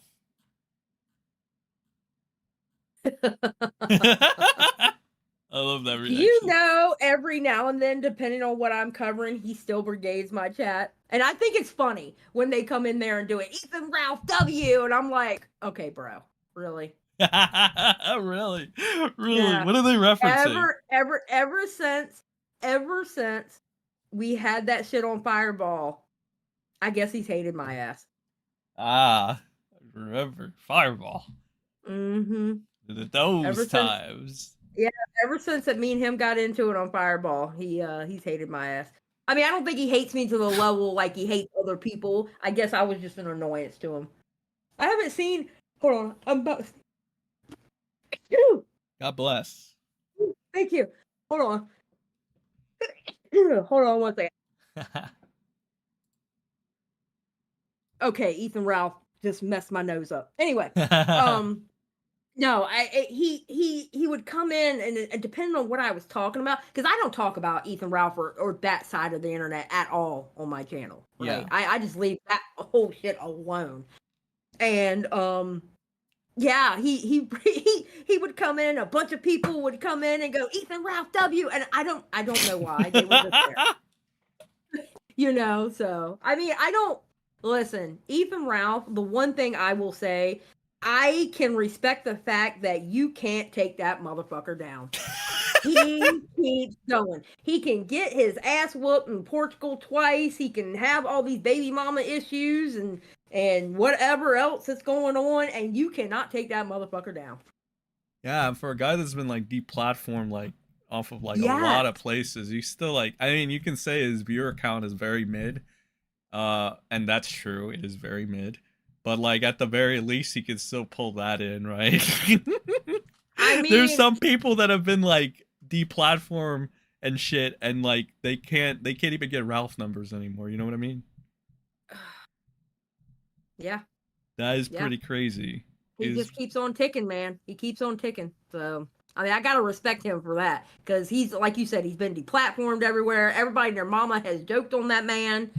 I love that reaction. You know, every now and then, depending on what I'm covering, he still brigades my chat. And I think it's funny when they come in there and do it, "Ethan Ralph W." And I'm like, okay, bro, really? Really? Yeah. What are they referencing? Ever since we had that shit on Fireball, I guess he's hated my ass. Ah, remember Fireball. Mm-hmm. Those times. Yeah, ever since that me and him got into it on Fireball, he's hated my ass. I mean, I don't think he hates me to the level like he hates other people. I guess I was just an annoyance to him. I haven't seen. Hold on, I'm about. God bless. Thank you. Hold on. Hold on one second. Okay, Ethan Ralph just messed my nose up. Anyway, no, he would come in and depending on what I was talking about, because I don't talk about Ethan Ralph or that side of the internet at all on my channel. Right? Yeah. I just leave that whole shit alone. And yeah, he would come in, a bunch of people would come in and go, "Ethan Ralph W," and I don't know why they were just there. You know, so I mean, I don't listen, Ethan Ralph, the one thing I will say, I can respect the fact that you can't take that motherfucker down. He keeps going. He can get his ass whooped in Portugal twice. He can have all these baby mama issues and whatever else that's going on, and you cannot take that motherfucker down. Yeah, for a guy that's been like deplatformed like off of like a lot of places, he's still like, I mean, you can say his viewer count is very mid. And that's true, it is very mid. But like at the very least he can still pull that in, right? I mean, there's some people that have been like deplatformed and shit, and like they can't even get Ralph numbers anymore, you know what I mean? Yeah. That is pretty crazy. He just keeps on ticking, man. He keeps on ticking. So I mean, I gotta respect him for that, because he's, like you said, he's been deplatformed everywhere. Everybody and their mama has joked on that man,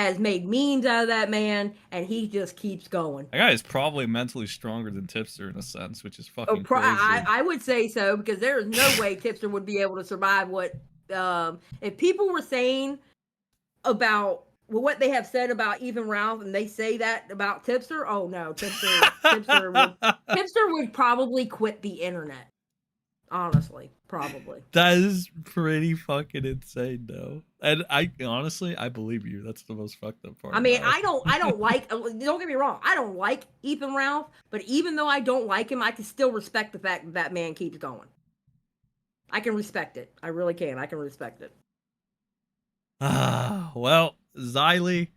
has made memes out of that man, and he just keeps going. That guy is probably mentally stronger than Tipster in a sense, which is fucking crazy. I would say so, because there is no way Tipster would be able to survive what if people were saying about what they have said about Ethan Ralph, and they say that about Tipster. Oh no, Tipster would probably quit the internet. Honestly, probably. That is pretty fucking insane, though. And I honestly, I believe you. That's the most fucked up part. I mean, I don't like. Don't get me wrong. I don't like Ethan Ralph, but even though I don't like him, I can still respect the fact that man keeps going. I can respect it. I really can. I can respect it. Well, Xylie,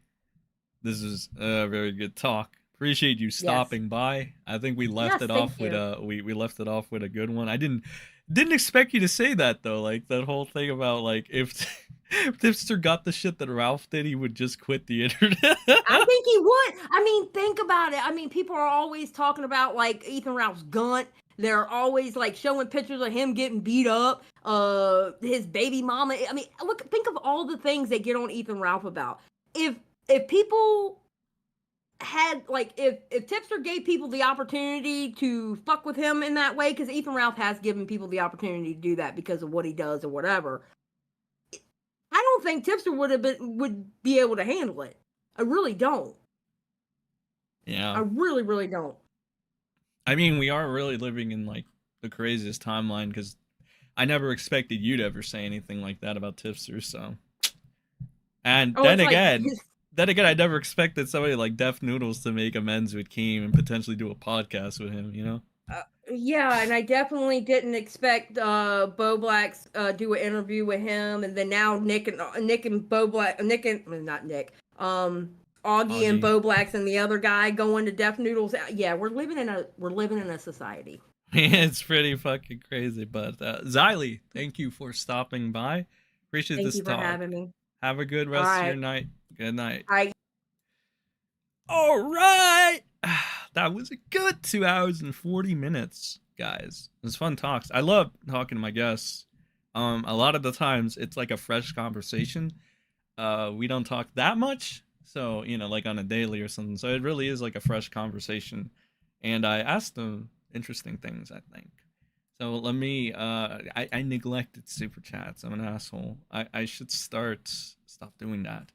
this is a very good talk. Appreciate you stopping by. I think we left it off with we left it off with a good one. I didn't expect you to say that though. Like that whole thing about like if Tipster got the shit that Ralph did, he would just quit the internet. I think he would. I mean, think about it. I mean, people are always talking about like Ethan Ralph's gun. They're always like showing pictures of him getting beat up, his baby mama. I mean, think of all the things they get on Ethan Ralph about. If people had like if Tipster gave people the opportunity to fuck with him in that way, because Ethan Ralph has given people the opportunity to do that because of what he does or whatever. I don't think Tipster would be able to handle it. I really don't. Yeah. I really, really don't. I mean, we are really living in like the craziest timeline, because I never expected you to ever say anything like that about Tipster. So, and then again, I never expected somebody like Def Noodles to make amends with Keem and potentially do a podcast with him. You know? Yeah, and I definitely didn't expect Bo Black's do an interview with him, and then now Nick and Bo Black, Augie and Bo Blacks and the other guy going to Def Noodles. Yeah, we're living in a society. It's pretty fucking crazy. But Xylie, thank you for stopping by. Appreciate this talk. Thank you for having me. Have a good rest of your night. Good night. All right. That was a good 2 hours and 40 minutes, guys. It was fun talks. I love talking to my guests. A lot of the times it's like a fresh conversation. We don't talk that much. So, you know, like on a daily or something. So it really is like a fresh conversation. And I asked them interesting things, I think. So let me, I neglected super chats. I'm an asshole. I should stop doing that.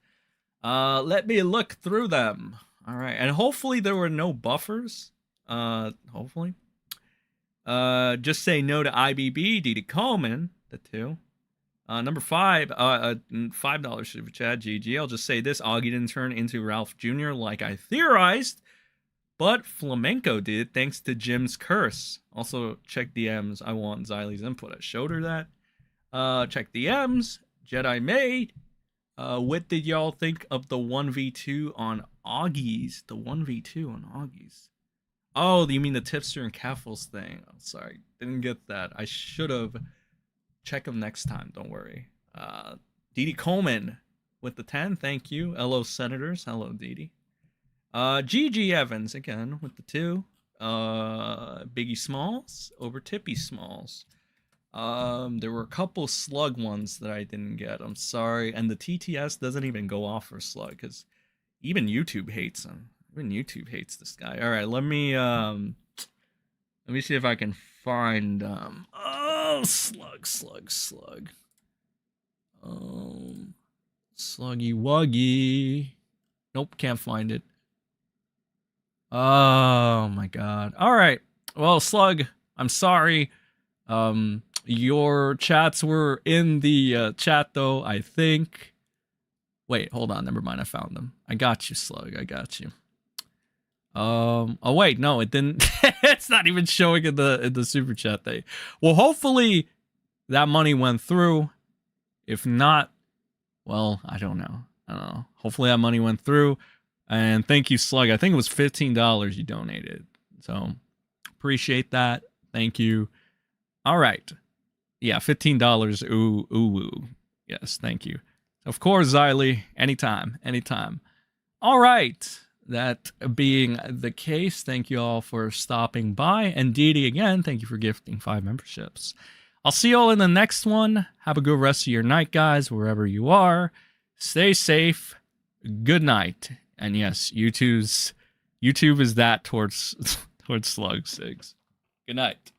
Let me look through them. All right. And hopefully there were no buffers. Hopefully. Just say no to IBB, Didi Coleman, the two. Number 5, $5 super chat, GG. I'll just say this. Augie didn't turn into Ralph Jr. like I theorized, but Flamenco did, thanks to Jim's curse. Also, check DMs. I want Xylie's input. I showed her that. Check DMs. Jedi Maid. What did y'all think of the 1v2 on Augie's? The 1v2 on Augie's. Oh, you mean the Tipster and Caffles thing. I'm sorry. Didn't get that. I should have. Check them next time. Don't worry. Didi Coleman with the 10. Thank you. Hello, Senators. Hello, Didi. GG Evans again with the 2. Biggie Smalls over Tippy Smalls. There were a couple slug ones that I didn't get. I'm sorry. And the TTS doesn't even go off for slug, because even YouTube hates him. Even YouTube hates this guy. All right, let me see if I can find oh, slug. Sluggy wuggy. Nope, can't find it. Oh my god. All right. Well, Slug, I'm sorry. Your chats were in the chat though, I think. Wait, hold on. Never mind. I found them. I got you, Slug. I got you. Oh wait, no, it didn't. It's not even showing in the super chat thing. Well, hopefully that money went through. If not, well, I don't know. Hopefully that money went through. And thank you, Slug. I think it was $15 you donated. So appreciate that. Thank you. All right. Yeah, $15. Ooh. Yes, thank you. Of course, Xylie. Anytime. All right. That being the case, thank you all for stopping by. And Didi, again, thank you for gifting 5 memberships. I'll see you all in the next one. Have a good rest of your night, guys, wherever you are. Stay safe. good night. And yes, YouTube is that towards towards slugs. Good night.